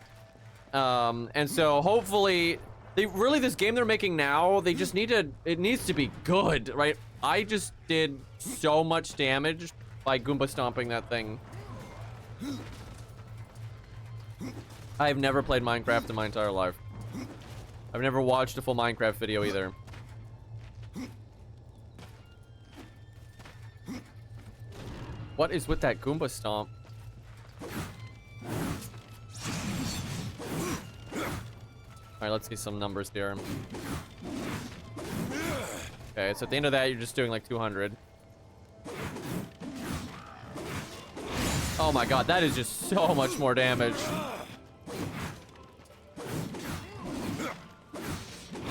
[SPEAKER 1] And so hopefully this game they're making now, they just it needs to be good, right? I just did so much damage by Goomba stomping that thing. I've never played Minecraft in my entire life. I've never watched a full Minecraft video either. What is with that Goomba stomp? Alright, let's see some numbers here. Okay, so at the end of that, you're just doing like 200. Oh my god, that is just so much more damage.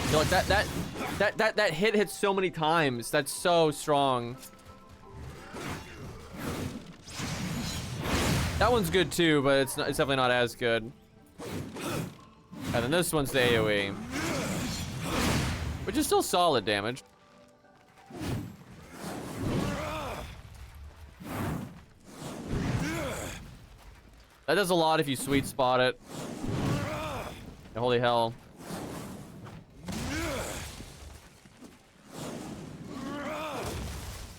[SPEAKER 1] You know, like that hit hits so many times. That's so strong. That one's good too, but it's definitely not as good. And then this one's the AoE, which is still solid damage. That does a lot if you sweet spot it. Holy hell.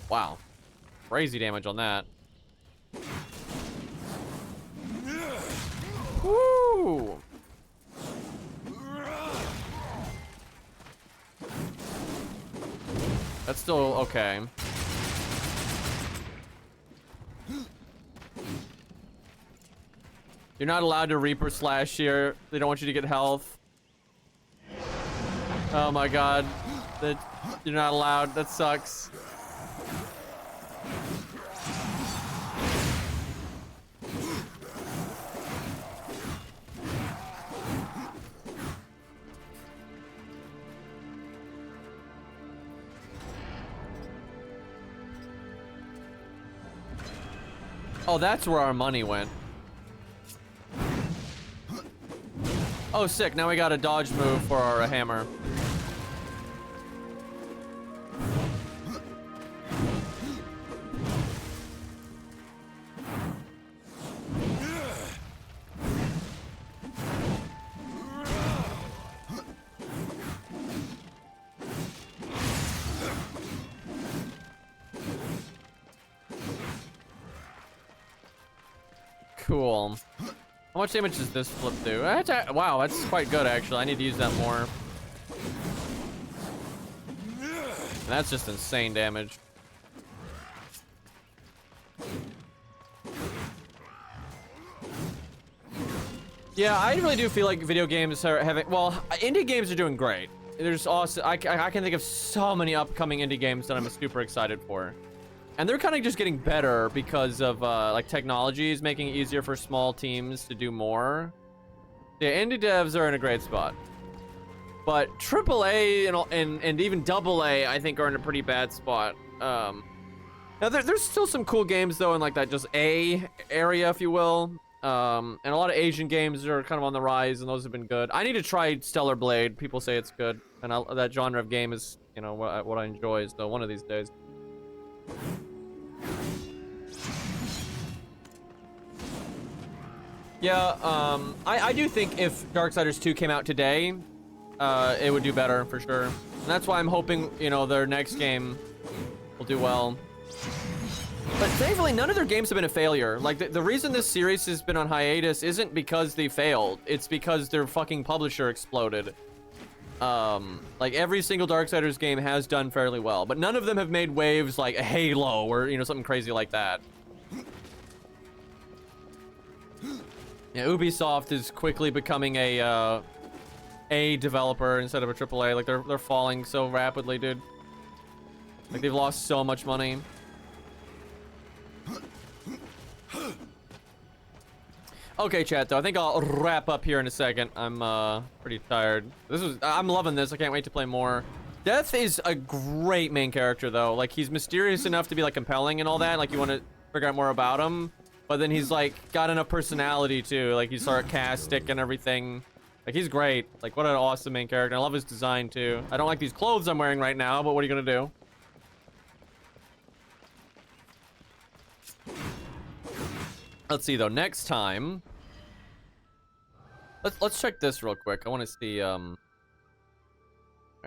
[SPEAKER 1] Wow. Crazy damage on that. Woo! That's still okay. You're not allowed to Reaper Slash here. They don't want you to get health. Oh my god. You're not allowed. That sucks. Oh, that's where our money went. Oh, sick. Now we got a dodge move for our hammer. Cool. How much damage does this flip do? Wow, that's quite good, actually. I need to use that more. And that's just insane damage. Yeah, I really do feel like video games are having... Well, indie games are doing great. There's also... I can think of so many upcoming indie games that I'm super excited for. And they're kind of just getting better because of like technology is making it easier for small teams to do more. Yeah, indie devs are in a great spot. But AAA and even AA, I think, are in a pretty bad spot. Now there's still some cool games though in like that just A area, if you will. And a lot of Asian games are kind of on the rise, and those have been good. I need to try Stellar Blade. People say it's good, and that genre of game is, you know, what I enjoy. So one of these days. Yeah, I do think if Darksiders 2 came out today, it would do better for sure. And that's why I'm hoping, you know, their next game will do well. But thankfully, none of their games have been a failure. Like, the reason this series has been on hiatus isn't because they failed. It's because their fucking publisher exploded. Like every single Darksiders game has done fairly well, but none of them have made waves like a Halo or, you know, something crazy like that. Yeah, Ubisoft is quickly becoming a developer instead of a AAA. Like they're falling so rapidly, dude. Like they've lost so much money. Okay, chat, though. I think I'll wrap up here in a second. I'm pretty tired. I'm loving this. I can't wait to play more. Death is a great main character, though. Like, he's mysterious enough to be, like, compelling and all that. Like, you want to figure out more about him. But then he's, like, got enough personality, too. Like, he's sarcastic and everything. Like, he's great. Like, what an awesome main character. I love his design, too. I don't like these clothes I'm wearing right now, but what are you gonna do? Let's see, though. Next time... Let's check this real quick. I want to see, alright,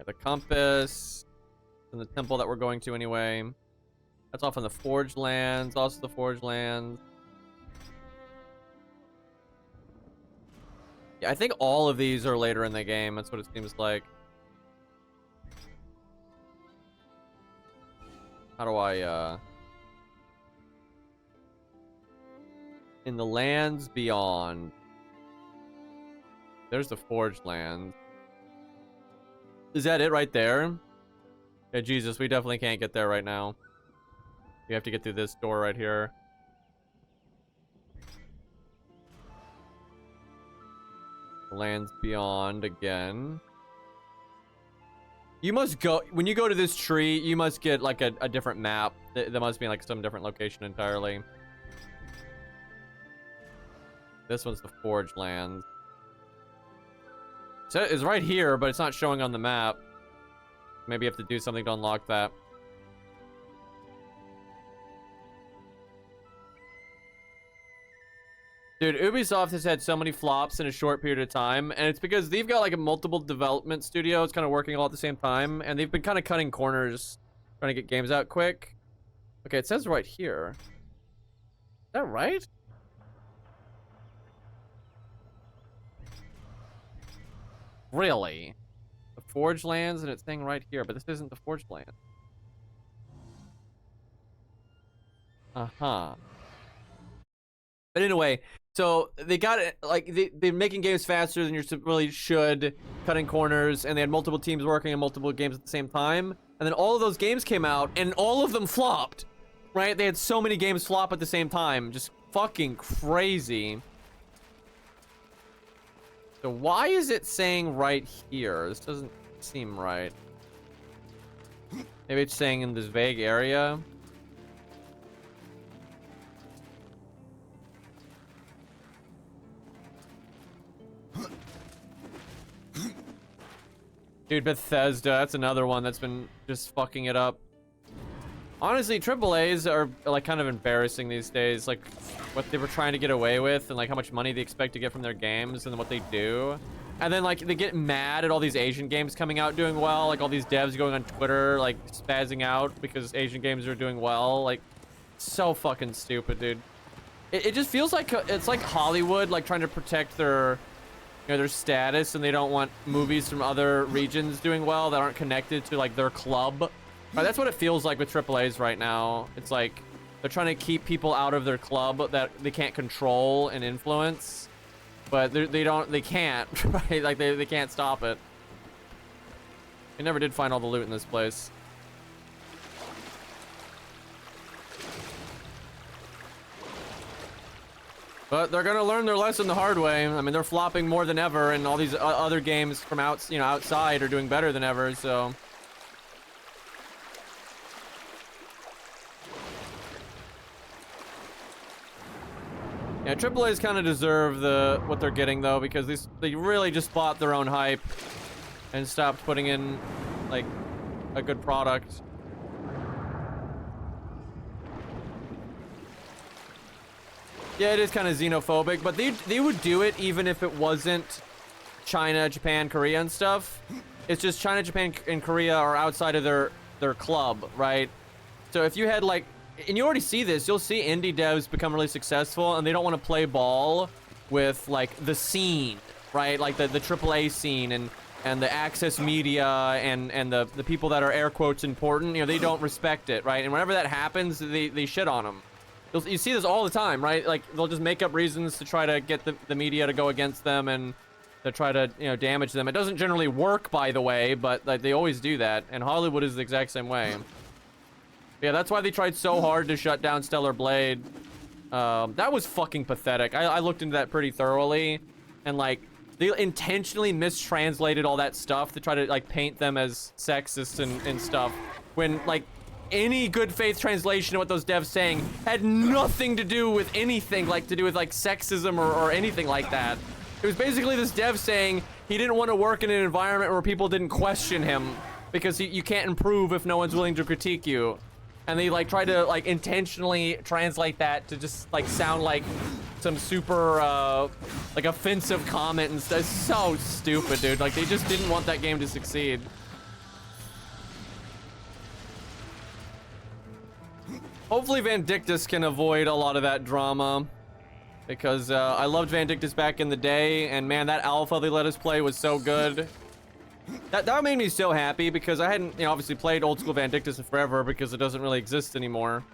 [SPEAKER 1] the compass and the temple that we're going to anyway. That's off on the Forge Lands. Also the Forge Lands. Yeah, I think all of these are later in the game. That's what it seems like. How do I, in the lands beyond. There's the Forge Lands. Is that it right there? Yeah, Jesus, we definitely can't get there right now. We have to get through this door right here. Lands beyond again. You must go, when you go to this tree, you must get like a different map. There must be like some different location entirely. This one's the Forge Lands. So it's right here, but it's not showing on the map. Maybe you have to do something to unlock that. Dude, Ubisoft has had so many flops in a short period of time, and it's because they've got like a multiple development studios kind of working all at the same time, and they've been kind of cutting corners, trying to get games out quick. Okay, it says right here. Is that right? Really? The Forge Lands, and it's saying right here, but this isn't the Forge Land. Uh-huh. But anyway, so they got it, like, they're making games faster than you really should, cutting corners, and they had multiple teams working on multiple games at the same time. And then all of those games came out, and all of them flopped, right? They had so many games flop at the same time. Just fucking crazy. So why is it saying right here? This doesn't seem right. Maybe it's saying in this vague area. Dude, Bethesda, that's another one that's been just fucking it up. Honestly, AAAs are like kind of embarrassing these days. Like what they were trying to get away with and like how much money they expect to get from their games and then what they do. And then like they get mad at all these Asian games coming out doing well. Like all these devs going on Twitter like spazzing out because Asian games are doing well. Like so fucking stupid, dude. It just feels like it's like Hollywood like trying to protect their, you know, their status, and they don't want movies from other regions doing well that aren't connected to like their club. Right, that's what it feels like with AAAs right now. It's like they're trying to keep people out of their club that they can't control and influence, but they can't, right? Like they can't stop it. They never did find all the loot in this place. But they're gonna learn their lesson the hard way. I mean, they're flopping more than ever, and all these other games from outside are doing better than ever. So. Yeah, AAA's kind of deserve what they're getting though, because they really just bought their own hype and stopped putting in like a good product. Yeah, it is kind of xenophobic, but they would do it even if it wasn't China, Japan, Korea and stuff. It's just China, Japan, and Korea are outside of their club, right? So if you had like, and you already see this, you'll see indie devs become really successful and they don't want to play ball with like the scene, right? Like the AAA scene and and the access media and the people that are air quotes important, you know, they don't respect it, right? And whenever that happens, they shit on them. You see this all the time, right? Like, they'll just make up reasons to try to get the media to go against them and to try to, you know, damage them. It doesn't generally work, by the way, but like, they always do that. And Hollywood is the exact same way. Yeah, that's why they tried so hard to shut down Stellar Blade. That was fucking pathetic. I looked into that pretty thoroughly, and like, they intentionally mistranslated all that stuff to try to like paint them as sexist and stuff, when like any good faith translation of what those devs saying had nothing to do with anything like to do with like sexism or anything like that. It was basically this dev saying he didn't want to work in an environment where people didn't question him because you can't improve if no one's willing to critique you. And they like tried to like intentionally translate that to just like sound like some super like offensive comment and stuff. It's so stupid, dude. Like, they just didn't want that game to succeed. Hopefully Vandictus can avoid a lot of that drama, because I loved Vandictus back in the day, and man, that alpha they let us play was so good. That made me so happy, because I hadn't, you know, obviously played old school Vandictus in forever because it doesn't really exist anymore.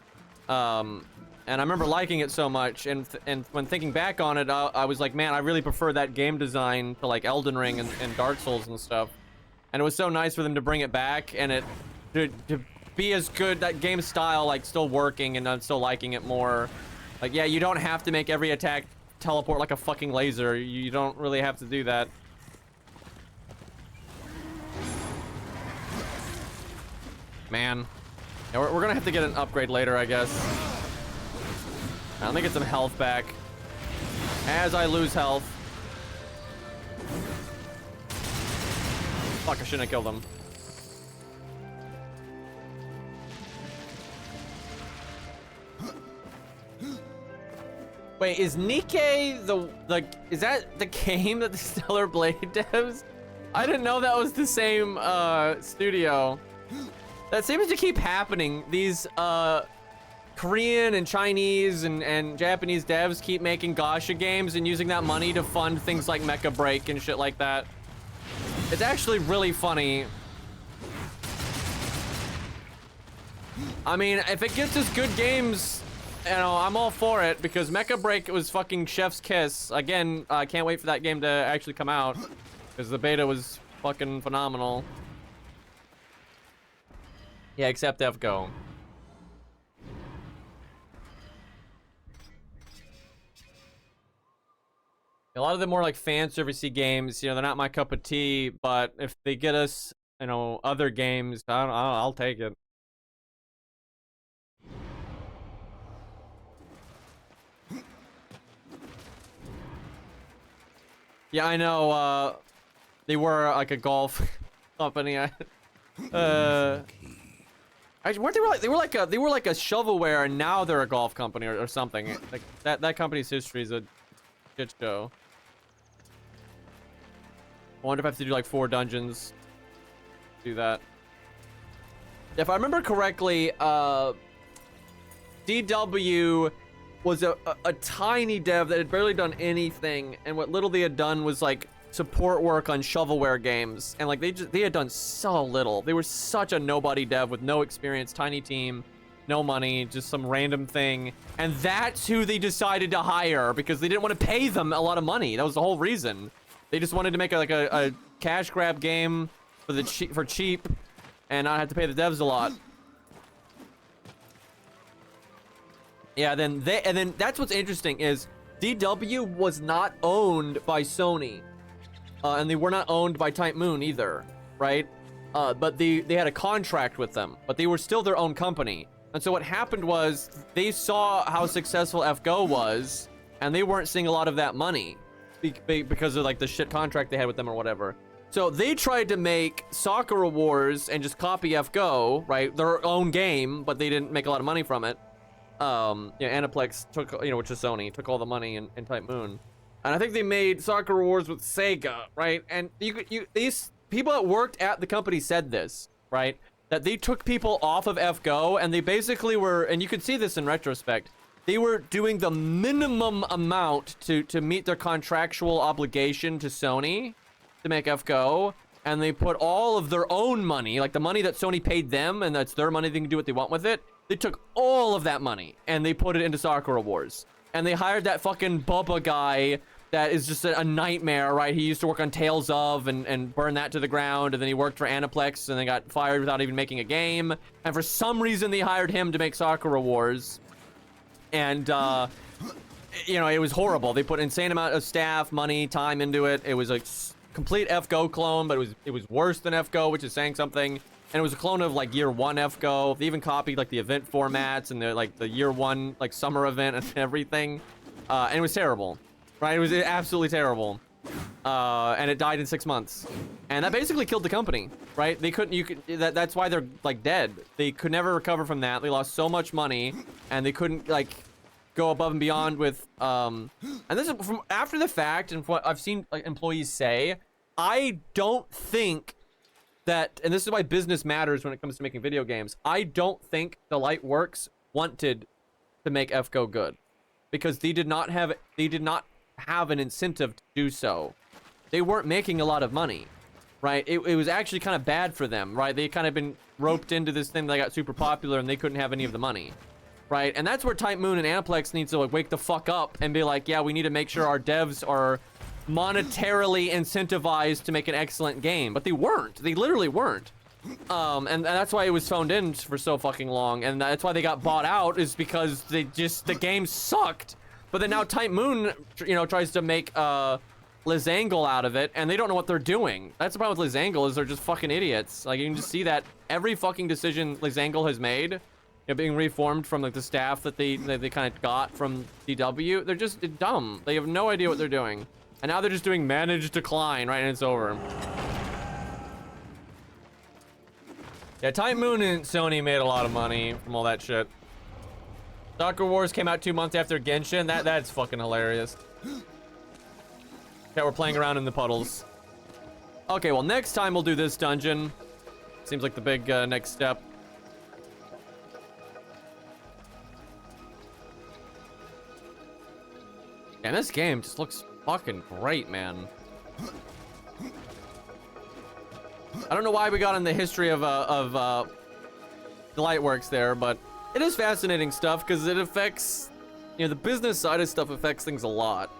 [SPEAKER 1] And I remember liking it so much, and when thinking back on it, I was like, man, I really prefer that game design to like Elden Ring and Dark Souls and stuff. And it was so nice for them to bring it back, and it to be as good, that game style like still working, and I'm still liking it more. Like, yeah, you don't have to make every attack teleport like a fucking laser. You don't really have to do that. Man, yeah, we're gonna have to get an upgrade later, I guess. Now, let me get some health back as I lose health. Fuck, I shouldn't have killed him. Wait, is Nikkei is that the game that the Stellar Blade devs? I didn't know that was the same studio. That seems to keep happening. These Korean and Chinese and Japanese devs keep making gacha games and using that money to fund things like Mecha Break and shit like that. It's actually really funny. I mean, if it gets us good games, you know, I'm all for it, because Mecha Break was fucking chef's kiss. Again, I can't wait for that game to actually come out, because the beta was fucking phenomenal. Yeah, except FGO. A lot of the more like fan servicey games, you know, they're not my cup of tea, but if they get us, you know, other games, I'll take it. Yeah, I know, they were like a golf company. Weren't they were like a shovelware, and now they're a golf company or something. Like that company's history is a shit show. I wonder if I have to do like 4 dungeons. Do that. If I remember correctly, DW was a tiny dev that had barely done anything, and what little they had done was like support work on shovelware games, and like they had done so little. They were such a nobody dev with no experience, tiny team, no money, just some random thing, and that's who they decided to hire, because they didn't want to pay them a lot of money. That was the whole reason. They just wanted to make a cash grab game for cheap and not have to pay the devs a lot. Yeah, then that's what's interesting is DW was not owned by Sony. And they were not owned by Type Moon either, right? But they had a contract with them, but they were still their own company. And so what happened was they saw how successful FGO was, and they weren't seeing a lot of that money because of like the shit contract they had with them or whatever. So they tried to make Sakura Wars and just copy FGO, right? Their own game, but they didn't make a lot of money from it. Aniplex took, which is Sony, took all the money in Type Moon. And I think they made Sakura Wars with Sega, right? And these people that worked at the company said this, right? That they took people off of FGO, and they basically were, and you can see this in retrospect, they were doing the minimum amount to meet their contractual obligation to Sony to make FGO. and they put all of their own money, like the money that Sony paid them, and that's their money, they can do what they want with it. They took all of that money and they put it into Sakura Wars. And they hired that fucking Bubba guy that is just a nightmare, right? He used to work on Tales of and burn that to the ground, and then he worked for Aniplex and then got fired without even making a game. And for some reason, they hired him to make Sakura Wars. And, you know, it was horrible. They put an insane amount of staff, money, time into it. It was a complete FGO clone, but it was worse than FGO, which is saying something. And it was a clone of like year 1 FGO. They even copied like the event formats and the year 1 like summer event and everything. And it was terrible, right? It was absolutely terrible. And it died in 6 months. And that basically killed the company, right? They couldn't, that's why they're like dead. They could never recover from that. They lost so much money and they couldn't like go above and beyond with, and this is from after the fact and what I've seen like employees say, I don't think that, and this is why business matters when it comes to making video games. I don't think the Lightworks wanted to make FGO good because they did not have an incentive to do so. They weren't making a lot of money, right? It was actually kind of bad for them, right? They kind of been roped into this thing that got super popular and they couldn't have any of the money, right? And that's where Type Moon and Aniplex needs to like wake the fuck up and be like, yeah, we need to make sure our devs are monetarily incentivized to make an excellent game. But they weren't. They literally weren't. And that's why it was phoned in for so fucking long. And that's why they got bought out, is because the game sucked. But then now Type Moon, you know, tries to make Lizangle out of it, and they don't know what they're doing. That's the problem with Lizangle, is they're just fucking idiots. Like, you can just see that every fucking decision Lizangle has made, you know, being reformed from like the staff that they kind of got from DW, they're just dumb. They have no idea what they're doing. And now they're just doing managed decline, right? And it's over. Yeah, Type Moon and Sony made a lot of money from all that shit. Sakura Wars came out 2 months after Genshin. That's fucking hilarious. Yeah, we're playing around in the puddles. Okay, well, next time we'll do this dungeon. Seems like the big next step. And this game just looks fucking great, man. I don't know why we got in the history of the Lightworks there, but it is fascinating stuff because it affects, you know, the business side of stuff affects things a lot.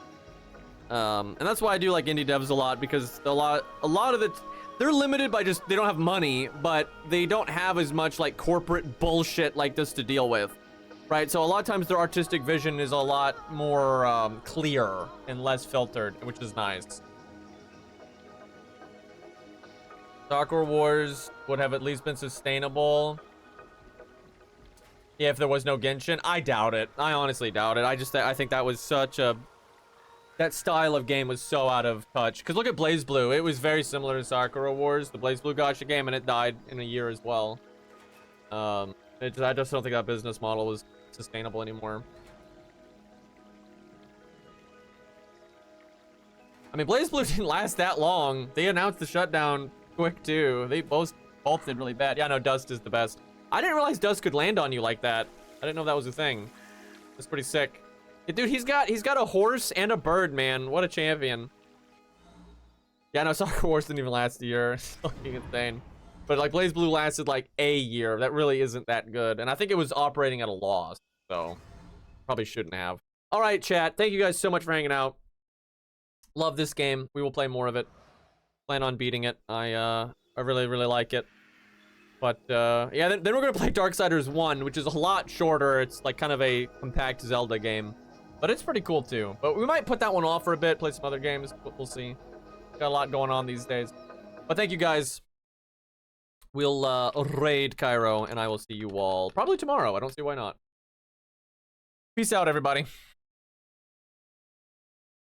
[SPEAKER 1] And that's why I do like indie devs a lot, because a lot of it, they're limited by just, they don't have money, but they don't have as much like corporate bullshit like this to deal with. Right, so a lot of times their artistic vision is a lot more clear and less filtered, which is nice. Sakura Wars would have at least been sustainable. Yeah, if there was no Genshin. I doubt it. I honestly doubt it. I think that was such a... That style of game was so out of touch. Because look at BlazBlue. It was very similar to Sakura Wars, the BlazBlue gacha game, and it died in a year as well. I just don't think that business model was sustainable anymore. I mean, BlazBlue didn't last that long. They announced the shutdown quick too. They both did really bad. Yeah, no, Dust is the best. I didn't realize Dust could land on you like that. I didn't know that was a thing. That's pretty sick. Yeah, dude, he's got a horse and a bird, man. What a champion. Yeah, no, Sakura Wars didn't even last a year. It's fucking insane. But like BlazBlue lasted like a year. That really isn't that good. And I think it was operating at a loss. So probably shouldn't have. All right, chat. Thank you guys so much for hanging out. Love this game. We will play more of it. Plan on beating it. I really, really like it. But yeah, then we're gonna play Darksiders 1, which is a lot shorter. It's like kind of a compact Zelda game. But it's pretty cool too. But we might put that one off for a bit, play some other games. We'll see. Got a lot going on these days. But thank you guys. We'll raid Cairo, and I will see you all probably tomorrow. I don't see why not. Peace out, everybody.